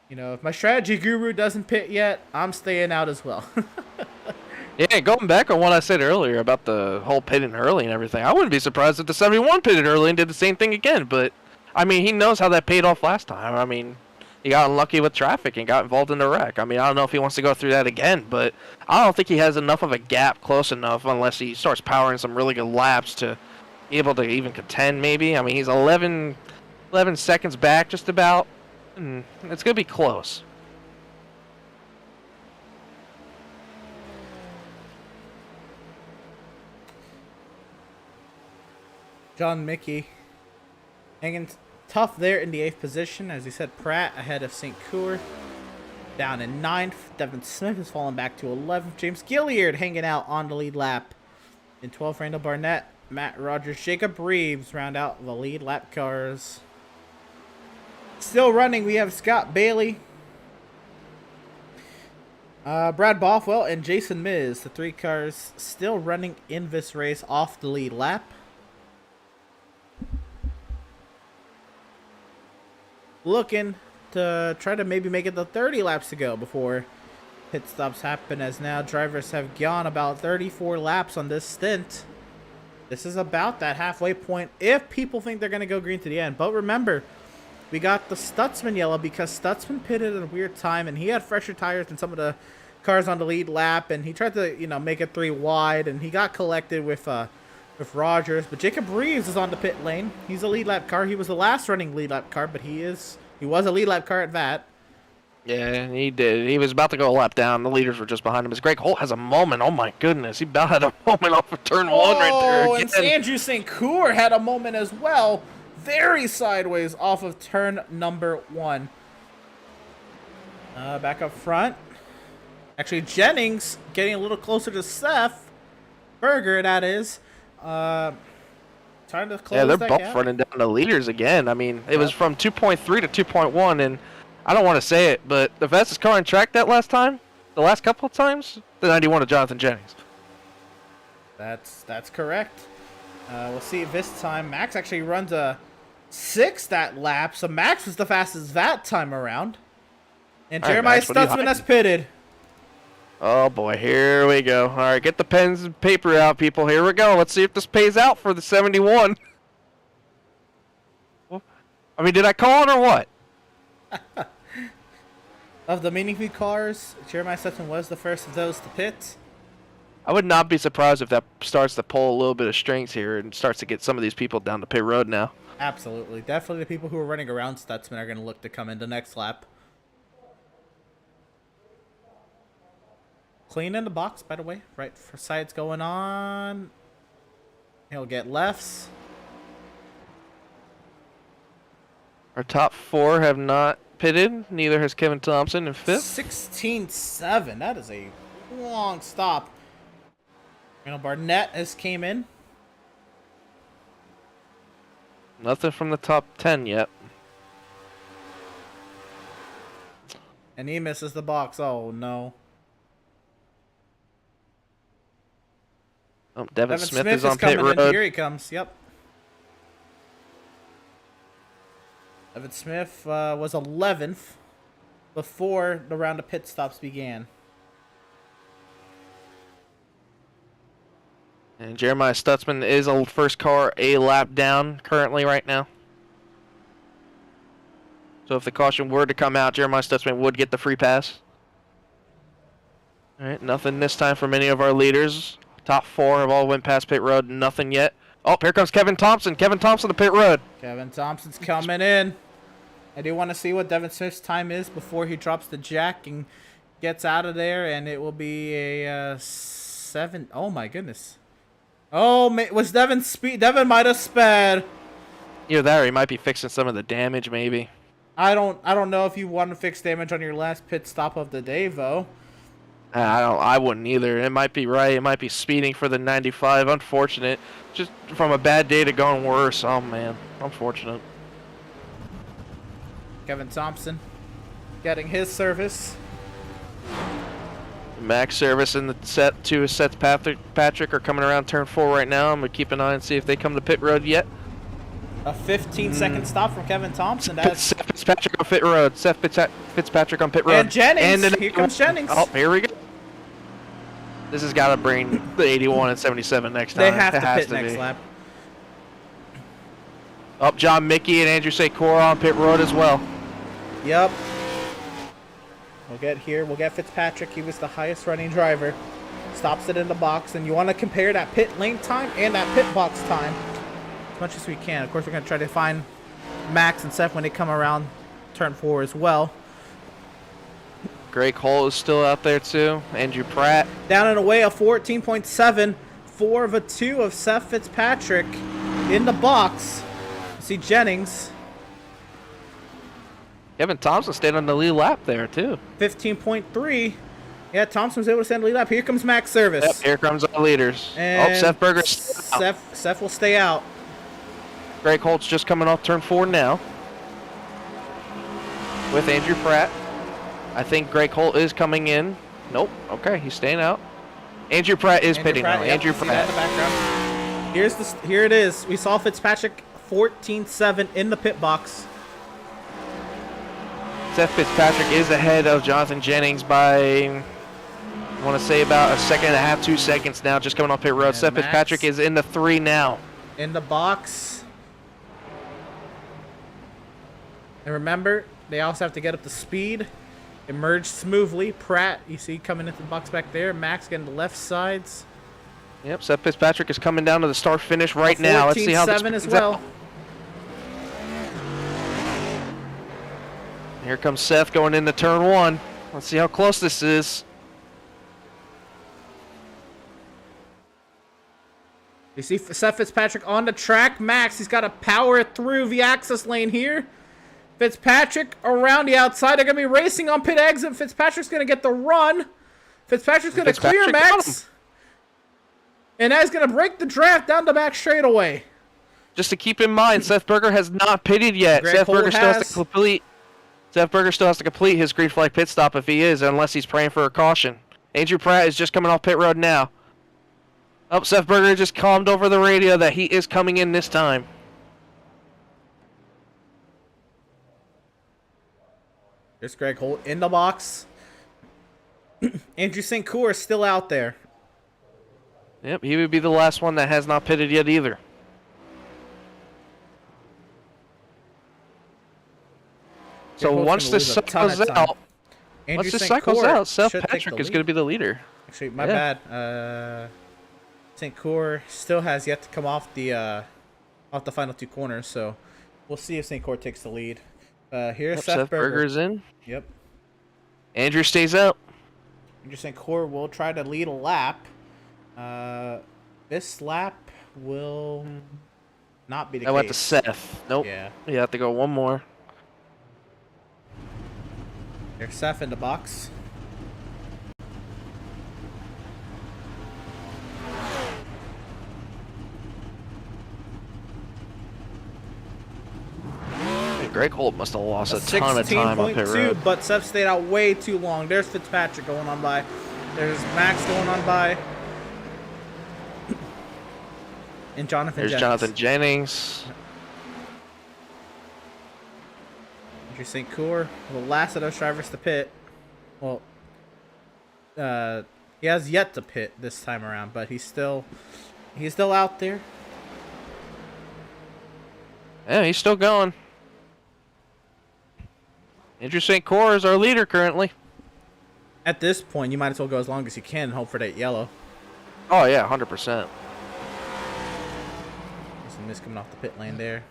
you know, if my strategy guru doesn't pit yet, I'm staying out as well. Yeah, going back on what I said earlier about the whole pitting early and everything, I wouldn't be surprised if the 71 pitted early and did the same thing again. But I mean, he knows how that paid off last time. I mean, he got unlucky with traffic and got involved in a wreck. I mean, I don't know if he wants to go through that again, but I don't think he has enough of a gap close enough unless he starts powering some really good laps to be able to even contend maybe. I mean, he's 11 seconds back just about, and it's going to be close. John Mickey hanging tough there in the 8th position. As you said, Pratt ahead of St. Coeur. Down in 9th. Devin Smith has fallen back to 11th. James Gilliard hanging out on the lead lap. In 12th, Randall Barnett, Matt Rogers, Jacob Reeves round out the lead lap cars. Still running, we have Scott Bailey, Brad Bothwell, and Jason Miz. The 3 cars still running in this race off the lead lap. Looking to try to maybe make it the 30 laps to go before pit stops happen, as now drivers have gone about 34 laps on this stint. This is about that halfway point if people think they're going to go green to the end. But remember, we got the Stutzman yellow because Stutzman pitted at a weird time and he had fresher tires than some of the cars on the lead lap, and he tried to, you know, make it 3 wide, and he got collected with Rogers. But Jacob Reeves is on the pit lane. He's a lead lap car. He was the last running lead lap car, but he was a lead lap car at that. Yeah, he did. He was about to go a lap down. The leaders were just behind him. As Greg Holt has a moment. Oh my goodness, he about had a moment off of turn 1 right there. Oh, and Andrew St. Coeur had a moment as well. Very sideways off of turn number 1. Back up front. Actually, Jennings getting a little closer to Seth Berger, that is. Trying to close. Yeah, they're that both gap. running down the leaders again. I mean, it was from 2.3 to 2.1, and I don't want to say it, but the fastest car on track that last time, the last couple of times, the 91 of Jonathan Jennings. That's correct. We'll see this time. Max actually runs a 6 that lap, so Max was the fastest that time around. And All right, Jeremiah Max, what are you Stutzman has hiding? pitted. Oh boy, here we go. All right, get the pens and paper out, people. Here we go. Let's see if this pays out for the 71. I mean, did I call it or what? Of the meaningful cars, Jeremiah Stutzman was the first of those to pit. I would not be surprised if that starts to pull a little bit of strings here and starts to get some of these people down the pit road now. Absolutely. Definitely the people who are running around Stutzman are going to look to come in the next lap. Clean in the box, by the way. Right for sides going on. He'll get lefts. Our top 4 have not pitted. Neither has Kevin Thompson in 5th. 16-7. That is a long stop. Randall Barnett has came in. Nothing from the top 10 yet. And he misses the box. Oh, no. Oh, Devin Smith is on pit coming road. in. Here he comes. Yep. Devin Smith was 11th before the round of pit stops began. And Jeremiah Stutzman is a first car a lap down currently right now. So if the caution were to come out, Jeremiah Stutzman would get the free pass. All right, nothing this time from any of our leaders. Top 4 have all went past pit road. Nothing yet. Oh, here comes Kevin Thompson. Kevin Thompson to pit road. Kevin Thompson's coming in. I do want to see what Devin Smith's time is before he drops the jack and gets out of there, and it will be a 7. Oh my goodness. Oh, was Devin speed? Devin might have sped. Either that or he might be fixing some of the damage, maybe. I don't know if you want to fix damage on your last pit stop of the day, though. I wouldn't either. It might be right. It might be speeding for the 95. Unfortunate. Just from a bad day to going worse. Oh, man. Unfortunate. Kevin Thompson getting his service. Max service in the set 2 sets. Patrick are coming around turn 4 right now. I'm going to keep an eye and see if they come to pit road yet. A 15-second stop from Kevin Thompson. Seth Fitzpatrick on pit road. Seth Fitzpatrick on pit road. And Jennings. Here comes Jennings. Oh, here we go. This has got to bring the 81 and 77 next time. They have to pit next lap. Up, John Mickey and Andrew Secor on pit road as well. Yep. We'll get Fitzpatrick. He was the highest running driver. Stops it in the box, and you want to compare that pit lane time and that pit box time as much as we can. Of course, we're going to try to find Max and Seth when they come around turn 4 as well. Greg Holt is still out there too. Andrew Pratt. Down and away, a 14.7. 4 of a 2 of Seth Fitzpatrick in the box. See Jennings. Kevin Thompson stayed on the lead lap there too. 15.3. Yeah, Thompson was able to stand the lead lap. Here comes Max service. Yep, here comes our leaders. And Seth Berger. Seth will stay out. Greg Holt's just coming off turn 4 now. With Andrew Pratt. I think Greg Holt is coming in. Nope. Okay, he's staying out. Andrew Pratt is pitting now. Yep, Andrew Pratt. In the background. Here it is. We saw Fitzpatrick 14.7 in the pit box. Seth Fitzpatrick is ahead of Jonathan Jennings by, I want to say, about a second and a half, 2 seconds now, just coming off pit road. And Seth Max Fitzpatrick is in the 3 now. In the box. And remember, they also have to get up to speed. Emerge smoothly. Pratt, you see coming into the box back there. Max getting the left sides. Yep, Seth Fitzpatrick is coming down to the start finish right now. Let's see how this 14.7 as plays well. out. Here comes Seth going into turn 1. Let's see how close this is. You see Seth Fitzpatrick on the track. Max, he's got to power it through the access lane here. Fitzpatrick around the outside. They're going to be racing on pit exit. Fitzpatrick's going to get the run. Fitzpatrick's going to clear Max. And that's going to break the draft down the back straightaway. Just to keep in mind, Seth Berger has not pitted yet. Seth Berger still has to complete. Seth Berger still has to complete his green flag pit stop if he is, unless he's praying for a caution. Andrew Pratt is just coming off pit road now. Oh, Seth Berger just calmed over the radio that he is coming in this time. There's Greg Holt in the box. Andrew St. Cour is still out there. Yep, he would be the last one that has not pitted yet either. So once this cycles out, Seth Patrick is going to be the leader. Actually, my bad. St. Cour still has yet to come off the final 2 corners, so we'll see if St. Cour takes the lead. Here's Seth Berger's in. Yep. Andrew stays out. Andrew St. Cour will try to lead a lap. This lap will not be the case. I went to Seth. Nope. Yeah. You have to go one more. There's Seth in the box. Greg Holt must have lost a ton of time up pit road. But Seth stayed out way too long. There's Fitzpatrick going on by. There's Max going on by. And Jonathan There's Jennings. Jonathan Jennings. Andrew St. Cour, the last of those drivers to pit. Well, he has yet to pit this time around, but he's still out there. Yeah, he's still going. Andrew St. Cour is our leader currently. At this point, you might as well go as long as you can and hope for that yellow. Oh yeah, 100%. There's a miss coming off the pit lane there.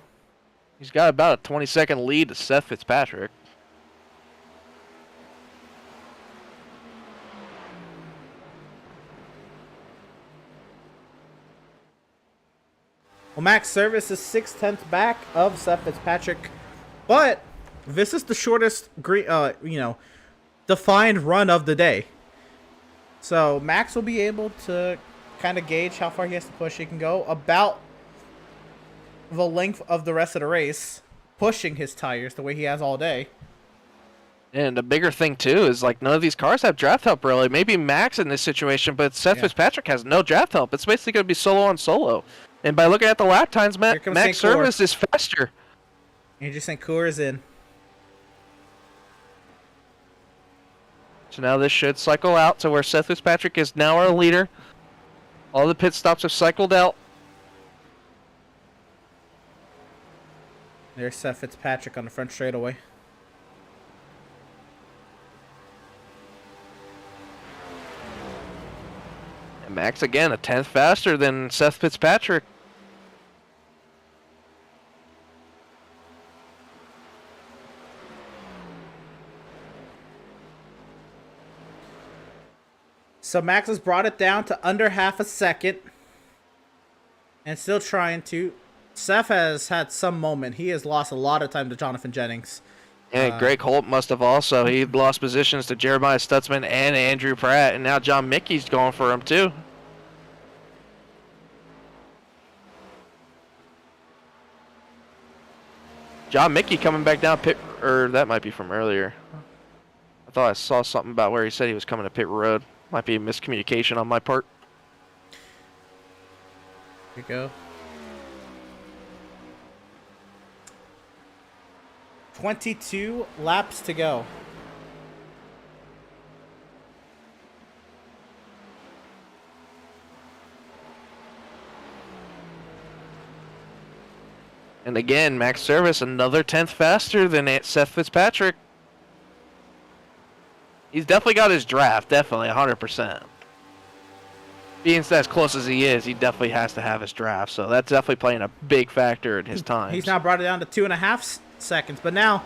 He's got about a 20-second lead to Seth Fitzpatrick. Well, Max Service is 6/10 back of Seth Fitzpatrick, but this is the shortest defined run of the day. So Max will be able to kind of gauge how far he has to push. He can go about the length of the rest of the race, pushing his tires the way he has all day. And the bigger thing too is like none of these cars have draft help really. Maybe Max in this situation, but Seth Fitzpatrick has no draft help. It's basically going to be solo on solo. And by looking at the lap times, Max Service is faster. Andrew St. Cour is in. So now this should cycle out to where Seth Fitzpatrick is now our leader. All the pit stops have cycled out. There's Seth Fitzpatrick on the front straightaway. And Max again, a 10th faster than Seth Fitzpatrick. So Max has brought it down to under half a second. And still trying to. Seth has had some moment. He has lost a lot of time to Jonathan Jennings. And Greg Holt must have also. He lost positions to Jeremiah Stutzman and Andrew Pratt. And now John Mickey's going for him too. John Mickey coming back down pit. Or that might be from earlier. I thought I saw something about where he said he was coming to pit road. Might be a miscommunication on my part. Here we go. 22 laps to go. And again, Max Service, another 10th faster than Seth Fitzpatrick. He's definitely got his draft, definitely, 100%. Being as close as he is, he definitely has to have his draft, so that's definitely playing a big factor in his time. He's now brought it down to 2.5 seconds, but now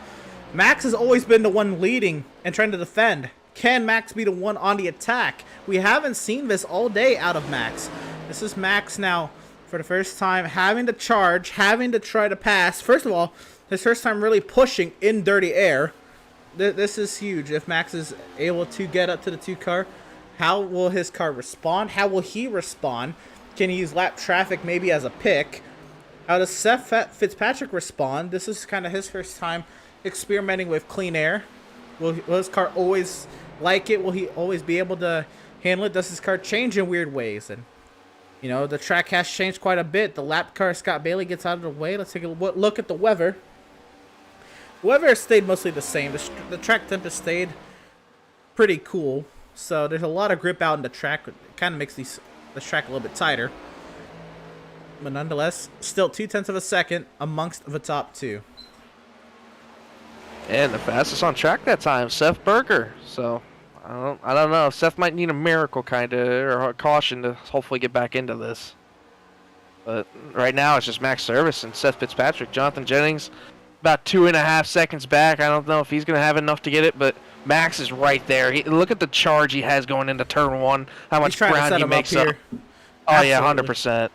Max has always been the one leading and trying to defend. Can Max be the one on the attack? We haven't seen this all day out of Max. This is Max now, for the first time, having to charge, having to try to pass. First of all, his first time really pushing in dirty air. This is huge. If Max is able to get up to the 2 car, how will his car respond? How will he respond? Can he use lap traffic maybe as a pick? How does Seth Fitzpatrick respond? This is kind of his first time experimenting with clean air. Will his car always like it? Will he always be able to handle it? Does his car change in weird ways? And, you know, the track has changed quite a bit. The lap car, Scott Bailey gets out of the way. Let's take a look at the weather. The weather has stayed mostly the same. The track temp has stayed pretty cool. So there's a lot of grip out in the track. It kind of makes this track a little bit tighter. But nonetheless, still 0.2 of a second amongst the top 2. And the fastest on track that time, Seth Berger. So I don't know. Seth might need a miracle kind of, or a caution to hopefully get back into this. But right now it's just Max Service and Seth Fitzpatrick. Jonathan Jennings about 2.5 seconds back. I don't know if he's going to have enough to get it, but Max is right there. Look at the charge he has going into turn 1. How much ground he makes up. Oh yeah, 100%.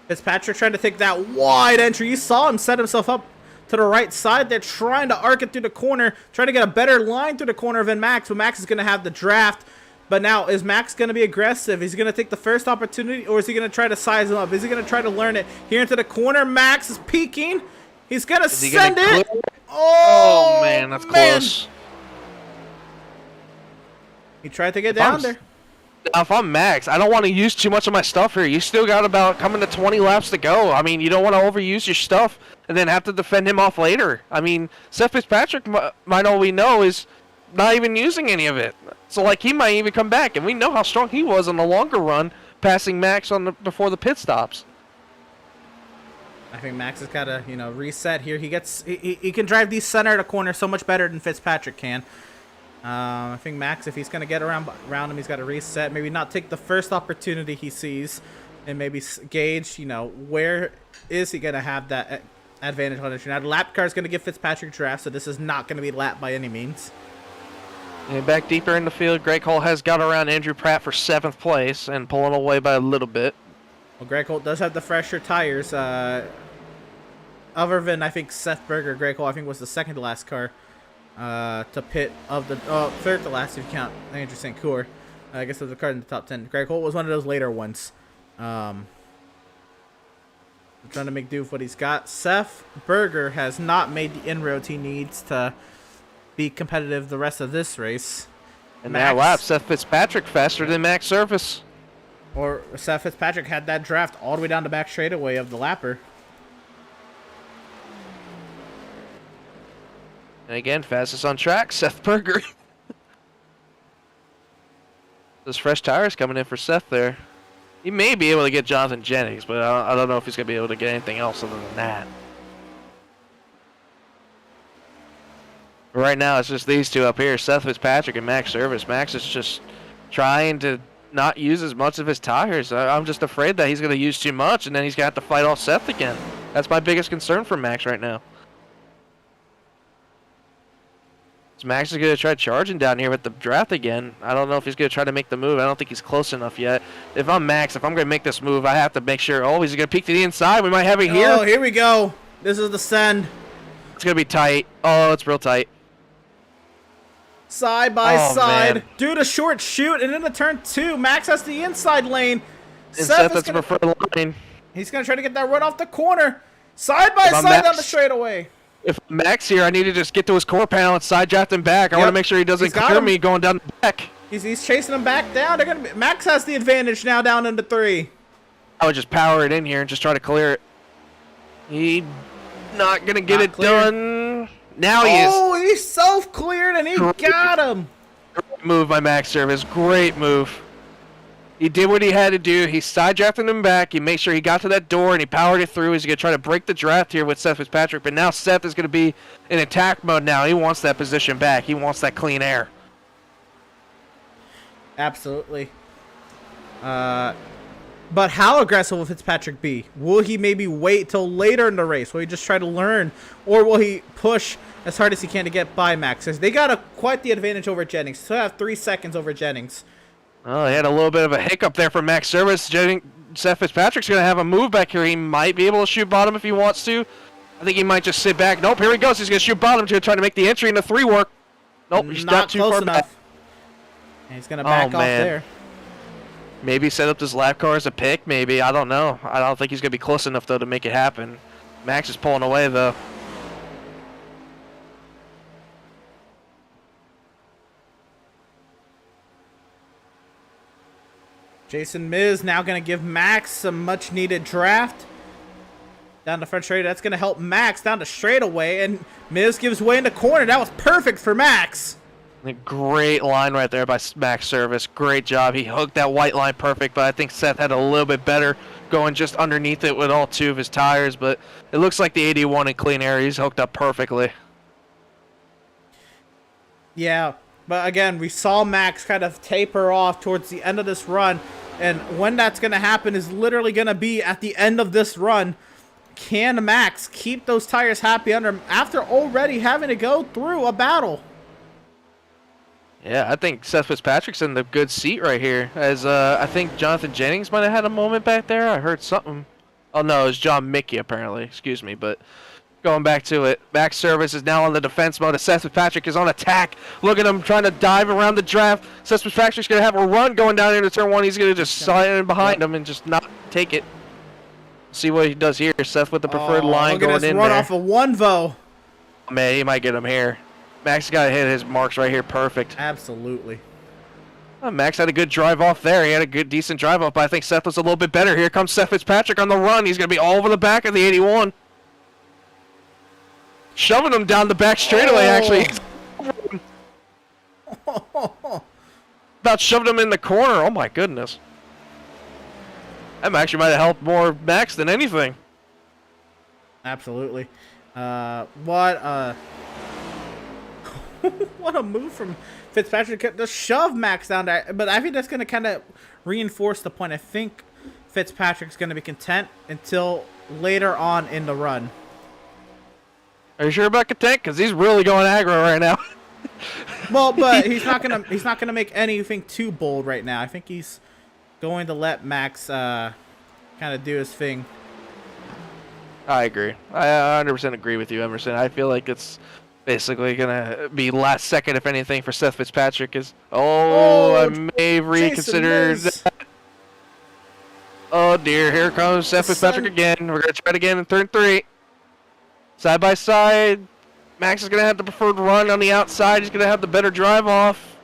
Fitzpatrick trying to take that wide entry. You saw him set himself up to the right side. They're trying to arc it through the corner, trying to get a better line through the corner than Max, but Max is going to have the draft. But now, is Max going to be aggressive? Is he going to take the first opportunity, or is he going to try to size him up? Is he going to try to learn it here into the corner? Max is peeking. He's going to send it. Oh, man, that's close. He tried to get down there. Now, if I'm Max, I don't want to use too much of my stuff here. You still got about coming to 20 laps to go. I mean, you don't want to overuse your stuff and then have to defend him off later. I mean, Seth Fitzpatrick might all we know is not even using any of it. So, like, he might even come back, and we know how strong he was on the longer run, passing Max on before the pit stops. I think Max has got to, reset here. He can drive these center of the corner so much better than Fitzpatrick can. I think Max, if he's going to get around him, he's got to reset. Maybe not take the first opportunity he sees, and maybe gauge, where is he going to have that advantage on it. Now, the lap car is going to give Fitzpatrick draft, so this is not going to be lap by any means. And back deeper in the field, Greg Holt has got around Andrew Pratt for 7th place and pulling away by a little bit. Well, Greg Holt does have the fresher tires. Other than, I think, Seth Berger, Greg Holt, I think, was the second to last car to pit of the third to last if you count Andrew St. Coeur. I guess it was the car in the top 10. Greg Holt was one of those later ones. I'm trying to make do with what he's got. Seth Berger has not made the inroads he needs to be competitive the rest of this race. And that lap, Seth Fitzpatrick faster than Max Service. Or Seth Fitzpatrick had that draft all the way down the back straightaway of the lapper. And again, fastest on track, Seth Berger. Those fresh tires coming in for Seth there. He may be able to get Jonathan Jennings, but I don't know if he's going to be able to get anything else other than that. But right now, it's just these two up here, Seth Fitzpatrick and Max Service. Max is just trying to not use as much of his tires. I'm just afraid that he's going to use too much, and then he's going to have to fight off Seth again. That's my biggest concern for Max right now. So Max is going to try charging down here with the draft again. I don't know if he's going to try to make the move. I don't think he's close enough yet. If I'm Max, if I'm going to make this move, I have to make sure. Oh, he's going to peek to the inside. We might have it here. Oh, here we go. This is the send. It's going to be tight. Oh, it's real tight. Side by side. Man. Do the short shoot, and into turn 2, Max has the inside lane. And Seth has the preferred line. He's going to try to get that run off the corner. Side by side down the straightaway. If I'm Max here, I need to just get to his core panel and side draft him back. I want to make sure he doesn't clear me going down the back. He's chasing him back down. Max has the advantage now down into 3. I would just power it in here and just try to clear it. He not going to get it done. Now he is. Oh, he self-cleared and he got him. Great move by Max Service. Great move. He did what he had to do. He side drafted him back. He made sure he got to that door and he powered it through. He's going to try to break the draft here with Seth Fitzpatrick. But now Seth is going to be in attack mode now. He wants that position back. He wants that clean air. Absolutely. But how aggressive will Fitzpatrick be? Will he maybe wait till later in the race? Will he just try to learn? Or will he push as hard as he can to get by Max? They got quite the advantage over Jennings. Still have 3 seconds over Jennings. Oh, he had a little bit of a hiccup there for Max Service. Seth Fitzpatrick's going to have a move back here. He might be able to shoot bottom if he wants to. I think he might just sit back. Nope, here he goes. He's going to shoot bottom to try to make the entry into 3 work. Nope, he's not too far back. And he's going to back off there. Maybe set up this lap car as a pick, maybe. I don't know. I don't think he's going to be close enough, though, to make it happen. Max is pulling away, though. Jason Miz now going to give Max some much-needed draft. Down the front straight. That's going to help Max down the straightaway. And Miz gives way in the corner. That was perfect for Max. A great line right there by Max Service. Great job. He hooked that white line perfect, but I think Seth had a little bit better going just underneath it with all 2 of his tires. But it looks like the 81 in clean air. He's hooked up perfectly. Yeah, but again, we saw Max kind of taper off towards the end of this run. And when that's going to happen is literally going to be at the end of this run. Can Max keep those tires happy under him after already having to go through a battle? Yeah, I think Seth Fitzpatrick's in the good seat right here. As I think Jonathan Jennings might have had a moment back there. I heard something. Oh, no, it was John Mickey, apparently. Excuse me, but going back to it. Max Service is now on the defense mode. Seth Fitzpatrick is on attack. Look at him trying to dive around the draft. Seth Fitzpatrick's going to have a run going down into turn 1. He's going to just slide in behind him and just not take it. See what he does here. Seth with the preferred line going in there. Run off of 1-vo. Man, he might get him here. Max got to hit his marks right here perfect. Absolutely. Max had a good drive off there. He had a good, decent drive off, but I think Seth was a little bit better. Here comes Seth Fitzpatrick on the run. He's going to be all over the back of the 81. Shoving him down the back straightaway, actually. About shoving him in the corner. Oh, my goodness. That actually might have helped more Max than anything. Absolutely. What a move from Fitzpatrick to shove Max down there. But I think that's going to kind of reinforce the point. I think Fitzpatrick's going to be content until later on in the run. Are you sure about content? Because he's really going aggro right now. Well, but he's not gonna make anything too bold right now. I think he's going to let Max kind of do his thing. I agree. I 100% agree with you, Emerson. I feel like it's basically gonna be last second, if anything, for Seth Fitzpatrick. I may reconsider that. Oh dear, here comes Seth Fitzpatrick again. We're gonna try it again in turn 3. Side by side. Max is gonna have the preferred run on the outside. He's gonna have the better drive off.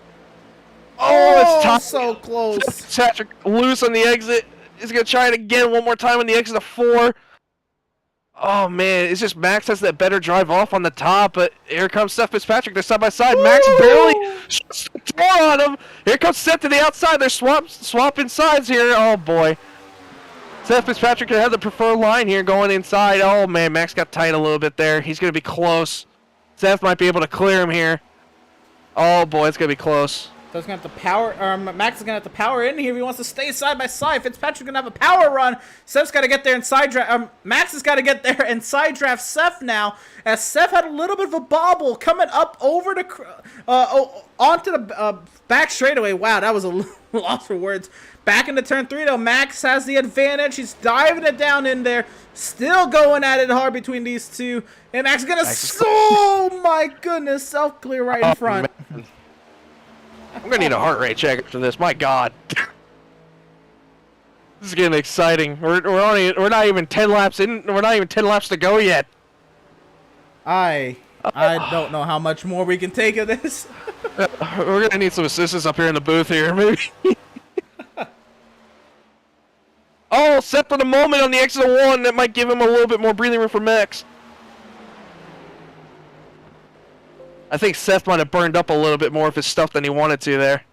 Oh, it's tough. So close. Seth Fitzpatrick loose on the exit. He's gonna try it again one more time on the exit of 4. Oh man, it's just Max has that better drive off on the top, but here comes Seth Fitzpatrick. They're side by side. Woo! Max barely shuts the door on him. Here comes Seth to the outside. They're swapping sides here. Oh boy. Seth Fitzpatrick can have the preferred line here going inside. Oh man, Max got tight a little bit there. He's gonna be close. Seth might be able to clear him here. Oh boy, it's gonna be close. So he's gonna have to power. Max is gonna have to power in here if he wants to stay side by side. Fitzpatrick's gonna have a power run. Seth's gotta get there and side draft. Max has gotta get there and side draft Seth now, as Seth had a little bit of a bobble coming up over the onto the back straightaway. Wow, that was a loss for words. Back into turn 3 though, Max has the advantage. He's diving it down in there, still going at it hard between these two, and Max is gonna. Oh my goodness, self clear right in front. Man. I'm gonna need a heart rate check after this. My God, this is getting exciting. We're not even 10 laps in. We're not even 10 laps to go yet. I don't know how much more we can take of this. We're gonna need some assistance up here in the booth here, maybe. Oh, set for the moment on the exit of 1. That might give him a little bit more breathing room for Max. I think Seth might have burned up a little bit more of his stuff than he wanted to there.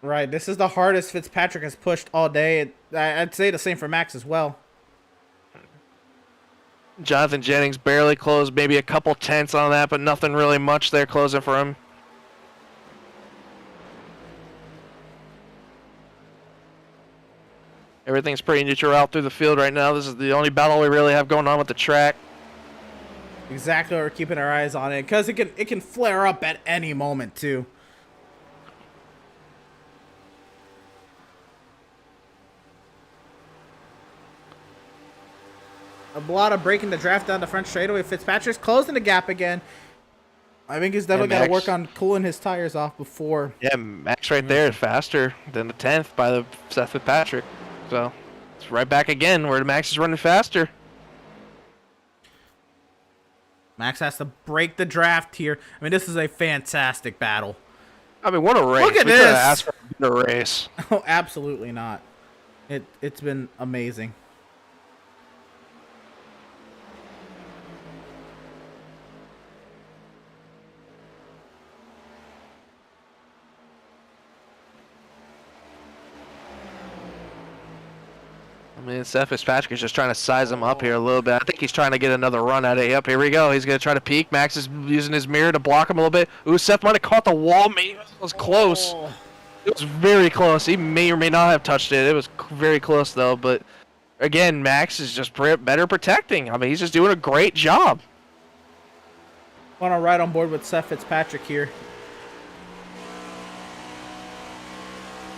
Right, this is the hardest Fitzpatrick has pushed all day. I'd say the same for Max as well. Jonathan Jennings barely closed, maybe a couple tenths on that, but nothing really much there closing for him. Everything's pretty neutral out through the field right now. This is the only battle we really have going on with the track. Exactly, we're keeping our eyes on it because it can flare up at any moment too. A lot of breaking the draft down the front straightaway. Fitzpatrick's closing the gap again. I think he's definitely got to work on cooling his tires off before. Yeah, Max right there is faster than the 10th by the Seth Fitzpatrick. So it's right back again where Max is running faster. Max has to break the draft here. I mean, this is a fantastic battle. I mean, what a race. Look at we this. Ask for a race. Oh, absolutely not. It's been amazing. I mean, Seth Fitzpatrick is just trying to size him up here a little bit. I think he's trying to get another run at it. Yep, here we go. He's going to try to peek. Max is using his mirror to block him a little bit. Ooh, Seth might have caught the wall. Maybe it was close. Oh. It was very close. He may or may not have touched it. It was very close, though. But, again, Max is just better protecting. I mean, he's just doing a great job. Want to ride on board with Seth Fitzpatrick here.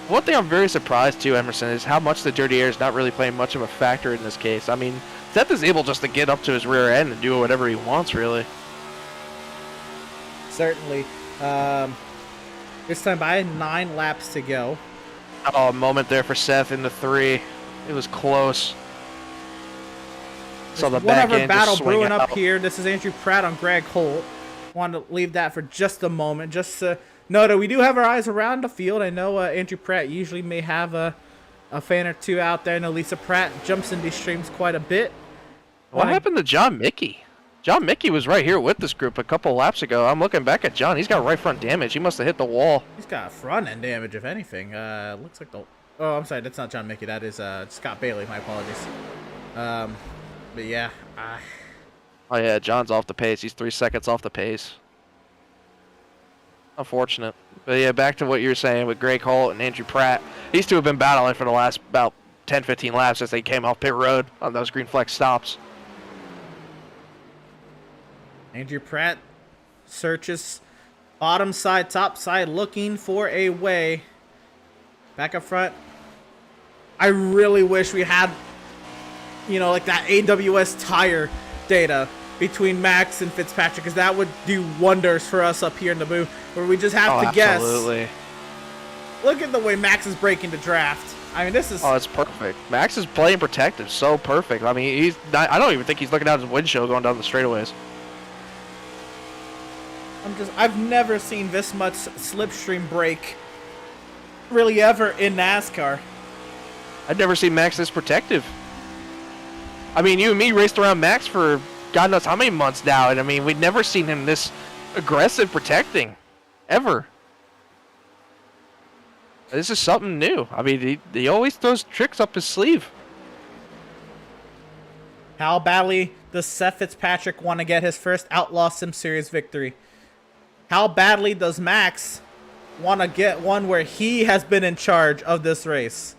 One thing I'm very surprised too, Emerson, is how much the dirty air is not really playing much of a factor in this case. I mean, Seth is able just to get up to his rear end and do whatever he wants, really. Certainly. This time by 9 laps to go. Oh, a moment there for Seth in the 3. It was close. So the back end battle brewing up here. This is Andrew Pratt on Greg Holt. Wanted to leave that for just a moment, just to no, we do have our eyes around the field. I know Andrew Pratt usually may have a fan or two out there. I know Lisa Pratt jumps in these streams quite a bit. What happened to John Mickey? John Mickey was right here with this group a couple laps ago. I'm looking back at John. He's got right front damage. He must have hit the wall. He's got front end damage, if anything. Looks like the... Oh, I'm sorry. That's not John Mickey. That is Scott Bailey. My apologies. But yeah. Oh, yeah. John's off the pace. He's 3 seconds off the pace. Unfortunate. But yeah, back to what you were saying with Greg Holt and Andrew Pratt. These two have been battling for the last about 10, 15 laps since they came off pit road on those green flex stops. Andrew Pratt searches bottom side, top side, looking for a way. Back up front. I really wish we had, you know, like that AWS tire data between Max and Fitzpatrick, because that would do wonders for us up here in the booth, where we just have to guess. Absolutely. Look at the way Max is breaking the draft. I mean, this is... Oh, it's perfect. Max is playing protective so perfect. I mean, he's not, I don't even think he's looking out his windshield going down the straightaways. I've never seen this much slipstream break really ever in NASCAR. I've never seen Max this protective. I mean, you and me raced around Max for God knows how many months now, and I mean, we'd never seen him this aggressive protecting, ever. This is something new. I mean, he always throws tricks up his sleeve. How badly does Seth Fitzpatrick want to get his first Outlaws Sim Series victory? How badly does Max want to get one where he has been in charge of this race?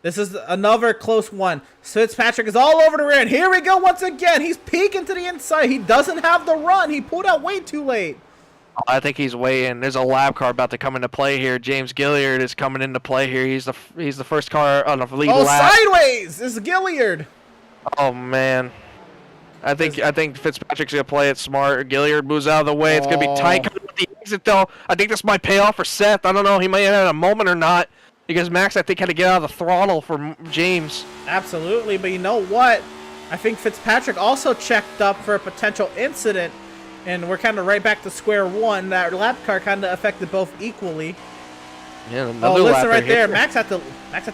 This is another close one. Fitzpatrick is all over the rear, and here we go once again. He's peeking to the inside. He doesn't have the run. He pulled out way too late. I think he's way in. There's a lab car about to come into play here. James Gilliard is coming into play here. He's the first car on the lead lap. Sideways! This is Gilliard. Oh man. I think Fitzpatrick's gonna play it smart. Gilliard moves out of the way. It's gonna be tight coming with the exit though. I think this might pay off for Seth. I don't know. He might have had a moment or not, because Max, I think, had to get out of the throttle for James. Absolutely, but you know what? I think Fitzpatrick also checked up for a potential incident, and we're kind of right back to square one. That lap car kind of affected both equally. Yeah, another lap right there. here. Max had to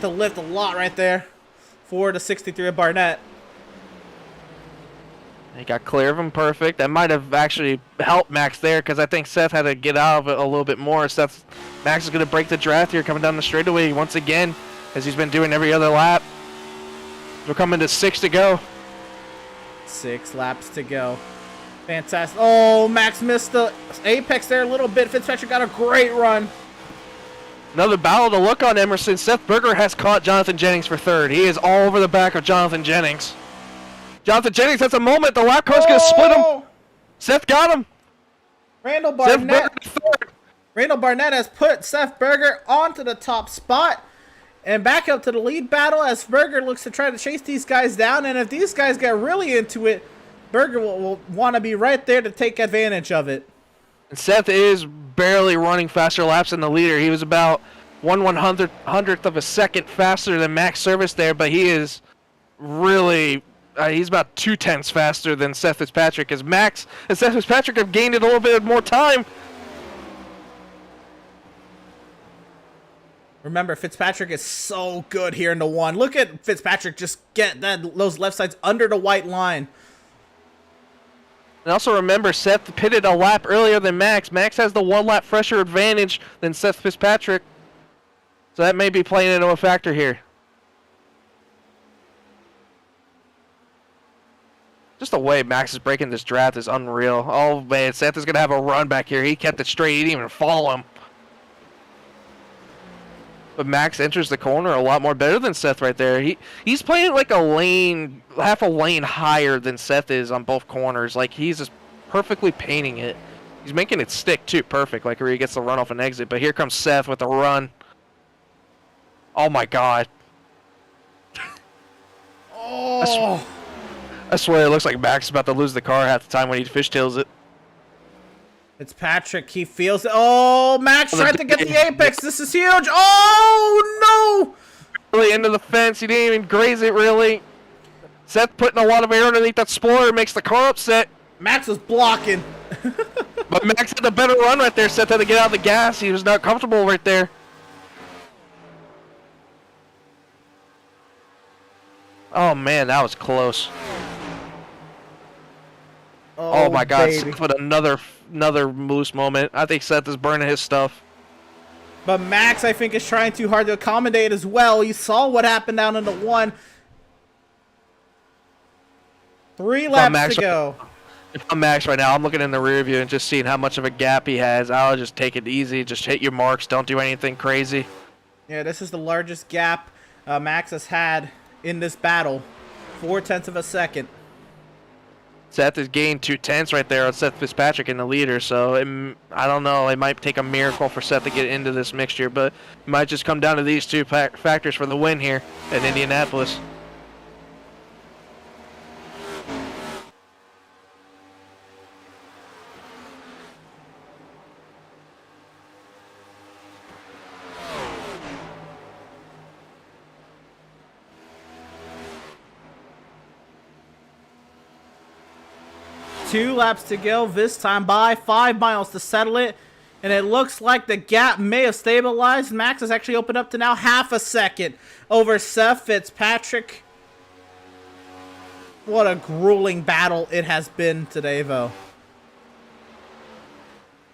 lift a lot right there for the 63 of Barnett. He got clear of him perfect. That might have actually helped Max there, because I think Seth had to get out of it a little bit more. Max is going to break the draft here coming down the straightaway once again, as he's been doing every other lap. We're coming to 6 to go. 6 laps to go. Fantastic. Oh, Max missed the apex there a little bit. Fitzpatrick got a great run. Another battle to look on, Emerson. Seth Berger has caught Jonathan Jennings for third. He is all over the back of Jonathan Jennings. Jonathan Jennings has a moment. The lap car's going to split him. Seth got him. Randall Barnett has put Seth Berger onto the top spot. And back up to the lead battle as Berger looks to try to chase these guys down. And if these guys get really into it, Berger will want to be right there to take advantage of it. And Seth is barely running faster laps than the leader. He was about 1/100th of a second faster than Max Service there, but he is really... he's about 2/10 faster than Seth Fitzpatrick, as Max and Seth Fitzpatrick have gained a little bit more time. Remember, Fitzpatrick is so good here in the one. Look at Fitzpatrick just get those left sides under the white line. And also remember, Seth pitted a lap earlier than Max. Max has the 1 lap fresher advantage than Seth Fitzpatrick. So that may be playing into a factor here. Just the way Max is breaking this draft is unreal. Oh man, Seth is going to have a run back here. He kept it straight. He didn't even follow him. But Max enters the corner a lot more better than Seth right there. He's playing like a lane, half a lane higher than Seth is on both corners. Like, he's just perfectly painting it. He's making it stick too, perfect, like where he gets the run off an exit. But here comes Seth with the run. Oh my god. Oh. I swear it looks like Max is about to lose the car half the time when he fishtails it. Fitzpatrick, he feels it. Oh, Max tried to get the apex. This is huge. Oh, no. Really into the fence. He didn't even graze it, really. Seth putting a lot of air underneath that spoiler makes the car upset. Max was blocking. But Max had a better run right there. Seth had to get out of the gas. He was not comfortable right there. Oh man, that was close. Oh my God, baby. Seth with another loose moment. I think Seth is burning his stuff. But Max, I think, is trying too hard to accommodate as well. You saw what happened down in the 1. 3 laps to go. If I'm Max right now, I'm looking in the rear view and just seeing how much of a gap he has. I'll just take it easy. Just hit your marks. Don't do anything crazy. Yeah, this is the largest gap Max has had in this battle. 0.4 of a second. Seth has gained 2/10 right there on Seth Fitzpatrick in the leader, so I don't know. It might take a miracle for Seth to get into this mixture, but it might just come down to these two factors for the win here in Indianapolis. Two laps to go, this time by 5 miles to settle it. And it looks like the gap may have stabilized. Max has actually opened up to now half a second over Seth Fitzpatrick. What a grueling battle it has been today, though.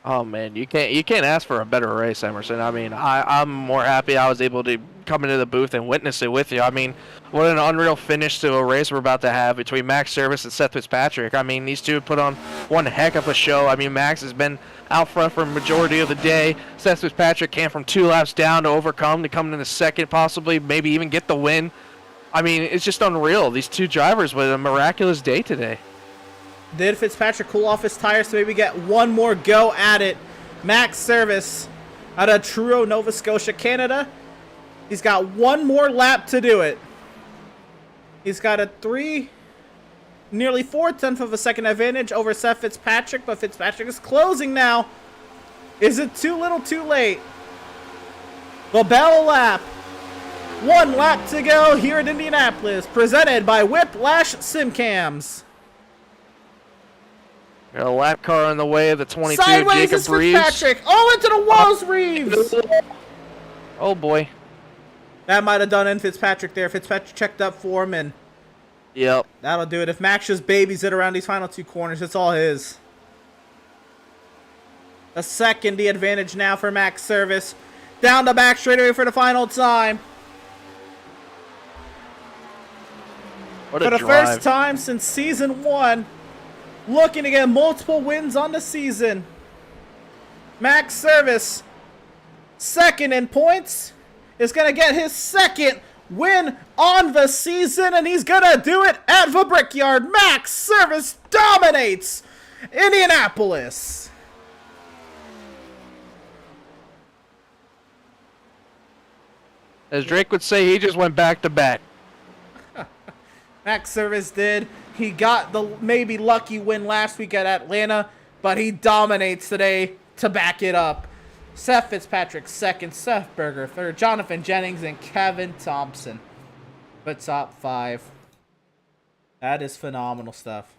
Oh man, you can't ask for a better race, Emerson. I mean, I'm more happy I was able to come into the booth and witness it with you. I mean, what an unreal finish to a race we're about to have between Max Service and Seth Fitzpatrick. I mean, these two put on one heck of a show. I mean, Max has been out front for a majority of the day. Seth Fitzpatrick came from 2 laps down to overcome to come in the second, possibly, maybe even get the win. I mean, it's just unreal. These two drivers with a miraculous day today. Did Fitzpatrick cool off his tires to maybe get one more go at it? Max Service out of Truro, Nova Scotia, Canada. He's got one more lap to do it. He's got a nearly 0.4 of a second advantage over Seth Fitzpatrick, but Fitzpatrick is closing now. Is it too little, too late? The bell lap. 1 lap to go here at Indianapolis, presented by Whiplash Sim Cams. Got a lap car on the way of the 22 Sideways Jacob is Reeves. Fitzpatrick. Oh, into the walls, Reeves. Oh boy. That might have done in Fitzpatrick there. Fitzpatrick checked up for him, and Yep. that'll do it. If Max just babies it around these final 2 corners, it's all his. A second, the advantage now for Max Service. Down the back straightaway for the final time. What a For the drive. first time since season 1, looking to get multiple wins on the season. Max Service, second in points, is going to get his second win on the season, and he's going to do it at the Brickyard. Max Service dominates Indianapolis. As Drake would say, he just went back to back. Max Service did. He got the maybe lucky win last week at Atlanta, but he dominates today to back it up. Seth Fitzpatrick second, Seth Berger third, Jonathan Jennings and Kevin Thompson. But top 5. That is phenomenal stuff.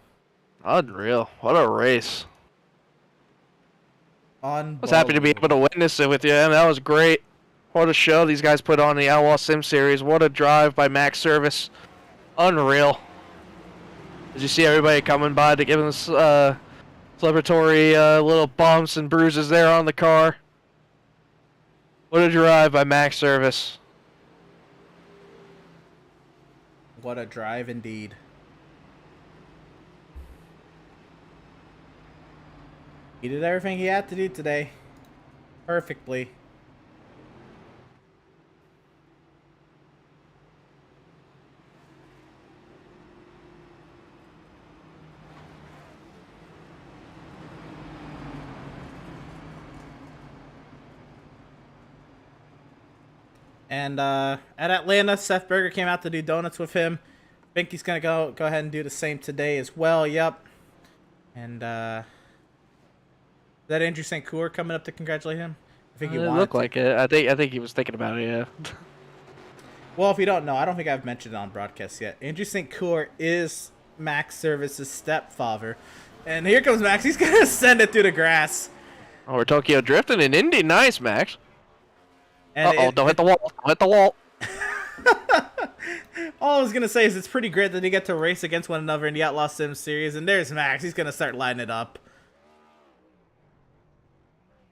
Unreal. What a race. I was happy to be able to witness it with you, and that was great. What a show these guys put on the Outlaws Sim Series. What a drive by Max Service. Unreal. Did you see everybody coming by to give them celebratory little bumps and bruises there on the car? What a drive by Max Service. What a drive indeed. He did everything he had to do today. Perfectly. And at Atlanta, Seth Berger came out to do donuts with him. I think he's going to go ahead and do the same today as well. Yep. And is that Andrew St. Coeur coming up to congratulate him? I think he It wanted looked to. like it. I think he was thinking about it, yeah. Well, if you don't know, I don't think I've mentioned it on broadcast yet. Andrew St. Coeur is Max Service's stepfather. And here comes Max. He's going to send it through the grass. Oh, we're Tokyo drifting in Indy. Nice, Max. And Don't hit the wall. Don't hit the wall. All I was going to say is it's pretty great that they get to race against one another in the Outlaws Sim Series. And there's Max. He's going to start lining it up.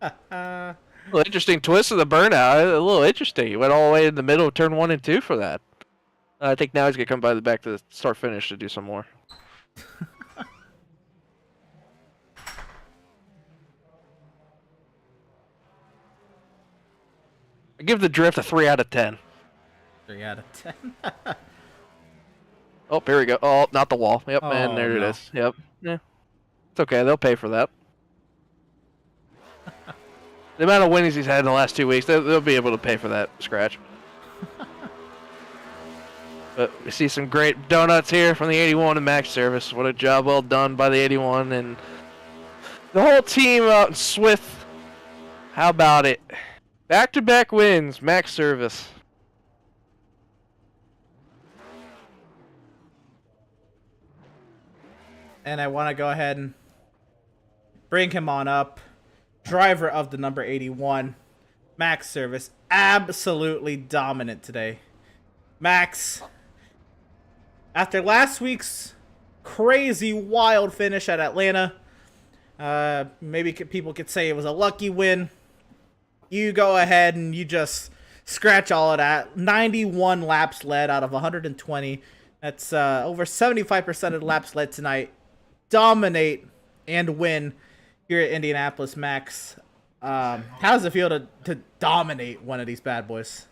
A little interesting twist of the burnout. A little interesting. He went all the way in the middle of turn 1 and 2 for that. I think now he's going to come by the back to the start finish to do some more. I give the drift a 3 out of 10. 3 out of 10. Oh, here we go. Oh, not the wall. Yep, Oh, and there no. it is. Yep. Yeah. It's okay. They'll pay for that. The amount of winnings he's had in the last 2 weeks, they'll be able to pay for that scratch. But we see some great donuts here from the 81 and Max service. What a job well done by the 81 and the whole team out in Swift. How about it? Back-to-back wins, Max service. And I want to go ahead and bring him on up. Driver of the number 81, Max service. Absolutely dominant today. Max, after last week's crazy wild finish at Atlanta, maybe people could say it was a lucky win. You go ahead and you just scratch all of that. 91 laps led out of 120. That's over 75% of the laps led tonight. Dominate and win here at Indianapolis, Max. How does it feel to dominate one of these bad boys?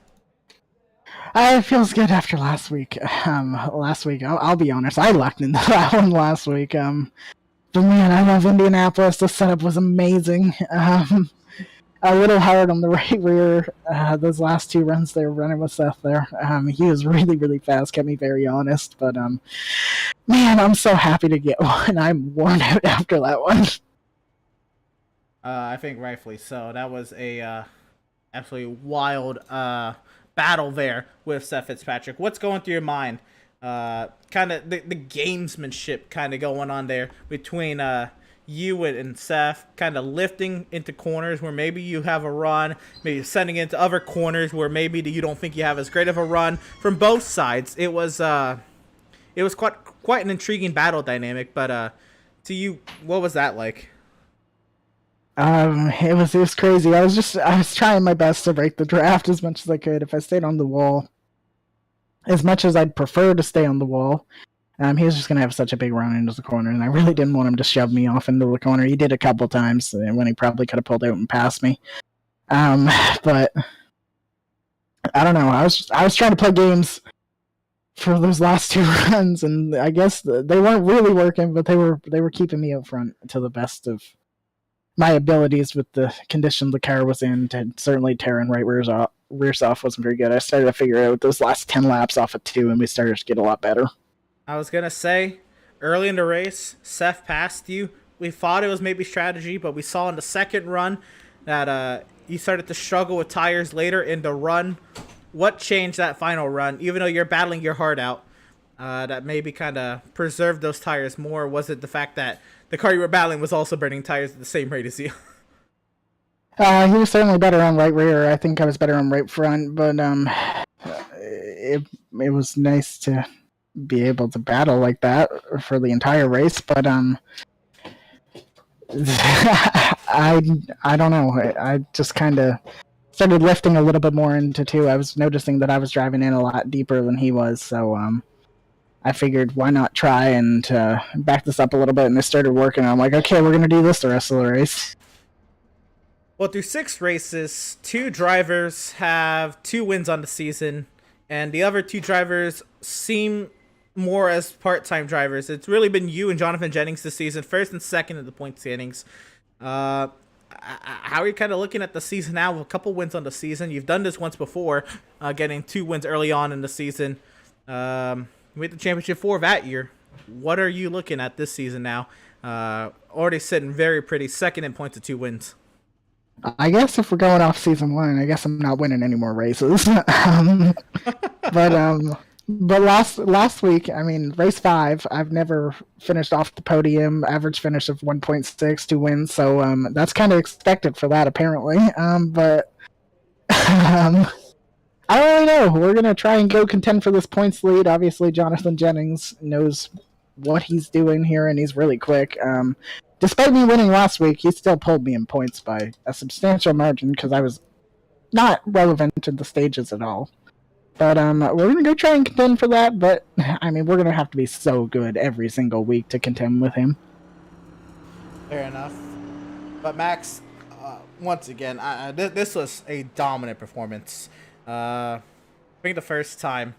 It feels good after last week. I'll be honest, I lucked into that one last week. But man, I love Indianapolis. The setup was amazing. A little hard on the right rear. Those last 2 runs they were running with Seth there. He was really, really fast, kept me very honest. But man, I'm so happy to get one. I'm worn out after that one. I think rightfully so. That was a absolutely wild battle there with Seth Fitzpatrick. What's going through your mind? Kind of the gamesmanship kind of going on there between you and Seth, kind of lifting into corners where maybe you have a run, maybe sending it into other corners where maybe you don't think you have as great of a run. From both sides, it was quite an intriguing battle dynamic. But to you, what was that like? It was crazy. I was trying my best to break the draft as much as I could. If I stayed on the wall, as much as I'd prefer to stay on the wall, he was just gonna have such a big run into the corner, and I really didn't want him to shove me off into the corner. He did a couple times when he probably could have pulled out and passed me. But I don't know. I was trying to play games for those last 2 runs, and I guess they weren't really working, but they were keeping me up front to the best of my abilities with the condition the car was in. Certainly tearing right rear off wasn't very good. I started to figure out those last 10 laps off of 2, and we started to get a lot better. I was going to say, early in the race, Seth passed you. We thought it was maybe strategy, but we saw in the second run that you started to struggle with tires later in the run. What changed that final run? Even though you're battling your heart out, that maybe kind of preserved those tires more? Was it the fact that the car you were battling was also burning tires at the same rate as you? He was certainly better on right rear. I think I was better on right front, but it was nice to be able to battle like that for the entire race. But I don't know. I just kind of started lifting a little bit more into 2. I was noticing that I was driving in a lot deeper than he was, so I figured why not try and back this up a little bit, and it started working. I'm like, okay, we're gonna do this the rest of the race. Well, through 6 races, 2 drivers have 2 wins on the season, and the other 2 drivers seem more as part-time drivers. It's really been you and Jonathan Jennings this season, first and second in the point standings. How are you kind of looking at the season now? A couple wins on the season. You've done this once before, getting 2 wins early on in the season. You made the championship 4 that year. What are you looking at this season now? Already sitting very pretty, second in points of 2 wins. I guess if we're going off season 1, I guess I'm not winning any more races. But But last week, I mean, race 5, I've never finished off the podium. Average finish of 1.6, 2 wins. So that's kind of expected for that, apparently. But I don't really know. We're gonna try and go contend for this points lead. Obviously, Jonathan Jennings knows what he's doing here, and he's really quick. Despite me winning last week, he still pulled me in points by a substantial margin because I was not relevant to the stages at all. But we're gonna go try and contend for that. But I mean, we're gonna have to be so good every single week to contend with him. Fair enough. But Max, once again, this was a dominant performance. I think the first time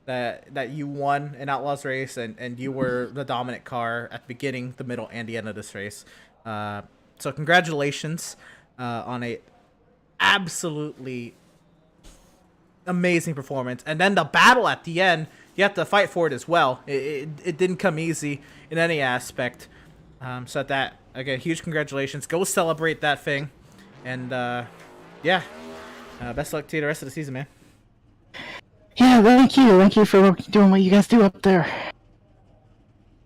that you won an Outlaws race and you were the dominant car at the beginning, the middle, and the end of this race. So congratulations on a absolutely amazing performance. And then the battle at the end, you have to fight for it as well. It didn't come easy in any aspect. So that, again, huge congratulations. Go celebrate that thing. And yeah, best of luck to you the rest of the season, man. Yeah, thank you. Thank you for doing what you guys do up there.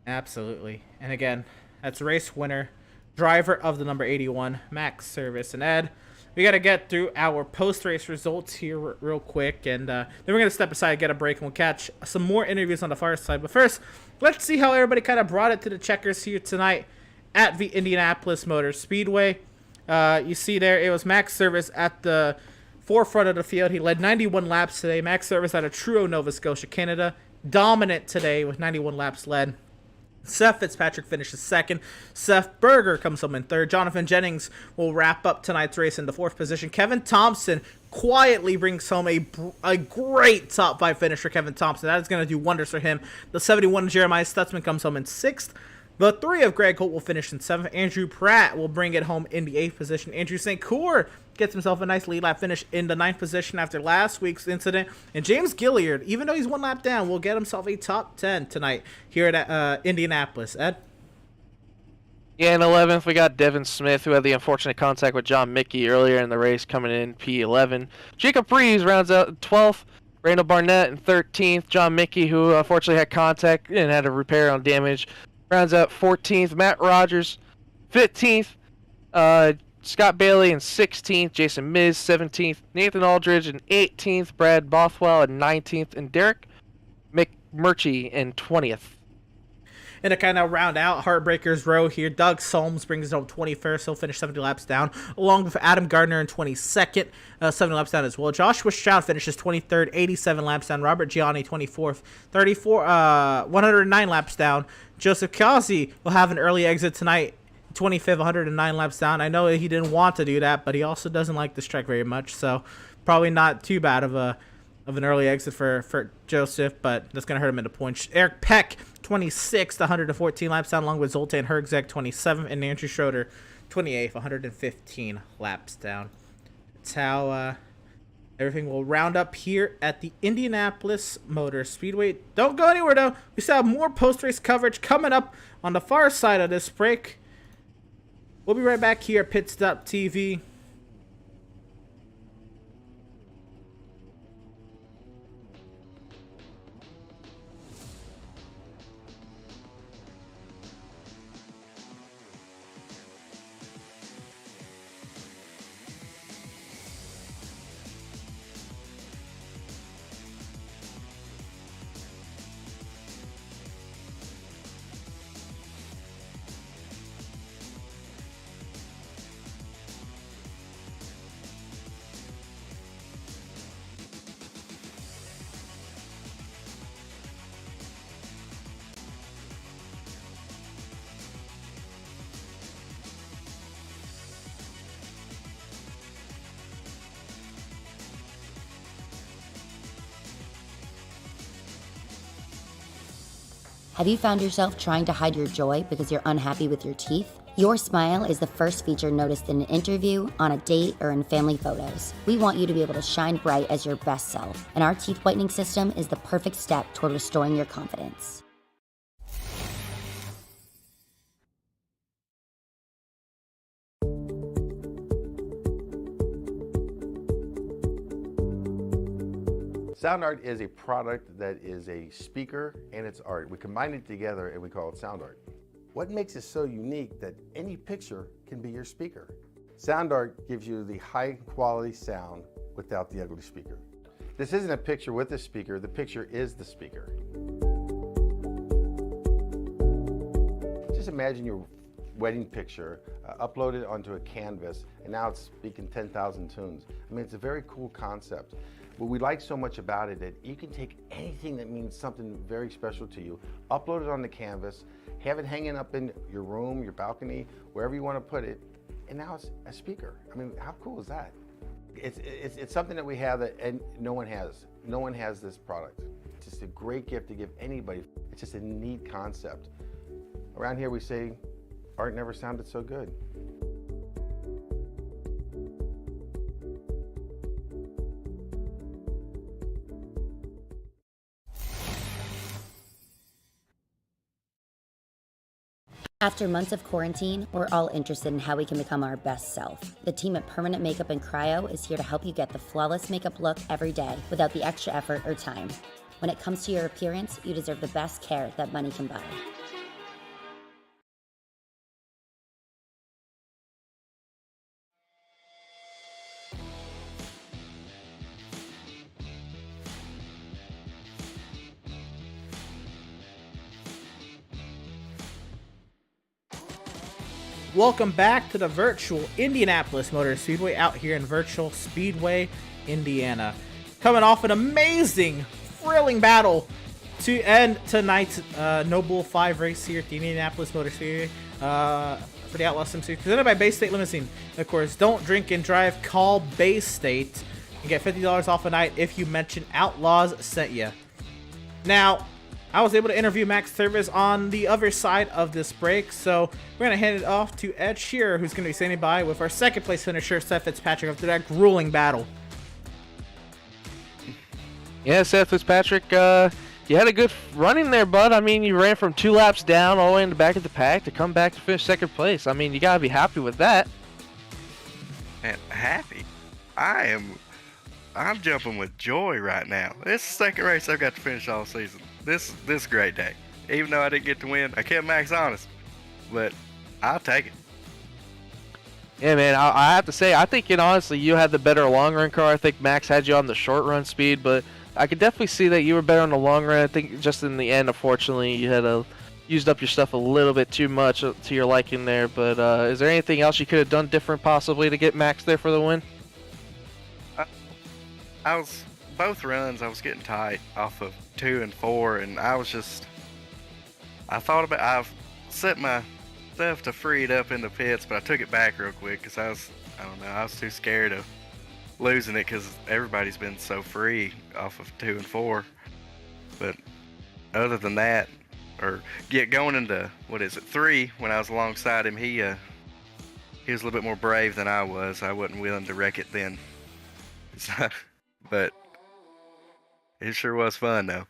Absolutely. And again, that's race winner, driver of the number 81, Max Service. And Ed, we got to get through our post-race results here real quick, and then we're going to step aside, get a break, and we'll catch some more interviews on the far side. But first, let's see how everybody kind of brought it to the checkers here tonight at the Indianapolis Motor Speedway. You see there, it was Max Service at the forefront of the field. He led 91 laps today. Max Service out of Truro, Nova Scotia, Canada. Dominant today with 91 laps led. Seth Fitzpatrick finishes second. Seth Berger comes home in third. Jonathan Jennings will wrap up tonight's race in the fourth position. Kevin Thompson quietly brings home a great top 5 finish for Kevin Thompson. That is going to do wonders for him. The 71 Jeremiah Stutzman comes home in sixth. The 3 of Greg Holt will finish in 7th. Andrew Pratt will bring it home in the 8th position. Andrew St. Coeur gets himself a nice lead lap finish in the 9th position after last week's incident. And James Gilliard, even though he's 1 lap down, will get himself a top 10 tonight here at Indianapolis. Ed? Yeah, in 11th, we got Devin Smith, who had the unfortunate contact with John Mickey earlier in the race, coming in P11. Jacob Reeves rounds out 12th. Randall Barnett in 13th. John Mickey, who unfortunately had contact and had a repair on damage, rounds out 14th. Matt Rogers, 15th. Scott Bailey in 16th. Jason Miz, 17th. Nathan Aldridge in 18th. Brad Bothwell in 19th. And Derek McMurchie in 20th. And to kind of round out Heartbreakers row here, Doug Solms brings it home 21st. He'll finish 70 laps down, along with Adam Gardner in 22nd, 70 laps down as well. Joshua Stroud finishes 23rd, 87 laps down. Robert Gianni 24th, 109 laps down. Joseph Kazi will have an early exit tonight, 25th, 109 laps down. I know he didn't want to do that, but he also doesn't like this track very much, so probably not too bad of an early exit for Joseph, but that's going to hurt him into points. Eric Peck, 26th, 114 laps down, along with Zoltan Herzeg, 27th, and Andrew Schroeder, 28th, 115 laps down. That's how everything will round up here at the Indianapolis Motor Speedway. Don't go anywhere, though. We still have more post-race coverage coming up on the far side of this break. We'll be right back here at Pit.TV. Have you found yourself trying to hide your joy because you're unhappy with your teeth? Your smile is the first feature noticed in an interview, on a date, or in family photos. We want you to be able to shine bright as your best self, and our teeth whitening system is the perfect step toward restoring your confidence. Sound art is a product that is a speaker and it's art. We combine it together and we call it sound art. What makes it so unique that any picture can be your speaker? Sound art gives you the high quality sound without the ugly speaker. This isn't a picture with a speaker, the picture is the speaker. Just imagine your wedding picture uploaded onto a canvas and now it's speaking 10,000 tunes. I mean, it's a very cool concept. What we like so much about it that you can take anything that means something very special to you, upload it on the canvas, have it hanging up in your room, your balcony, wherever you want to put it, and now it's a speaker. I mean, how cool is that? It's something that we have that and no one has. No one has this product. It's just a great gift to give anybody. It's just a neat concept. Around here we say, art never sounded so good. After months of quarantine, we're all interested in how we can become our best self. The team at Permanent Makeup and Cryo is here to help you get the flawless makeup look every day without the extra effort or time. When it comes to your appearance, you deserve the best care that money can buy. Welcome back to the virtual Indianapolis Motor Speedway out here in Virtual Speedway, Indiana. Coming off an amazing, thrilling battle to end tonight's No Bull 5 race here at the Indianapolis Motor Speedway for the Outlaws Sim Series, presented by Bay State Limousine. And of course, don't drink and drive, call Bay State and get $50 off a night if you mention Outlaws sent you. Now, I was able to interview Max Service on the other side of this break, so we're going to hand it off to Ed Shearer, who's going to be standing by with our second place finisher, Seth Fitzpatrick, after that grueling battle. Yeah, Seth Fitzpatrick, you had a good running there, bud. I mean, you ran from 2 laps down all the way in the back of the pack to come back to finish second place. I mean, you got to be happy with that. Man, happy? I'm jumping with joy right now. This is the second race I've got to finish all season. This is a great day. Even though I didn't get to win, I kept Max honest, but I'll take it. Yeah, man, I have to say, I think, honestly, you had the better long run car. I think Max had you on the short run speed, but I could definitely see that you were better on the long run. I think just in the end, unfortunately, you had used up your stuff a little bit too much to your liking there. But is there anything else you could have done different possibly to get Max there for the win? Both runs, I was getting tight off of 2 and 4, and I've set myself to free it up in the pits, but I took it back real quick because I was too scared of losing it because everybody's been so free off of 2 and 4. But other than that, going into, 3, when I was alongside him, he was a little bit more brave than I was. I wasn't willing to wreck it then. But it sure was fun, though.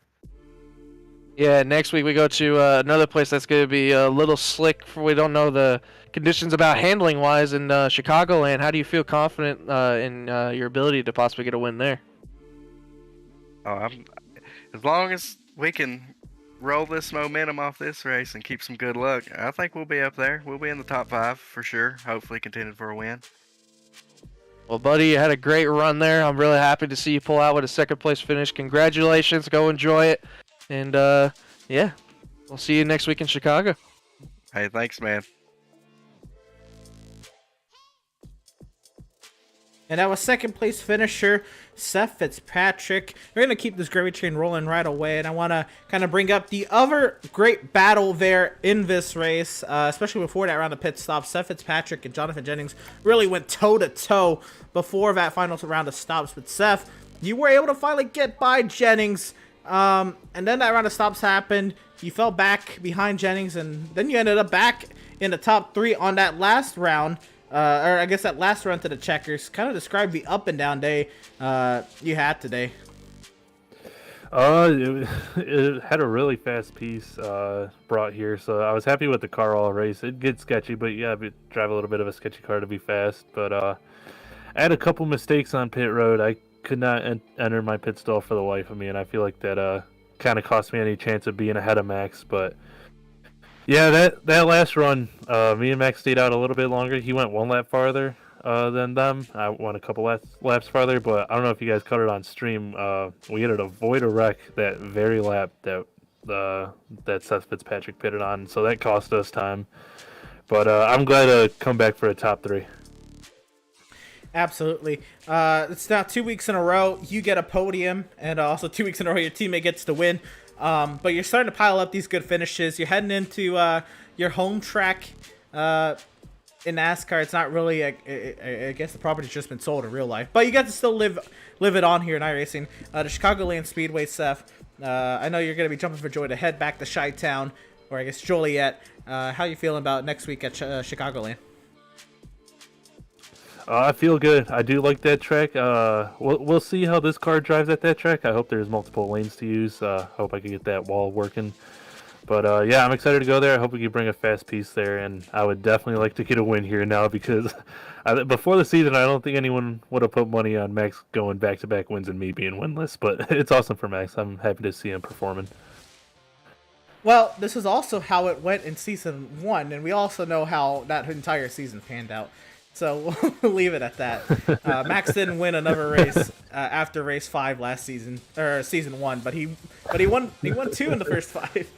Yeah, next week we go to another place that's going to be a little slick. We don't know the conditions about handling-wise in Chicagoland. How do you feel confident in your ability to possibly get a win there? As long as we can roll this momentum off this race and keep some good luck, I think we'll be up there. We'll be in the top 5 for sure, hopefully contending for a win. Well, buddy, you had a great run there. I'm really happy to see you pull out with a second place finish. Congratulations. Go enjoy it. And, yeah, we'll see you next week in Chicago. Hey, thanks, man. And that was second place finisher Seth Fitzpatrick. We're going to keep this gravy train rolling right away, and I want to kind of bring up the other great battle there in this race, especially before that round of pit stops. Seth Fitzpatrick and Jonathan Jennings really went toe-to-toe before that final round of stops. But Seth, you were able to finally get by Jennings, and then that round of stops happened. You fell back behind Jennings, and then you ended up back in the top 3 on that last round. Or I guess that last run to the checkers. Kind of describe the up and down day you had today. It had a really fast piece brought here, so I was happy with the car all race. It gets sketchy, but yeah, drive a little bit of a sketchy car to be fast. But I had a couple mistakes on pit road. I could not enter my pit stall for the life of me, and I feel like that kind of cost me any chance of being ahead of Max. But yeah, that last run, me and Max stayed out a little bit longer. He went one lap farther than them. I went a couple laps farther, but I don't know if you guys caught it on stream. We had to avoid a wreck that very lap that Seth Fitzpatrick pitted on, so that cost us time. But I'm glad to come back for a top 3. Absolutely. It's now 2 weeks in a row. You get a podium, and also 2 weeks in a row your teammate gets to win. But you're starting to pile up these good finishes. You're heading into your home track in NASCAR. It's not really, I guess the property's just been sold in real life. But you get to still live it on here in iRacing. The Chicagoland Speedway, Seth. I know you're going to be jumping for joy to head back to Chi-Town, or I guess Joliet. How you feeling about next week at Chicagoland? I feel good. I do like that track. We'll see how this car drives at that track. I hope there's multiple lanes to use. Hope I can get that wall working. But yeah, I'm excited to go there. I hope we can bring a fast piece there, and I would definitely like to get a win here now because before the season, I don't think anyone would have put money on Max going back-to-back wins and me being winless. But it's awesome for Max. I'm happy to see him performing. Well, this is also how it went in Season 1, and we also know how that entire season panned out. So we'll leave it at that. Max didn't win another race after race 5 last season, or Season 1, but he won 2 in the first 5.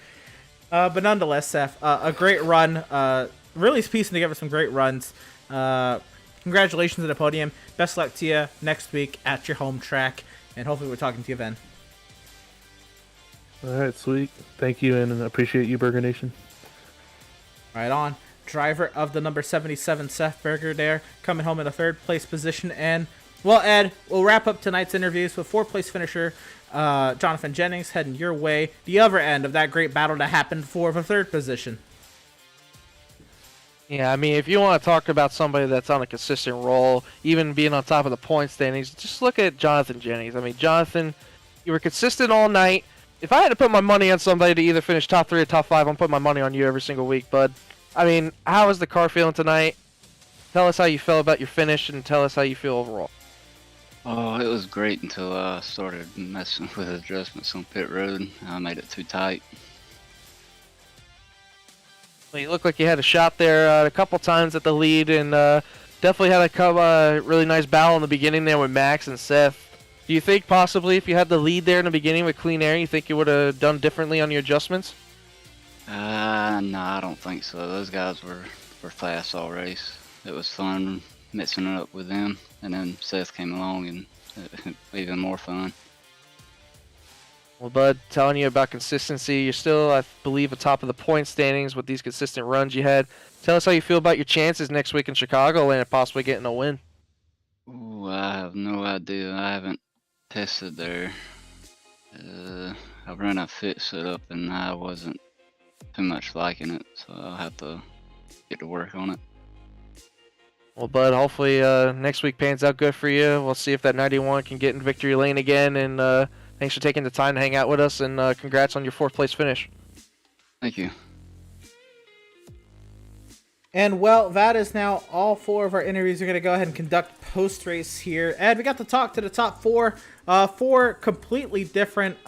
But nonetheless, Seth, a great run. Really piecing together some great runs. Congratulations to the podium. Best luck to you next week at your home track, and hopefully we're talking to you then. All right, sweet. Thank you, and appreciate you, Burger Nation. Right on. Driver of the number 77, Seth Berger there, coming home in a 3rd place position. And, well, Ed, we'll wrap up tonight's interviews with 4th place finisher Jonathan Jennings heading your way, the other end of that great battle that happened for the 3rd position. Yeah, I mean, if you want to talk about somebody that's on a consistent roll, even being on top of the point standings, just look at Jonathan Jennings. I mean, Jonathan, you were consistent all night. If I had to put my money on somebody to either finish top 3 or top 5, I'm putting my money on you every single week, bud. I mean, how is the car feeling tonight? Tell us how you felt about your finish, and tell us how you feel overall. Oh, it was great until I started messing with adjustments on pit road. I made it too tight. Well, you looked like you had a shot there a couple times at the lead, and definitely had a really nice battle in the beginning there with Max and Seth. Do you think possibly if you had the lead there in the beginning with clean air, you think you would have done differently on your adjustments? No, I don't think so. Those guys were fast all race. It was fun mixing it up with them, and then Seth came along and even more fun. Well, bud, telling you about consistency, you're still, I believe, atop of the point standings with these consistent runs you had. Tell us how you feel about your chances next week in Chicago and possibly getting a win. Ooh, I have no idea. I haven't tested there. I ran a fit setup and I wasn't too much liking it, so I'll have to get to work on it. Well, bud, hopefully next week pans out good for you. We'll see if that 91 can get in victory lane again, and thanks for taking the time to hang out with us, and congrats on your 4th place finish. Thank you. And, well, that is now all 4 of our interviews. We're going to go ahead and conduct post-race here. Ed, we got to talk to the top 4. 4 completely different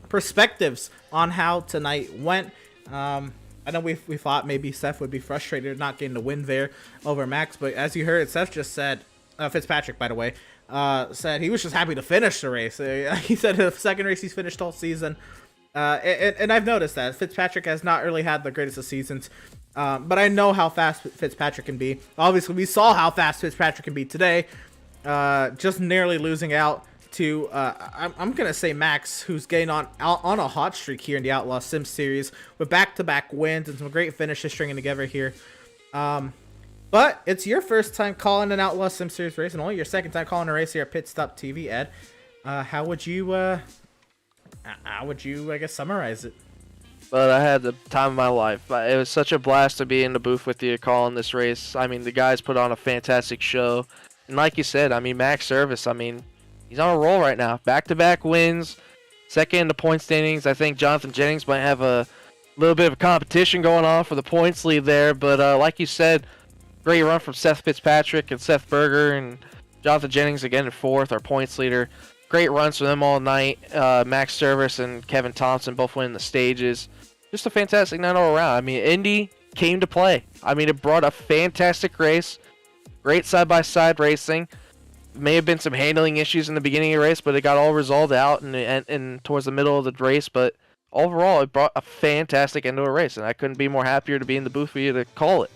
perspectives on how tonight went. I know we thought maybe Seth would be frustrated not getting the win there over Max, but as you heard, Seth just said, Fitzpatrick, by the way, said he was just happy to finish the race. He said the 2nd race he's finished all season. And I've noticed that Fitzpatrick has not really had the greatest of seasons. But I know how fast Fitzpatrick can be. Obviously, we saw how fast Fitzpatrick can be today. Just narrowly losing out to, I'm going to say Max, who's getting on a hot streak here in the Outlaws Sim Series with back-to-back wins and some great finishes stringing together here. But it's your first time calling an Outlaws Sim Series race and only your 2nd time calling a race here at Pit Stop TV, Ed. How would you, I guess, summarize it? But I had the time of my life. It was such a blast to be in the booth with you calling this race. I mean, the guys put on a fantastic show. And like you said, I mean, Max Service, I mean, he's on a roll right now. Back-to-back wins, 2nd in the point standings. I think Jonathan Jennings might have a little bit of a competition going on for the points lead there. But like you said, great run from Seth Fitzpatrick and Seth Berger. And Jonathan Jennings again in 4th, our points leader. Great runs for them all night. Max Service and Kevin Thompson both winning the stages. Just a fantastic night all around. I mean, Indy came to play. I mean, it brought a fantastic race. Great side-by-side racing. May have been some handling issues in the beginning of the race, but it got all resolved out and towards the middle of the race. But overall, it brought a fantastic end to a race, and I couldn't be more happier to be in the booth for you to call it.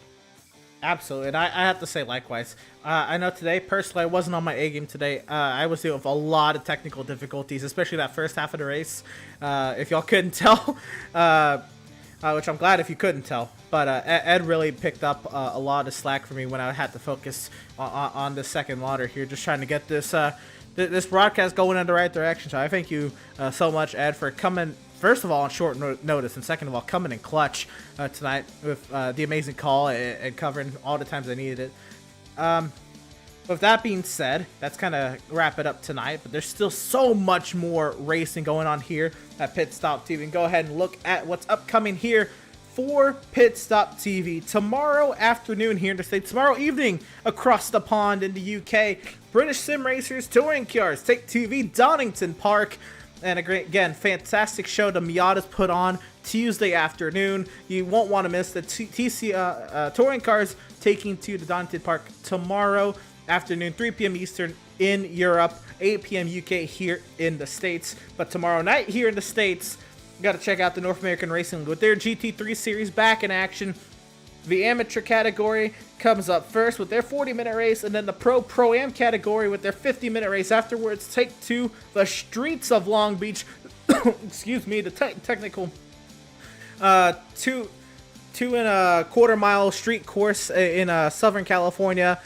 Absolutely, and I have to say likewise. I know today, personally, I wasn't on my A game today. I was dealing with a lot of technical difficulties, especially that first half of the race. If y'all couldn't tell, which I'm glad if you couldn't tell. But Ed really picked up a lot of slack for me when I had to focus on the second water here, just trying to get this this broadcast going in the right direction. So I thank you so much, Ed, for coming, first of all, on short notice, and second of all, coming in clutch tonight with the amazing call and covering all the times I needed it. With that being said, that's kind of wrap it up tonight, but there's still so much more racing going on here at Pit Stop TV. And go ahead and look at what's upcoming here for Pit Stop TV. Tomorrow afternoon here in the States, tomorrow evening across the pond in the UK, British Sim Racers Touring Cars take TV Donington Park. And again, fantastic show the Miatas put on Tuesday afternoon. You won't want to miss the Touring Cars taking to the Donington Park tomorrow afternoon, 3 p.m. Eastern in Europe, 8 p.m. UK here in the States. But tomorrow night here in the States, you got to check out the North American Racing with their GT3 series back in action. The amateur category comes up first with their 40-minute race, and then the Pro-Am category with their 50-minute race afterwards take to the streets of Long Beach. Excuse me, the technical 2.25 mile street course in Southern California,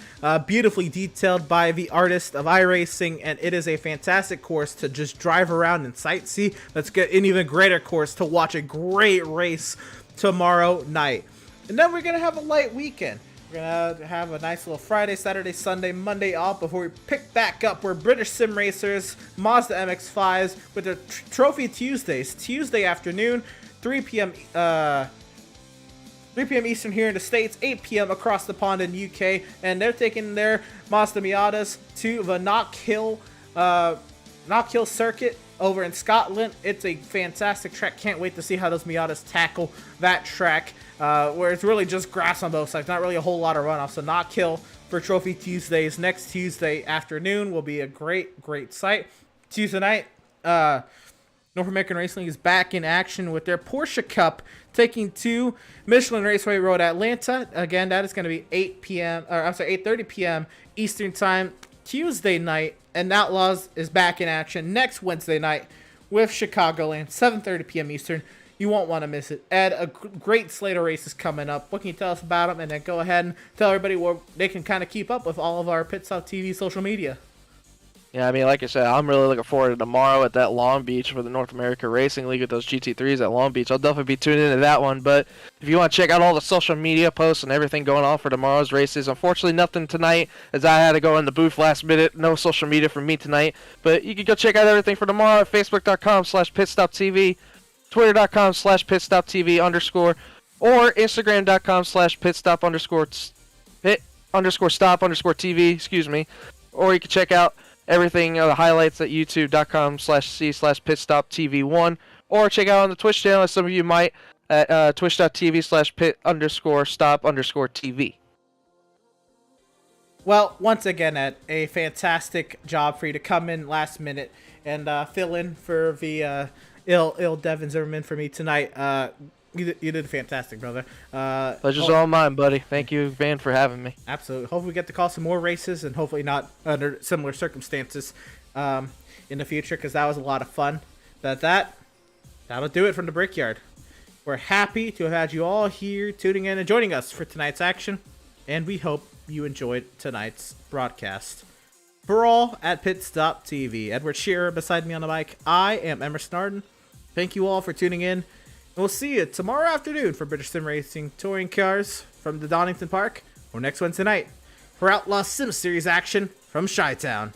beautifully detailed by the artist of iRacing, and it is a fantastic course to just drive around and sightsee. Let's get an even greater course to watch a great race tomorrow night. And then we're going to have a light weekend. We're going to have a nice little Friday, Saturday, Sunday, Monday off before we pick back up where British Sim Racers, Mazda MX-5s with their Trophy Tuesdays. Tuesday afternoon, 3 p.m. Eastern here in the States, 8 p.m. across the pond in UK. And they're taking their Mazda Miatas to the Knock Hill circuit over in Scotland. It's a fantastic track. Can't wait to see how those Miatas tackle that track, where it's really just grass on both sides, not really a whole lot of runoff. So Knock Hill for Trophy Tuesdays next Tuesday afternoon will be a great sight. Tuesday night, North American Racing is back in action with their Porsche Cup taking to Michelin Raceway Road, Atlanta. Again, that is going to be 8:30 p.m. Eastern Time Tuesday night. And Outlaws is back in action next Wednesday night with Chicagoland, 7:30 p.m. Eastern. You won't want to miss it. Ed, a great slate of races coming up. What can you tell us about them? And then go ahead and tell everybody where they can kind of keep up with all of our Pit Stop TV social media. Yeah, I mean, like I said, I'm really looking forward to tomorrow at that Long Beach for the North America Racing League with those GT3s at Long Beach. I'll definitely be tuning into that one. But if you want to check out all the social media posts and everything going on for tomorrow's races, unfortunately nothing tonight as I had to go in the booth last minute. No social media from me tonight. But you can go check out everything for tomorrow at facebook.com/pitstoptv, twitter.com/pitstoptv_ or instagram.com/pitstop_stop_TV, excuse me. Or you can check out everything, the highlights at youtube.com/c/pitstoptv1, or check out on the Twitch channel, as some of you might, at twitch.tv/pit_stop_TV. Well, once again, Ed, a fantastic job for you to come in last minute and fill in for the ill Devin Zimmerman for me tonight. You did fantastic, brother. Pleasure's all mine, buddy. Thank you, Van, for having me. Absolutely. Hopefully we get to call some more races, and hopefully not under similar circumstances in the future, because that was a lot of fun. But that'll do it from the Brickyard. We're happy to have had you all here tuning in and joining us for tonight's action, and we hope you enjoyed tonight's broadcast. For all at Pit Stop TV, Edward Shearer beside me on the mic. I am Emerson Arden. Thank you all for tuning in. We'll see you tomorrow afternoon for British Sim Racing Touring Cars from the Donington Park, or next Wednesday night for Outlaws Sim Series action from Chi-Town.